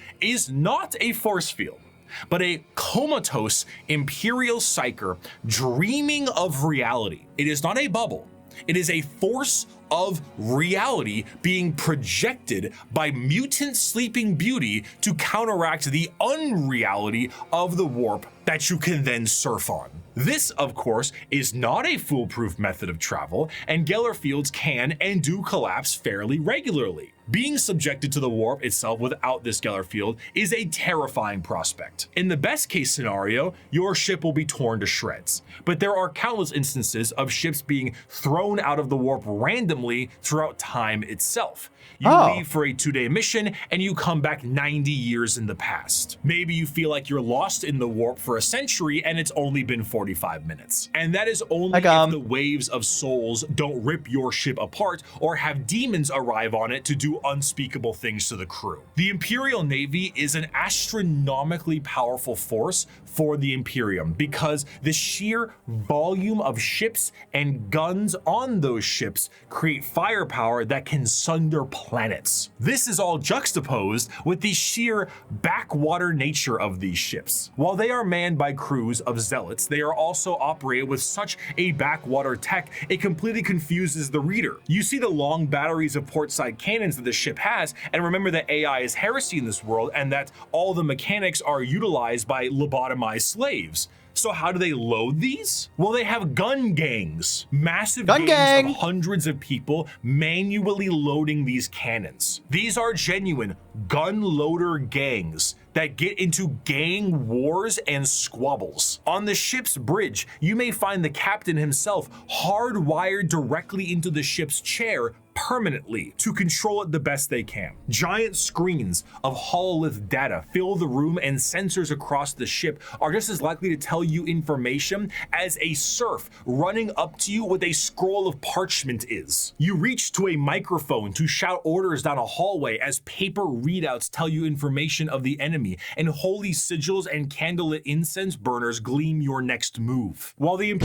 not a force field, but a comatose Imperial psyker dreaming of reality. It is not a bubble. It is a force of reality being projected by mutant Sleeping Beauty to counteract the unreality of the warp that you can then surf on. This, of course, is not a foolproof method of travel, and Geller fields can and do collapse fairly regularly. Being subjected to the warp itself without this Geller field is a terrifying prospect. In the best case scenario, your ship will be torn to shreds, but there are countless instances of ships being thrown out of the warp randomly throughout time itself. You leave for a 2-day mission and you come back 90 years in the past. Maybe you feel like you're lost in the warp for a century and it's only been 45 minutes. And that is only if the waves of souls don't rip your ship apart or have demons arrive on it to do unspeakable things to the crew. The Imperial Navy is an astronomically powerful force for the Imperium because the sheer volume of ships and guns on those ships create firepower that can sunder planets. This is all juxtaposed with the sheer backwater nature of these ships. While they are manned by crews of zealots, they are also operated with such a backwater tech, it completely confuses the reader. You see the long batteries of portside cannons that the ship has, and remember that AI is heresy in this world and that all the mechanics are utilized by lobotomized slaves. So how do they load these? Well, they have gun gangs, massive gangs of hundreds of people manually loading these cannons. These are genuine gun loader gangs that get into gang wars and squabbles. On the ship's bridge, you may find the captain himself hardwired directly into the ship's chair, permanently to control it the best they can. Giant screens of hololith data fill the room, and sensors across the ship are just as likely to tell you information as a serf running up to you with a scroll of parchment is. You reach to a microphone to shout orders down a hallway as paper readouts tell you information of the enemy, and holy sigils and candlelit incense burners gleam your next move. While the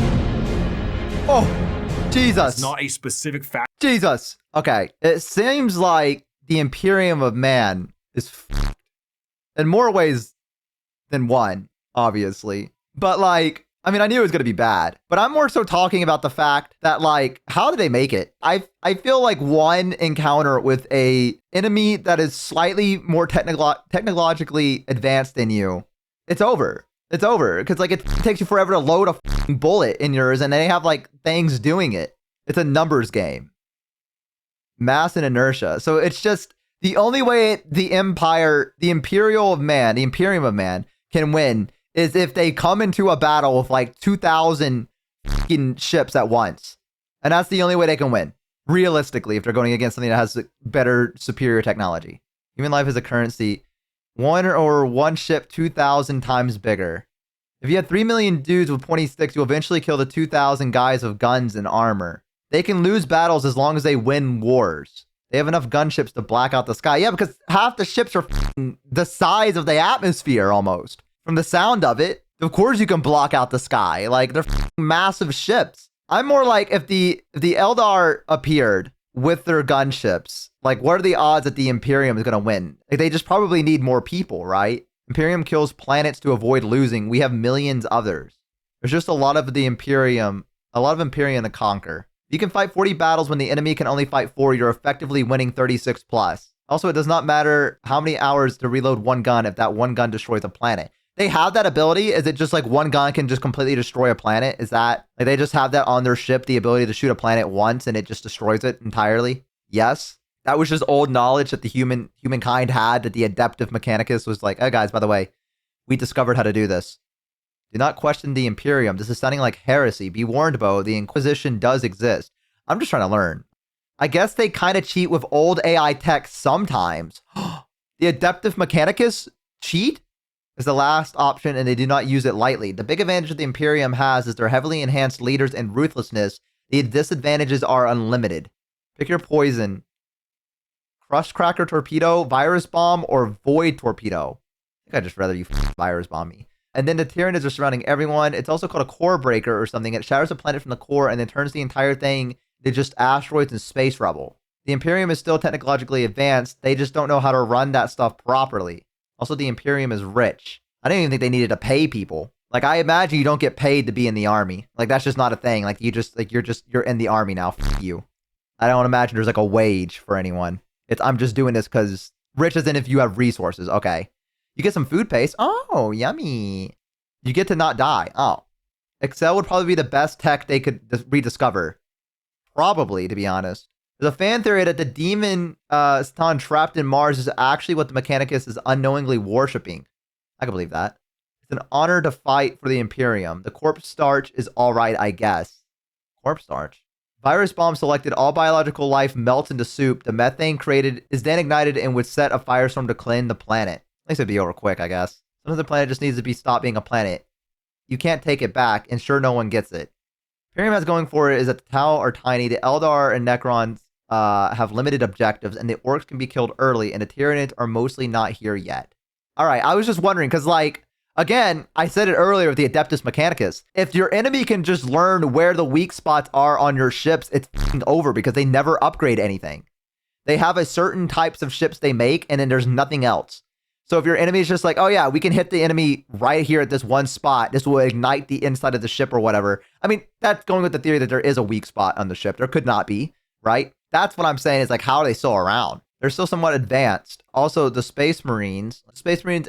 Jesus. It's not a specific fact. Jesus. Okay. It seems like the Imperium of Man is in more ways than one, obviously. But like, I mean, I knew it was going to be bad, but I'm more so talking about the fact that like, how did they make it? I feel like one encounter with a enemy that is slightly more technologically advanced than you, it's over. It's over. Because like, it takes you forever to load a bullet in yours, and they have like things doing it. It's a numbers game. Mass and inertia. So it's just the only way the Imperium of Man can win is if they come into a battle with like 2,000 ships at once. And that's the only way they can win. Realistically, if they're going against something that has better, superior technology. Human life is a currency. One ship 2,000 times bigger. If you had 3 million dudes with pointy sticks, you'll eventually kill the 2,000 guys with guns and armor. They can lose battles as long as they win wars. They have enough gunships to black out the sky. Yeah, because half the ships are the size of the atmosphere almost. From the sound of it, of course you can block out the sky. Like, they're massive ships. I'm more like, if the Eldar appeared with their gunships, like, what are the odds that the Imperium is going to win? Like, they just probably need more people, right? Imperium kills planets to avoid losing. We have millions others. There's just a lot of Imperium to conquer. You can fight 40 battles when the enemy can only fight 4. You're effectively winning 36 plus. Also, it does not matter how many hours to reload one gun if that one gun destroys a planet. They have that ability? Is it just like one gun can just completely destroy a planet? Is that, like, they just have that on their ship, the ability to shoot a planet once and it just destroys it entirely? Yes. That was just old knowledge that the humankind had, that the adeptive Mechanicus was like, oh guys, by the way, we discovered how to do this. Do not question the Imperium. This is sounding like heresy. Be warned, Bo, the Inquisition does exist. I'm just trying to learn. I guess they kind of cheat with old AI tech sometimes. The adeptive Mechanicus cheat is the last option, and they do not use it lightly. The big advantage that the Imperium has is their heavily enhanced leaders and ruthlessness. The disadvantages are unlimited. Pick your poison. Crust Cracker Torpedo, Virus Bomb, or Void Torpedo. I think I'd just rather you Virus Bomb me. And then the Tyranids are surrounding everyone. It's also called a core breaker or something. It shatters a planet from the core and then turns the entire thing to just asteroids and space rubble. The Imperium is still technologically advanced. They just don't know how to run that stuff properly. Also, the Imperium is rich. I didn't even think they needed to pay people. Like, I imagine you don't get paid to be in the army. Like, that's just not a thing. Like, you're in the army now. F you. I don't imagine there's like a wage for anyone. I'm just doing this because rich as in if you have resources. Okay. You get some food paste. Oh, yummy. You get to not die. Oh. Excel would probably be the best tech they could rediscover. Probably, to be honest. There's a fan theory that the demon Votann trapped in Mars is actually what the Mechanicus is unknowingly worshipping. I can believe that. It's an honor to fight for the Imperium. The corpse starch is alright, I guess. Corpse starch? Virus bomb selected. All biological life melts into soup. The methane created is then ignited and would set a firestorm to cleanse the planet. At least it'd be over quick, I guess. Sometimes the planet just needs to be stopped being a planet. You can't take it back, and sure, no one gets it. Imperium has going for it is that the Tau are tiny, the Eldar and Necrons have limited objectives, and the Orcs can be killed early, and the Tyranids are mostly not here yet. Alright, I was just wondering, because, like, again, I said it earlier with the Adeptus Mechanicus. If your enemy can just learn where the weak spots are on your ships, it's over, because they never upgrade anything. They have a certain types of ships they make, and then there's nothing else. So if your enemy is just like, oh yeah, we can hit the enemy right here at this one spot, this will ignite the inside of the ship or whatever. I mean, that's going with the theory that there is a weak spot on the ship. There could not be, right? That's what I'm saying is like, how are they still around? They're still somewhat advanced. Also, the Space Marines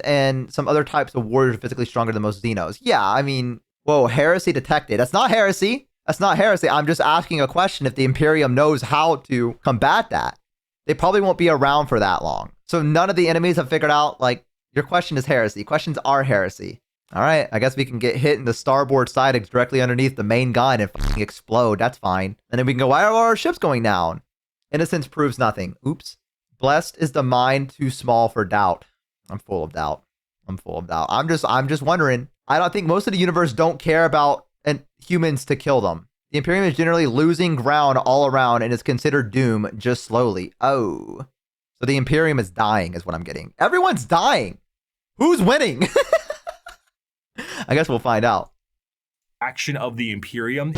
and some other types of warriors are physically stronger than most Xenos. Yeah, I mean, whoa, heresy detected. That's not heresy. That's not heresy. I'm just asking a question if the Imperium knows how to combat that. They probably won't be around for that long. So none of the enemies have figured out, like, your question is heresy. Questions are heresy. All right, I guess we can get hit in the starboard side directly underneath the main gun and fucking explode. That's fine. And then we can go, why are our ships going down? Innocence proves nothing. Oops. Blessed is the mind too small for doubt. I'm full of doubt. I'm full of doubt. I'm just wondering. I don't think most of the universe don't care about humans to kill them. The Imperium is generally losing ground all around and is considered doom just slowly. Oh. So the Imperium is dying is what I'm getting. Everyone's dying. Who's winning? I guess we'll find out. Action of the Imperium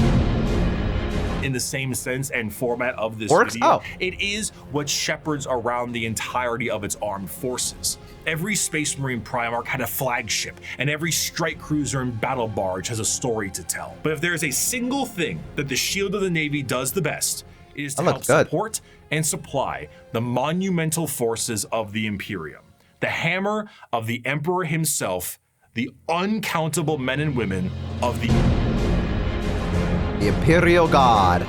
in the same sense and format of this Works? video. Oh. It is what shepherds around the entirety of its armed forces. Every Space Marine Primarch had a flagship, and every strike cruiser and battle barge has a story to tell. But if there is a single thing that the Shield of the Navy does the best, it is to help support and supply the monumental forces of the Imperium. The hammer of the Emperor himself, the uncountable men and women of the Imperial Guard.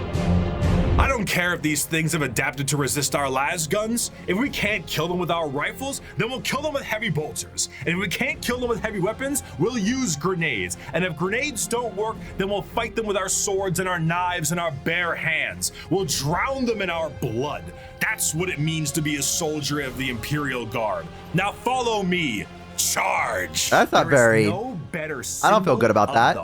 I don't care if these things have adapted to resist our las guns. If we can't kill them with our rifles, then we'll kill them with heavy bolters. And if we can't kill them with heavy weapons, we'll use grenades. And if grenades don't work, then we'll fight them with our swords and our knives and our bare hands. We'll drown them in our blood. That's what it means to be a soldier of the Imperial Guard. Now follow me. Charge. That's not very... No better I don't feel good about that.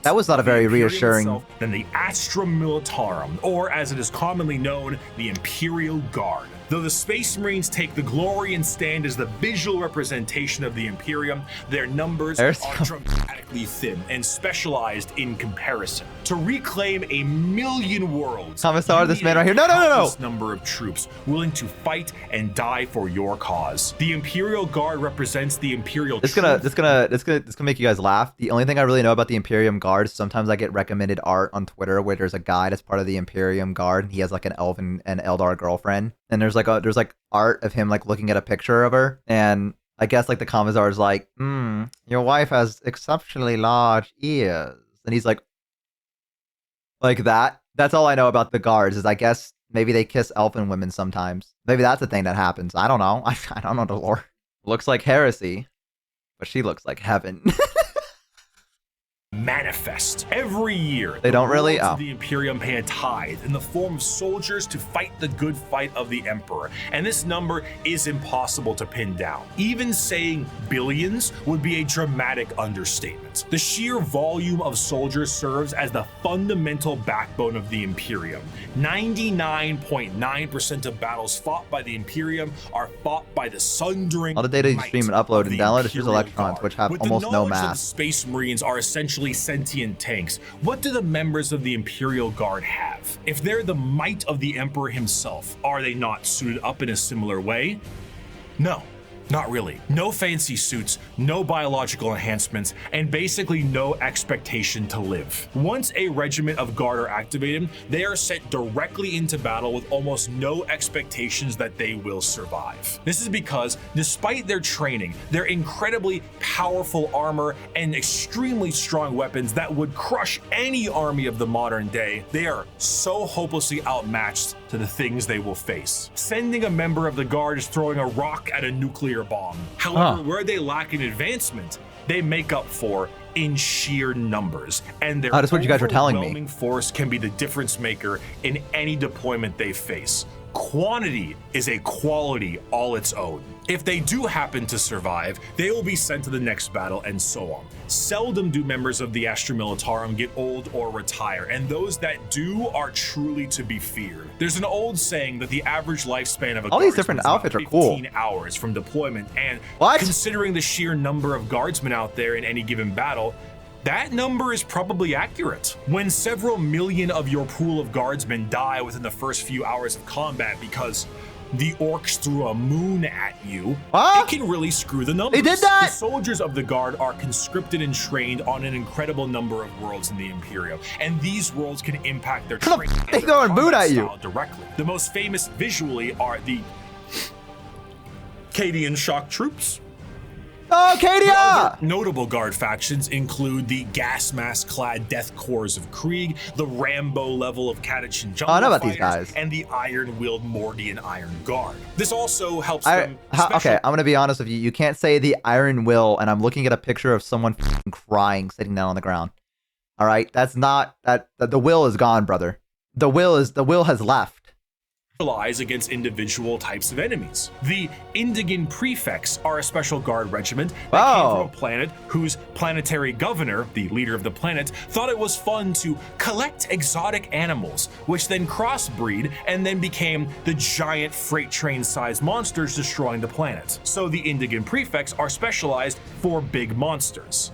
That was not a very reassuring... Than the Astra Militarum, or as it is commonly known, the Imperial Guard. Though the Space Marines take the glory and stand as the visual representation of the Imperium, their numbers are dramatically thin and specialized in comparison. To reclaim 1,000,000 worlds, Commissar, this man right here. No. Number of troops willing to fight and die for your cause. The Imperial Guard represents the Imperial. This gonna make you guys laugh. The only thing I really know about the Imperium Guard is sometimes I get recommended art on Twitter where there's a guy that's part of the Imperium Guard and he has like an elven and Eldar girlfriend, and there's like art of him like looking at a picture of her, and I guess like the commissar is like, your wife has exceptionally large ears, and he's like that. That's all I know about the guards is I guess maybe they kiss elfin women sometimes. Maybe that's a thing that happens. I don't know. I don't know the lore. Looks like heresy, but she looks like heaven. Manifest. Every year, they don't really. The Imperium pay a tithe in the form of soldiers to fight the good fight of the Emperor, and this number is impossible to pin down. Even saying billions would be a dramatic understatement. The sheer volume of soldiers serves as the fundamental backbone of the Imperium. 99.9% of battles fought by the Imperium are fought by the sundering. All the data you stream and upload and download is just electrons, which have almost no mass. Space Marines are essentially sentient tanks. What do the members of the Imperial Guard have? If they're the might of the Emperor himself, are they not suited up in a similar way? No. Not really. No fancy suits, no biological enhancements, and basically no expectation to live. Once a regiment of guard are activated, they are sent directly into battle with almost no expectations that they will survive. This is because, despite their training, their incredibly powerful armor, and extremely strong weapons that would crush any army of the modern day, they are so hopelessly outmatched to the things they will face. Sending a member of the guard is throwing a rock at a nuclear bomb. However, where they lack in advancement, they make up for in sheer numbers, and their that's what you guys were telling me. Overwhelming force can be the difference maker in any deployment they face. Quantity is a quality all its own. If they do happen to survive, they will be sent to the next battle, and so on. Seldom do members of the Astra Militarum get old or retire, and those that do are truly to be feared. There's an old saying that the average lifespan of a all these different outfits are cool. 15 hours from deployment, and considering the sheer number of guardsmen out there in any given battle, that number is probably accurate. When several million of your pool of guardsmen die within the first few hours of combat because the orcs threw a moon at you, it can really screw the numbers. They did that! The soldiers of the guard are conscripted and trained on an incredible number of worlds in the Imperium, and these worlds can impact their training they throw a moon at you directly. The most famous visually are the Cadian shock troops. Oh, Cadia! Notable guard factions include the gas mask clad death corps of Krieg, the Rambo level of Catachan jungle I know about fighters, these guys. and the iron willed Mordian Iron Guard. This also helps them. Okay, I'm gonna be honest with you. You can't say the Iron Will, and I'm looking at a picture of someone crying sitting down on the ground. All right, that's not that. The will is gone, brother. The will has left. specialize against individual types of enemies. The Indigan Prefects are a special guard regiment that came from a planet whose planetary governor, the leader of the planet, thought it was fun to collect exotic animals, which then crossbreed and then became the giant freight train-sized monsters destroying the planet. So the Indigan Prefects are specialized for big monsters.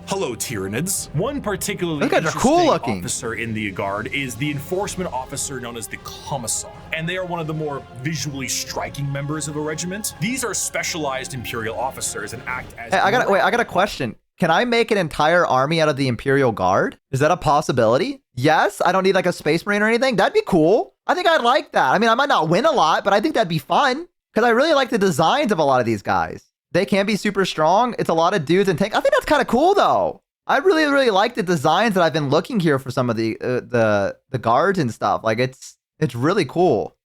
Hello, Tyranids. One particularly interesting officer in the Guard is the enforcement officer known as the Commissar, and they are one of the more visually striking members of a regiment. These are specialized Imperial officers and act as— Hey, I got a question. Can I make an entire army out of the Imperial Guard? Is that a possibility? Yes, I don't need like a Space Marine or anything. That'd be cool. I think I'd like that. I mean, I might not win a lot, but I think that'd be fun because I really like the designs of a lot of these guys. They can be super strong. It's a lot of dudes and tanks. I think that's kind of cool though. I really like the designs that I've been looking here for some of the guards and stuff. Like it's really cool.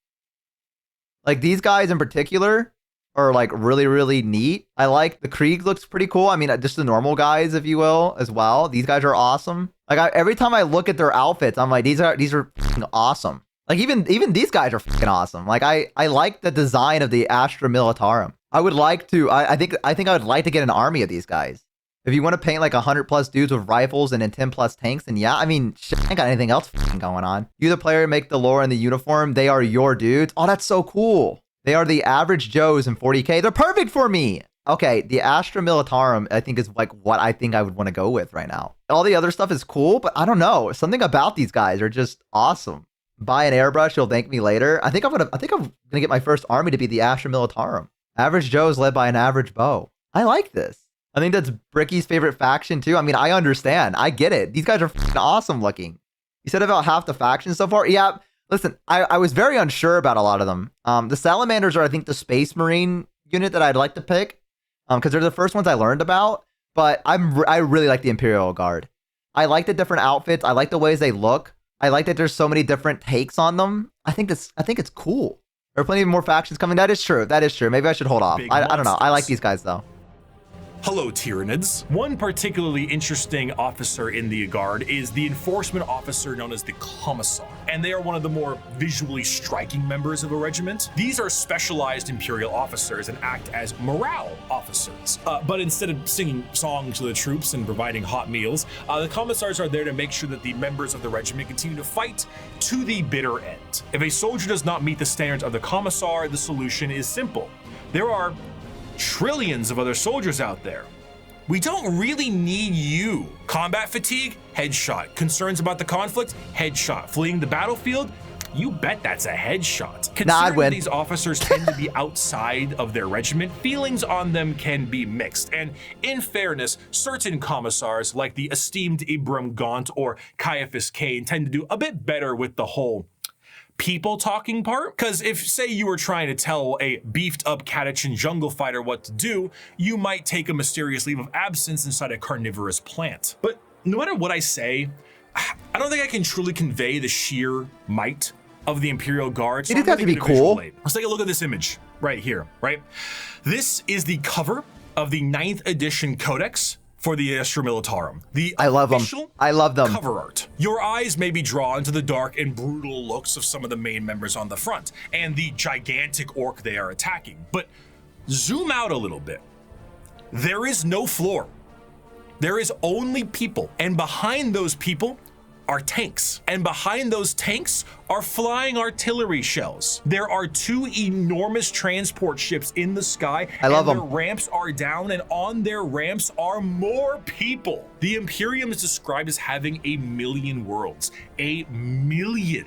Like these guys in particular are like really neat. I like the Krieg looks pretty cool. I mean, just the normal guys, if you will, as well. These guys are awesome. Like every time I look at their outfits, I'm like, these are awesome. Like even these guys are fucking awesome. Like I like the design of the Astra Militarum. I would like to. I think I would like to get an army of these guys. If you want to paint like 100+ dudes with rifles and then 10+ tanks, then yeah, I mean, shit, I ain't got anything else going on. You, the player, make the lore and the uniform. They are your dudes. Oh, that's so cool. They are the average Joes in 40k. They're perfect for me. Okay, the Astra Militarum, I think, is like what I think I would want to go with right now. All the other stuff is cool, but I don't know. Something about these guys are just awesome. Buy an airbrush, you'll thank me later. I think I'm gonna get my first army to be the Astra Militarum. Average Joe's led by an average bow. I like this. I think that's Bricky's favorite faction too. I mean, I understand. I get it. These guys are awesome looking. You said about half the factions so far? Yeah, listen, I was very unsure about a lot of them. The Salamanders are, I think, the Space Marine unit that I'd like to pick because they're the first ones I learned about. But I really like the Imperial Guard. I like the different outfits. I like the ways they look. I like that there's so many different takes on them. I think it's cool. There are plenty more factions coming. That is true. That is true. Maybe I should hold off. I don't know. I like these guys though. Hello, Tyranids. One particularly interesting officer in the Guard is the enforcement officer known as the Commissar, and they are one of the more visually striking members of a regiment. These are specialized Imperial officers and act as morale officers. But instead of singing songs to the troops and providing hot meals, the Commissars are there to make sure that the members of the regiment continue to fight to the bitter end. If a soldier does not meet the standards of the Commissar, the solution is simple. There are trillions of other soldiers out there. We don't really need you. Combat fatigue? Headshot. Concerns about the conflict? Headshot. Fleeing the battlefield? You bet that's a headshot. Considering these officers tend to be outside of their regiment, feelings on them can be mixed. And in fairness, certain commissars, like the esteemed Ibram Gaunt or Caiaphas Cain, tend to do a bit better with the whole people talking part. Because if, say, you were trying to tell a beefed up Catachan jungle fighter what to do, you might take a mysterious leave of absence inside a carnivorous plant. But no matter what I say, I don't think I can truly convey the sheer might of the Imperial Guard. So it has to be cool. Let's take a look at this image right here, right? This is the cover of the 9th edition Codex for the Astra Militarum. I love them. I love them. Cover art. Your eyes may be drawn to the dark and brutal looks of some of the main members on the front and the gigantic orc they are attacking. But zoom out a little bit. There is no floor. There is only people. And behind those people are tanks. And behind those tanks are flying artillery shells. There are 2 enormous transport ships in the sky. I love them. Their ramps are down, and on their ramps are more people. The Imperium is described as having 1,000,000 worlds. 1,000,000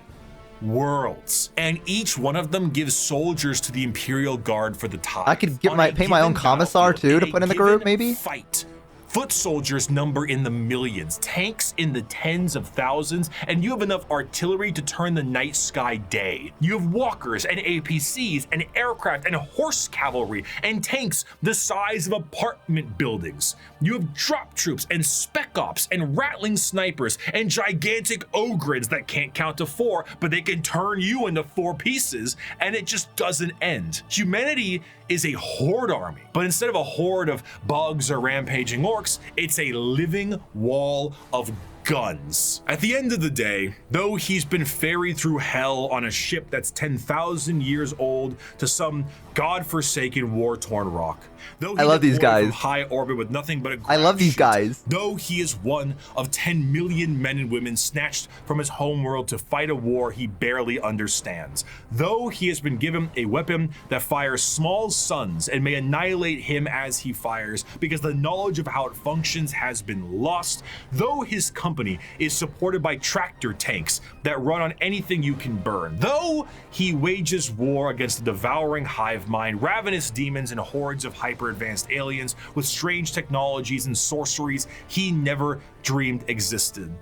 worlds. And each one of them gives soldiers to the Imperial Guard for the tithe. I could paint my own commissar too to put in the group, maybe? Fight. Foot soldiers number in the millions, tanks in the tens of thousands, and you have enough artillery to turn the night sky day. You have walkers and APCs and aircraft and horse cavalry and tanks the size of apartment buildings. You have drop troops and spec ops and rattling snipers and gigantic ogres that can't count to 4, but they can turn you into 4 pieces, and it just doesn't end. Humanity is a horde army, but instead of a horde of bugs or rampaging orcs, it's a living wall of guns. At the end of the day, though he's been ferried through hell on a ship that's 10,000 years old to some godforsaken war-torn rock, though I love these guys. From high orbit with nothing but a I love these shit, guys. though he is one of 10 million men and women snatched from his homeworld to fight a war he barely understands, though he has been given a weapon that fires small suns and may annihilate him as he fires because the knowledge of how it functions has been lost, though his company is supported by tractor tanks that run on anything you can burn, though he wages war against the devouring hive mind, ravenous demons and hordes of hyper-advanced aliens with strange technologies and sorceries he never dreamed existed.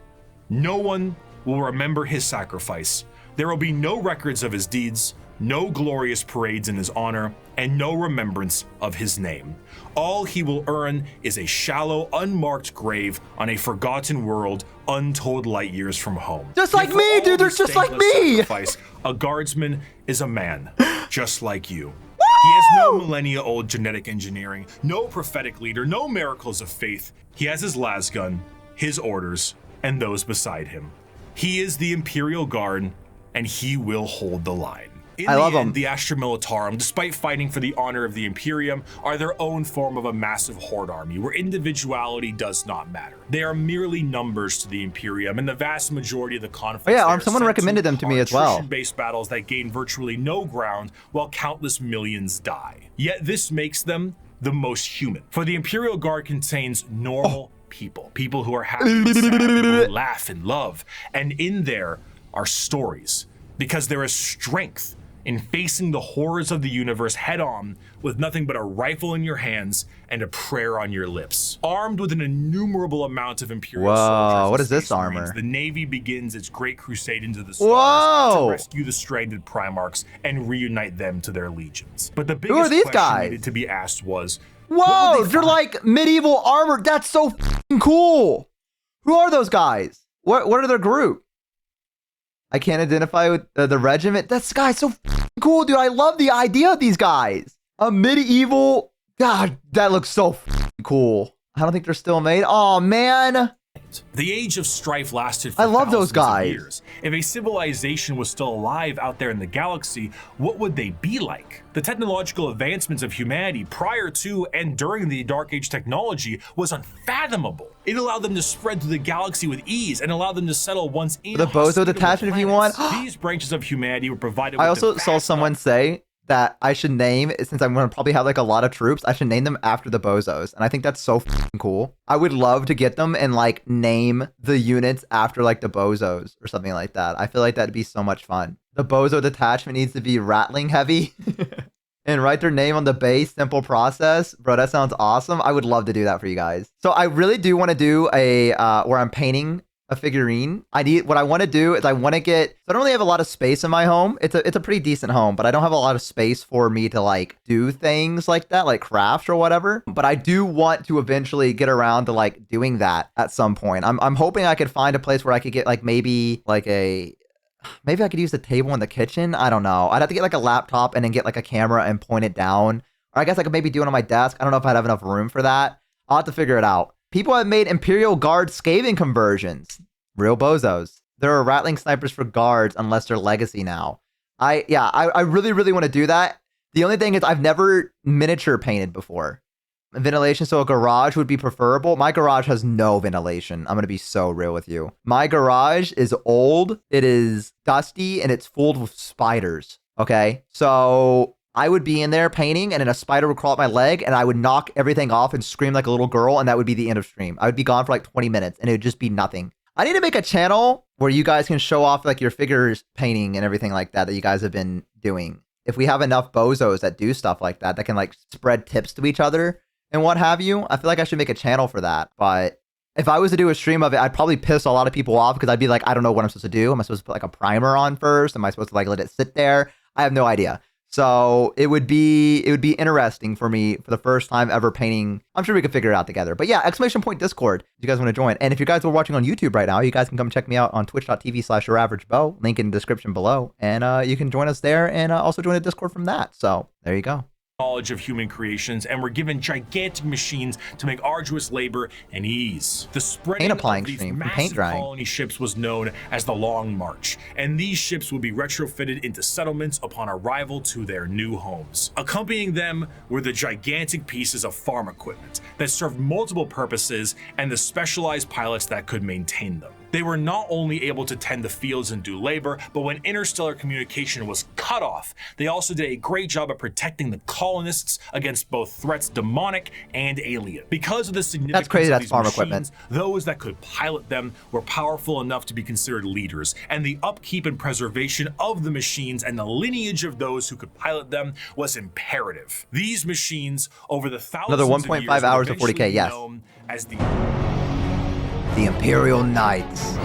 No one will remember his sacrifice. There will be no records of his deeds, no glorious parades in his honor, and no remembrance of his name. All he will earn is a shallow, unmarked grave on a forgotten world untold light years from home. Just like me, dude, they're just like me! A guardsman is a man, just like you. He has no millennia-old genetic engineering, no prophetic leader, no miracles of faith. He has his lasgun, his orders, and those beside him. He is the Imperial Guard, and he will hold the line. I love them. The Astra Militarum, despite fighting for the honor of the Imperium, are their own form of a massive horde army where individuality does not matter. They are merely numbers to the Imperium, and the vast majority of the conflicts. Oh yeah, someone recommended them to me as well. Based battles that gain virtually no ground while countless millions die. Yet this makes them the most human. For the Imperial Guard contains normal people who are happy and sad, people who laugh and love, and in there are stories, because there is strength in facing the horrors of the universe head on with nothing but a rifle in your hands and a prayer on your lips. Armed with an innumerable amount of Imperial soldiers, what is this armor? Marines, the Navy begins its great crusade into the stars to rescue the stranded Primarchs and reunite them to their legions. But the biggest Who are these question guys? needed to be asked was, whoa, they're like medieval armor. That's so cool. Who are those guys? What are their group? I can't identify with the regiment. This guy's so cool, dude. I love the idea of these guys. A medieval, God, that looks so cool. I don't think they're still made. Oh man. The age of strife lasted for I love those guys. years. If a civilization was still alive out there in the galaxy, what would they be like? The technological advancements of humanity prior to and during the Dark Age technology was unfathomable. It allowed them to spread through the galaxy with ease and allowed them to settle once in the bozo detachment if you want. These branches of humanity were provided I with also saw someone say that I should name, since I'm going to probably have like a lot of troops, I should name them after the bozos. And I think that's so cool. I would love to get them and like name the units after like the bozos or something like that. I feel like that'd be so much fun. The bozo detachment needs to be rattling heavy and write their name on the base. Simple process. Bro, that sounds awesome. I would love to do that for you guys. So I really do want to do a, where I'm painting a figurine. What I want to do is I want to get, so I don't really have a lot of space in my home. It's a pretty decent home, but I don't have a lot of space for me to like do things like that, like crafts or whatever. But I do want to eventually get around to like doing that at some point. I'm hoping I could find a place where I could get like maybe I could use the table in the kitchen. I don't know. I'd have to get like a laptop and then get like a camera and point it down. Or I guess I could maybe do it on my desk. I don't know if I'd have enough room for that. I'll have to figure it out. People have made Imperial Guard Skaven conversions. Real bozos. There are rattling snipers for guards unless they're legacy now. I really, really want to do that. The only thing is I've never miniature painted before. Ventilation, so a garage would be preferable. My garage has no ventilation. I'm going to be so real with you. My garage is old. It is dusty and it's full with spiders. Okay. So I would be in there painting and then a spider would crawl up my leg and I would knock everything off and scream like a little girl. And that would be the end of stream. I would be gone for like 20 minutes and it would just be nothing. I need to make a channel where you guys can show off like your figures painting and everything like that you guys have been doing. If we have enough bozos that do stuff like that can like spread tips to each other and what have you, I feel like I should make a channel for that. But if I was to do a stream of it, I'd probably piss a lot of people off because I'd be like, I don't know what I'm supposed to do. Am I supposed to put like a primer on first? Am I supposed to like let it sit there? I have no idea. So it would be interesting for me for the first time ever painting. I'm sure we could figure it out together. But yeah, !Discord if you guys want to join. And if you guys are watching on YouTube right now, you guys can come check me out on twitch.tv/youraveragebeau. Link in the description below. And you can join us there and also join the Discord from that. So there you go. knowledge of human creations and were given gigantic machines to make arduous labor and ease. The spreading of these massive colony ships was known as the Long March, and these ships would be retrofitted into settlements upon arrival to their new homes. Accompanying them were the gigantic pieces of farm equipment that served multiple purposes and the specialized pilots that could maintain them. They were not only able to tend the fields and do labor, but when interstellar communication was cut off, they also did a great job of protecting the colonists against both threats demonic and alien. Because of the significance of these machines, those that could pilot them were powerful enough to be considered leaders, and the upkeep and preservation of the machines and the lineage of those who could pilot them was imperative. These machines, over the thousands another of 1.5 hours of 40k, yes. Known as the Imperial Knights.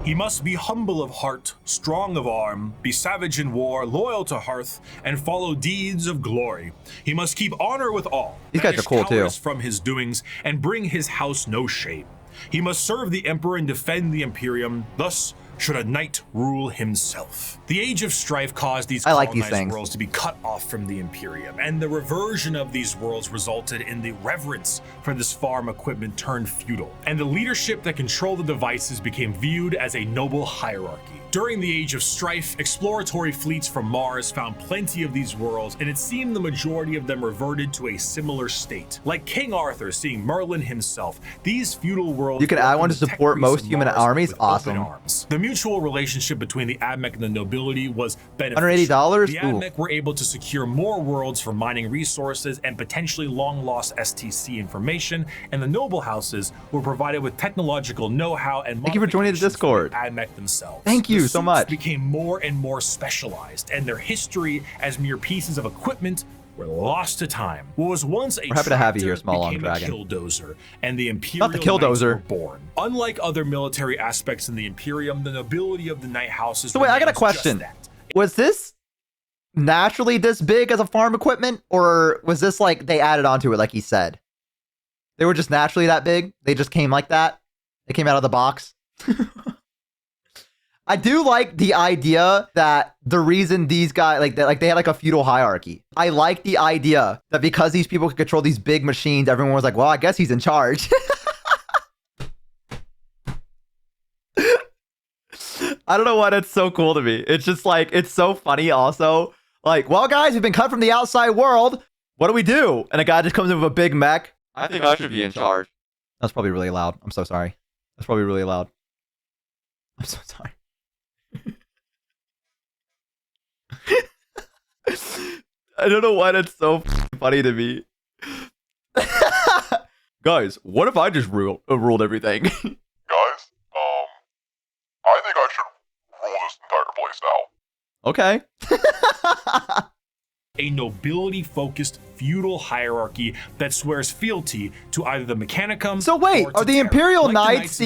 He must be humble of heart, strong of arm, be savage in war, loyal to hearth, and follow deeds of glory. He must keep honor with all. These guys are cool too. From his doings and bring his house no shame. He must serve the emperor and defend the Imperium. Thus should a knight rule himself. The age of strife caused these colonized worlds to be cut off from the Imperium, and the reversion of these worlds resulted in the reverence for this farm equipment turned feudal, and the leadership that controlled the devices became viewed as a noble hierarchy. During the age of strife, exploratory fleets from Mars found plenty of these worlds, and it seemed the majority of them reverted to a similar state. Like King Arthur seeing Merlin himself, these feudal worlds— you can add one to support most human armies. Awesome. The mutual relationship between the Admech and the nobility was beneficial. $180? The Admech were able to secure more worlds for mining resources and potentially long-lost STC information, and the noble houses were provided with technological know-how and— thank you for joining the Discord. Admech themselves. Thank you so much. Became more and more specialized, and their history as mere pieces of equipment were lost to time. What was once a— we're happy to have you here, Small Long Dragon. Killdozer, and the Imperial Not the Killdozer. Knights were born. Unlike other military aspects in the Imperium, the nobility of the Knight houses— so wait, I got a question. Was this naturally this big as a farm equipment, or was this like they added onto it like he said? They were just naturally that big? They just came like that? They came out of the box? I do like the idea that the reason these guys, like they had like a feudal hierarchy. I like the idea that because these people could control these big machines, everyone was like, well, I guess he's in charge. I don't know why that's so cool to me. It's just like, it's so funny also. Like, well, guys, we've been cut from the outside world. What do we do? And a guy just comes in with a big mech. I think I should be in charge. That's probably really loud. I'm so sorry. That's probably really loud. I'm so sorry. I don't know why that's so funny to me. Guys, what if I just ruled everything? Guys, I think I should rule this entire place now. Okay. A nobility-focused feudal hierarchy that swears fealty to either the Mechanicum— so wait, are the Imperial Knights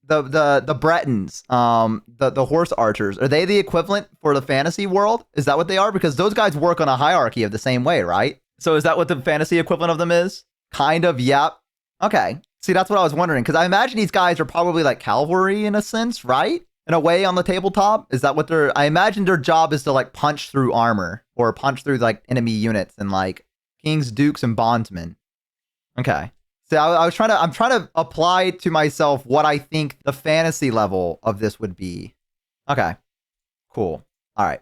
the Bretons, the horse archers, are they the equivalent for the fantasy world? Is that what they are? Because those guys work on a hierarchy of the same way, right? So is that what the fantasy equivalent of them is? Kind of, yep. Okay. See, that's what I was wondering, because I imagine these guys are probably like cavalry in a sense, right? In a way on the tabletop? Is that what I imagine their job is to like punch through armor or punch through like enemy units and like kings, dukes, and bondsmen. Okay. So I'm trying to apply to myself what I think the fantasy level of this would be. Okay, cool. All right.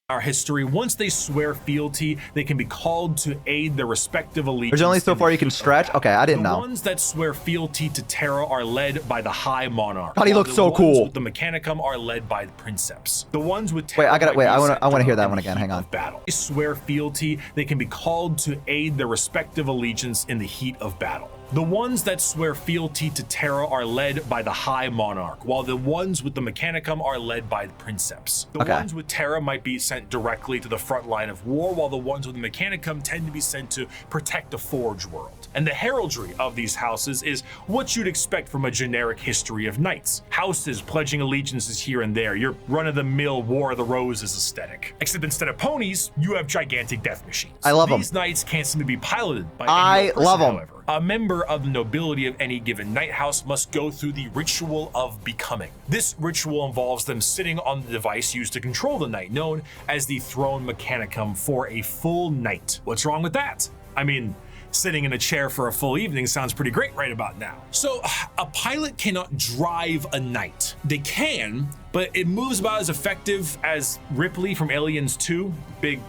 Our history, once they swear fealty, they can be called to aid their respective allegiance. There's only so far you can stretch? Okay, I didn't know. The ones that swear fealty to Terra are led by the High Monarch. God, he looks so cool. The Mechanicum are led by the Princeps. The ones with Terra— I want to hear that one again. Hang on. Battle. They swear fealty, they can be called to aid their respective allegiance in the heat of battle. The ones that swear fealty to Terra are led by the High Monarch, while the ones with the Mechanicum are led by the Princeps. The ones with Terra might be sent directly to the front line of war, while the ones with the Mechanicum tend to be sent to protect the Forge world. And the heraldry of these houses is what you'd expect from a generic history of knights. Houses pledging allegiances here and there, your run-of-the-mill War of the Roses aesthetic. Except instead of ponies, you have gigantic death machines. I love them. These knights can't seem to be piloted by I love them. However. A member of the nobility of any given knight house must go through the ritual of becoming. This ritual involves them sitting on the device used to control the knight, known as the throne mechanicum, for a full night. What's wrong with that? I mean, sitting in a chair for a full evening sounds pretty great right about now. So a pilot cannot drive a knight. They can, but it moves about as effective as Ripley from Aliens 2, big,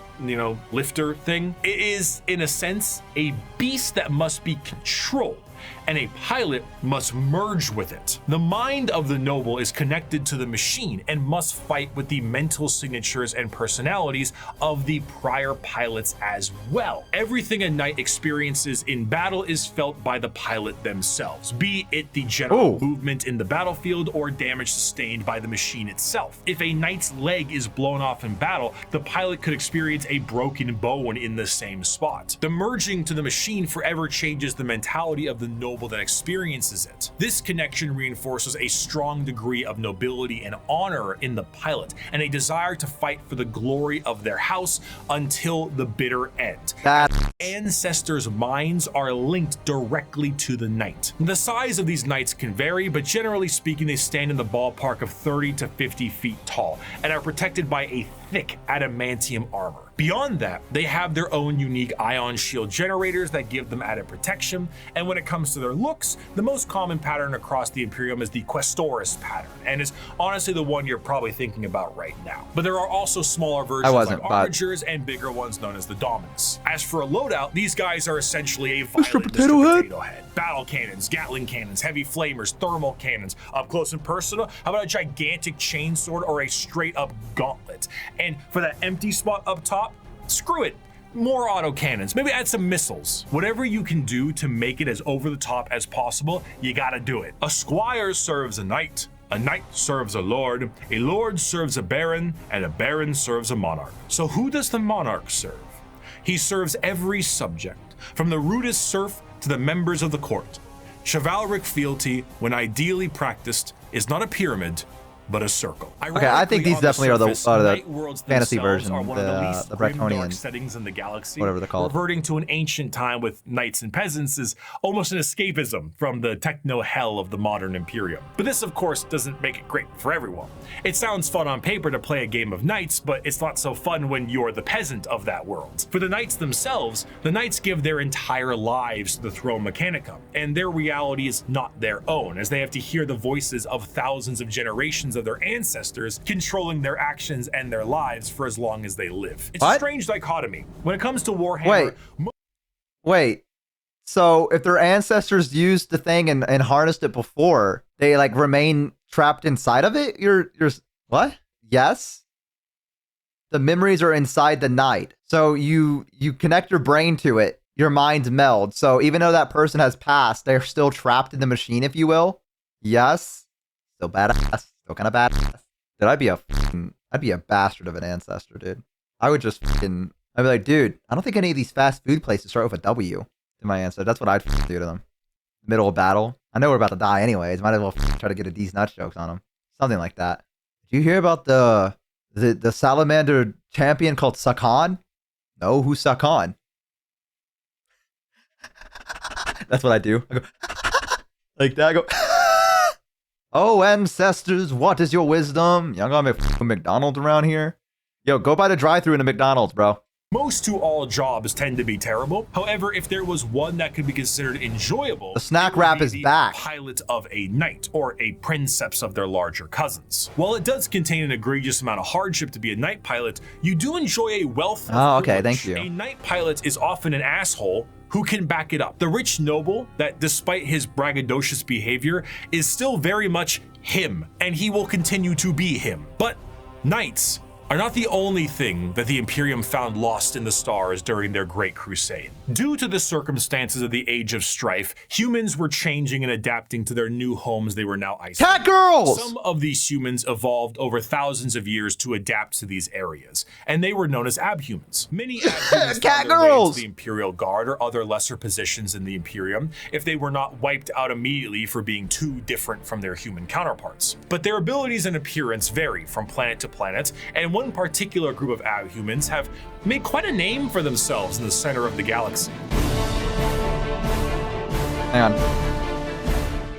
lifter thing. It is, in a sense, a beast that must be controlled, and a pilot must merge with it. The mind of the noble is connected to the machine and must fight with the mental signatures and personalities of the prior pilots as well. Everything a knight experiences in battle is felt by the pilot themselves, be it the general movement in the battlefield or damage sustained by the machine itself. If a knight's leg is blown off in battle, the pilot could experience a broken bone in the same spot. The merging to the machine forever changes the mentality of the noble that experiences it. This connection reinforces a strong degree of nobility and honor in the pilot, and a desire to fight for the glory of their house until the bitter end. Ancestors' minds are linked directly to the knight. The size of these knights can vary, but generally speaking, they stand in the ballpark of 30 to 50 feet tall and are protected by a thick adamantium armor. Beyond that, they have their own unique ion shield generators that give them added protection, and when it comes to their looks, the most common pattern across the Imperium is the Questoris pattern, and is honestly the one you're probably thinking about right now. But there are also smaller versions like Armigers and bigger ones known as the Dominus. As for a loadout, these guys are essentially a violent Mr. Potato Head. Battle cannons, Gatling cannons, heavy flamers, thermal cannons, up close and personal. How about a gigantic chainsword or a straight up gauntlet? And for that empty spot up top, screw it. More auto cannons, maybe add some missiles. Whatever you can do to make it as over the top as possible, you gotta do it. A squire serves a knight serves a lord serves a baron, and a baron serves a monarch. So who does the monarch serve? He serves every subject, from the rudest serf to the members of the court. Chivalric fealty, when ideally practiced, is not a pyramid, but a circle. Okay, I think these definitely are the fantasy version, are one of the least the Bretonian settings in the galaxy. Whatever they're called. Reverting to an ancient time with knights and peasants is almost an escapism from the techno hell of the modern Imperium. But this, of course, doesn't make it great for everyone. It sounds fun on paper to play a game of knights, but it's not so fun when you're the peasant of that world. For the knights themselves, the knights give their entire lives to the throne mechanicum, and their reality is not their own, as they have to hear the voices of thousands of generations of their ancestors controlling their actions and their lives for as long as they live. It's a strange dichotomy. When it comes to Warhammer... Wait. So if their ancestors used the thing and harnessed it before, they like remain trapped inside of it? You're what? Yes? The memories are inside the knight. So you connect your brain to it, your minds meld. So even though that person has passed, they're still trapped in the machine, if you will. Yes? Still badass. Still kind of badass. Dude, I'd be a bastard of an ancestor, dude. I would just I'd be like, dude, I don't think any of these fast food places start with a W to my ancestor. That's what I'd do to them. Middle of battle. I know we're about to die anyways. Might as well try to get a decent nut jokes on them. Something like that. Did you hear about the salamander champion called Sakan? No, who's Sakan? That's what I do. I go like that. I go. Oh, ancestors, what is your wisdom? Y'all gonna make McDonald's around here? Yo, go by the drive-thru in the McDonald's, bro. Most to all jobs tend to be terrible. However, if there was one that could be considered enjoyable, the snack wrap is back. Pilot of a knight or a princeps of their larger cousins. While it does contain an egregious amount of hardship to be a knight pilot, you do enjoy a wealth of privilege. Thank you. A knight pilot is often an asshole who can back it up. The rich noble that, despite his braggadocious behavior, is still very much him, and he will continue to be him. But knights are not the only thing that the Imperium found lost in the stars during their Great Crusade. Due to the circumstances of the Age of Strife, humans were changing and adapting to their new homes they were now isolated. Cat girls! Some of these humans evolved over thousands of years to adapt to these areas, and they were known as abhumans. Many abhumans found their way to the Imperial Guard or other lesser positions in the Imperium if they were not wiped out immediately for being too different from their human counterparts. But their abilities and appearance vary from planet to planet, and one particular group of abhumans have made quite a name for themselves in the center of the galaxy. Hang on.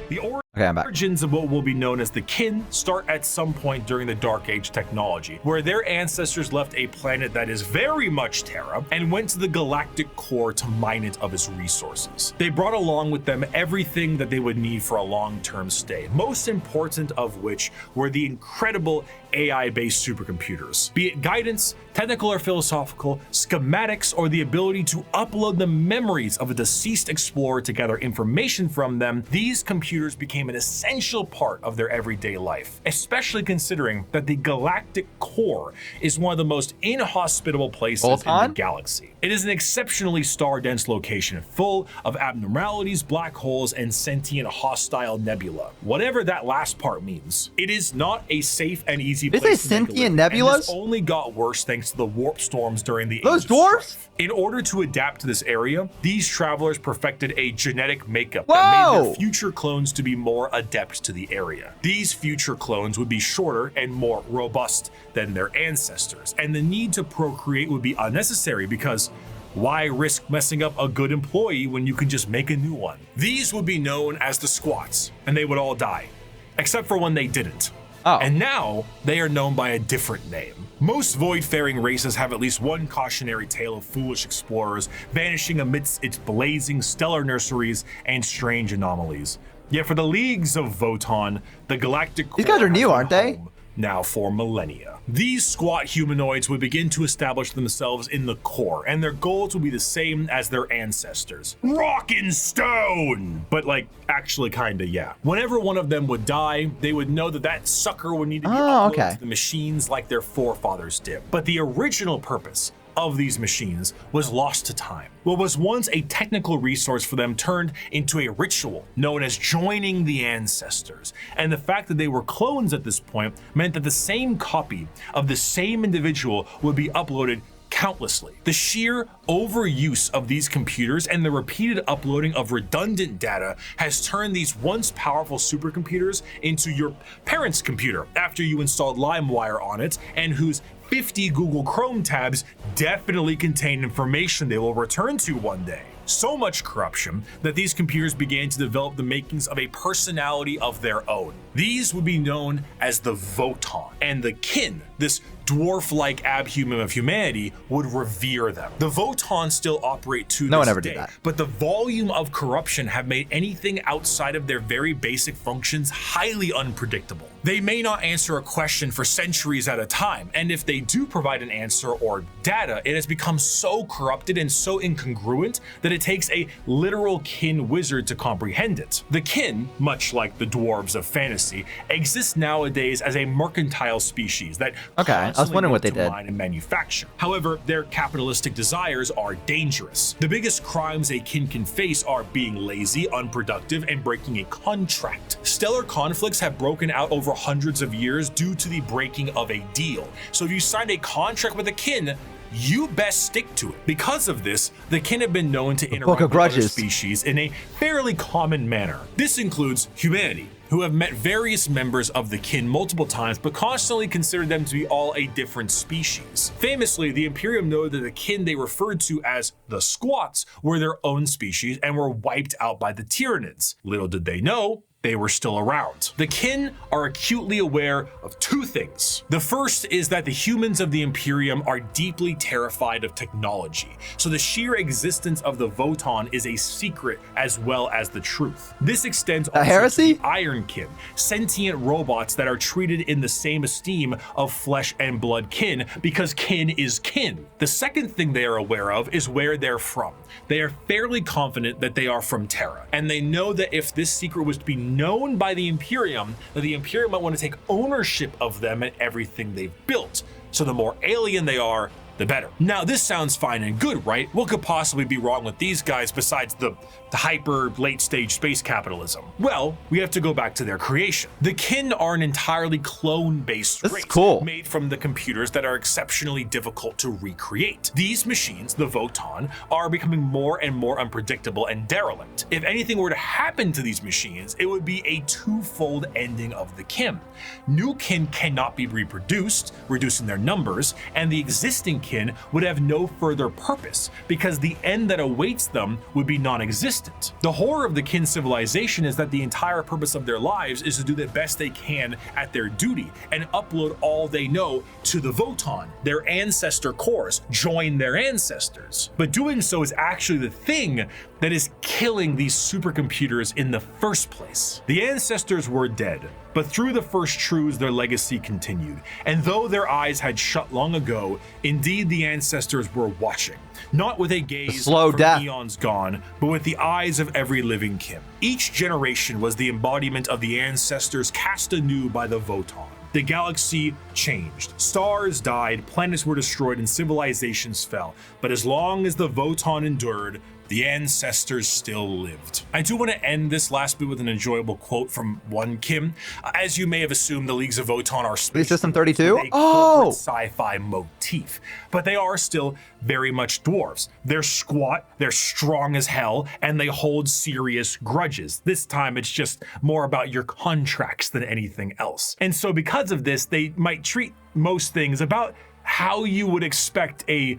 The Okay, I'm back. origins of what will be known as the kin start at some point during the Dark Age technology, where their ancestors left a planet that is very much Terra and went to the galactic core to mine it of its resources. They brought along with them everything that they would need for a long-term stay, most important of which were the incredible AI-based supercomputers. Be it guidance, technical or philosophical, schematics, or the ability to upload the memories of a deceased explorer to gather information from them, these computers became an essential part of their everyday life, especially considering that the galactic core is one of the most inhospitable places in the galaxy. It is an exceptionally star-dense location, full of abnormalities, black holes, and sentient hostile nebula. Whatever that last part means, it is not a safe and easy place. Is it sentient nebulas? And this only got worse thanks to the warp storms during the Those Age of dwarves? Strife. In order to adapt to this area, these travelers perfected a genetic makeup Whoa! that made their future clones to be more adept to the area. These future clones would be shorter and more robust than their ancestors, and the need to procreate would be unnecessary because why risk messing up a good employee when you can just make a new one? These would be known as the squats, and they would all die, except for when they didn't. Oh. And now they are known by a different name. Most void-faring races have at least one cautionary tale of foolish explorers vanishing amidst its blazing stellar nurseries and strange anomalies. Yet for the leagues of Votann, the galactic core These guys are new, has been aren't they? home now for millennia. These squat humanoids would begin to establish themselves in the core, and their goals would be the same as their ancestors. Rock and stone! But like, actually kinda, yeah. Whenever one of them would die, they would know that that sucker would need to be uploaded to the machines like their forefathers did. But the original purpose of these machines was lost to time. What was once a technical resource for them turned into a ritual known as joining the ancestors. And the fact that they were clones at this point meant that the same copy of the same individual would be uploaded countlessly. The sheer overuse of these computers and the repeated uploading of redundant data has turned these once powerful supercomputers into your parents' computer after you installed LimeWire on it, and whose 50 Google Chrome tabs definitely contain information they will return to one day. So much corruption that these computers began to develop the makings of a personality of their own. These would be known as the Votann, and the kin, this dwarf-like abhuman of humanity, would revere them. The Votann still operate to No one this ever day, did that. but the volume of corruption have made anything outside of their very basic functions highly unpredictable. They may not answer a question for centuries at a time, and if they do provide an answer or data, it has become so corrupted and so incongruent that it takes a literal kin wizard to comprehend it. The kin, much like the dwarves of fantasy, exist nowadays as a mercantile species that I was wondering what they did. mine and manufacture. However, their capitalistic desires are dangerous. The biggest crimes a kin can face are being lazy, unproductive, and breaking a contract. Stellar conflicts have broken out over hundreds of years due to the breaking of a deal. So if you signed a contract with a kin, you best stick to it. Because of this, the kin have been known to interact with other species in a fairly common manner. This includes humanity, who have met various members of the kin multiple times, but constantly considered them to be all a different species. Famously, the Imperium noted that the kin they referred to as the squats were their own species and were wiped out by the Tyranids. Little did they know, they were still around. The kin are acutely aware of two things. The first is that the humans of the Imperium are deeply terrified of technology, so the sheer existence of the Votann is a secret as well as the truth. This extends also to the Iron Kin, sentient robots that are treated in the same esteem of flesh and blood kin, because kin is kin. The second thing they are aware of is where they're from. They are fairly confident that they are from Terra, and they know that if this secret was to be known by the Imperium, that the Imperium might want to take ownership of them and everything they've built. So the more alien they are, the better. Now, this sounds fine and good, right? What could possibly be wrong with these guys besides the hyper late stage space capitalism? Well, we have to go back to their creation. The kin are an entirely clone-based race made from the computers that are exceptionally difficult to recreate. These machines, the Votann, are becoming more and more unpredictable and derelict. If anything were to happen to these machines, it would be a twofold ending of the kin. New kin cannot be reproduced, reducing their numbers, and the existing kin kin would have no further purpose, because the end that awaits them would be non-existent. The horror of the kin civilization is that the entire purpose of their lives is to do the best they can at their duty and upload all they know to the Votann, their ancestor cores, join their ancestors. But doing so is actually the thing that is killing these supercomputers in the first place. The ancestors were dead, but through the first truths their legacy continued. And though their eyes had shut long ago, indeed the ancestors were watching, not with a gaze from eons gone, but with the eyes of every living kin. Each generation was the embodiment of the ancestors cast anew by the Votann. The galaxy changed. Stars died, planets were destroyed, and civilizations fell. But as long as the Votann endured, the ancestors still lived. I do want to end this last bit with an enjoyable quote from one Kim. As you may have assumed, the Leagues of Votann are Space System 32? Oh! Sci-fi motif, but they are still very much dwarves. They're squat, they're strong as hell, and they hold serious grudges. This time it's just more about your contracts than anything else. And so because of this, they might treat most things about how you would expect a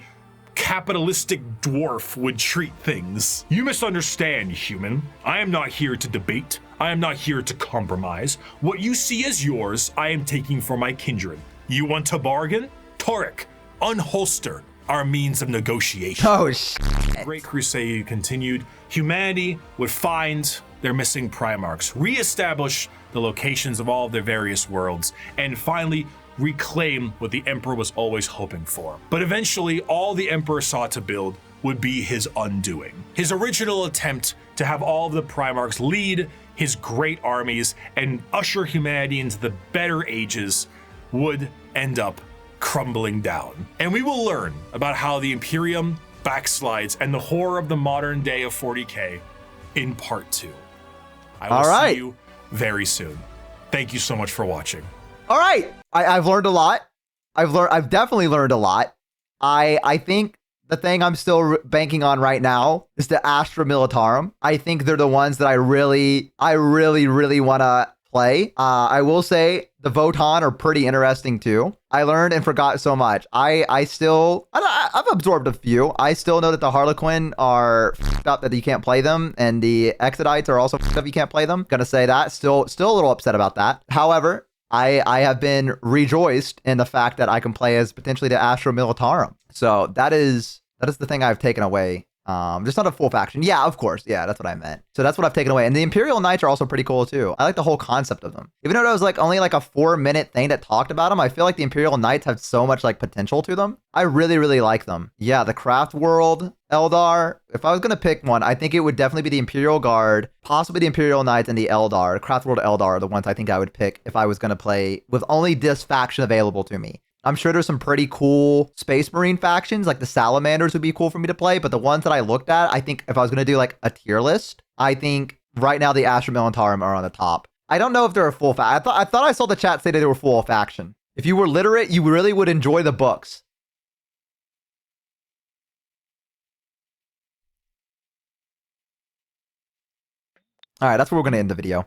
capitalistic dwarf would treat things. You misunderstand, human. I am not here to debate. I am not here to compromise. What you see as yours, I am taking for my kindred. You want to bargain? Torek, unholster our means of negotiation. Oh, shit. Great Crusade continued. Humanity would find their missing Primarchs, reestablish the locations of all of their various worlds, and finally reclaim what the Emperor was always hoping for. But eventually, all the Emperor sought to build would be his undoing. His original attempt to have all of the Primarchs lead his great armies and usher humanity into the better ages would end up crumbling down. And we will learn about how the Imperium backslides and the horror of the modern day of 40k in part 2. I will see you very soon. Thank you so much for watching. All right. I've learned a lot. I've definitely learned a lot. I think the thing I'm still banking on right now is the Astra Militarum. I think they're the ones that I really want to play. I will say the Votann are pretty interesting too. I learned and forgot so much. I've absorbed a few. I still know that the Harlequin are f***ed up that you can't play them, and the Exodites are also f***ed up you can't play them. Gonna say that. Still a little upset about that. However, I have been rejoiced in the fact that I can play as potentially the Astra Militarum. So that is the thing I've taken away. Just not a full faction. Yeah, of course. Yeah, that's what I meant. So that's what I've taken away. And the Imperial Knights are also pretty cool too. I like the whole concept of them. Even though it was like only like a 4-minute thing that talked about them, I feel like the Imperial Knights have so much like potential to them. I really like them. Yeah, the Craft World Eldar. If I was going to pick one, I think it would definitely be the Imperial Guard, possibly the Imperial Knights, and the Eldar. The Craft World Eldar are the ones I think I would pick if I was going to play with only this faction available to me. I'm sure there's some pretty cool Space Marine factions, like the Salamanders would be cool for me to play, but the ones that I looked at, I think if I was going to do like a tier list, I think right now the Astra Militarum are on the top. I don't know if they're a full faction. I thought I saw the chat say that they were full faction. If you were literate, you really would enjoy the books. All right, that's where we're going to end the video.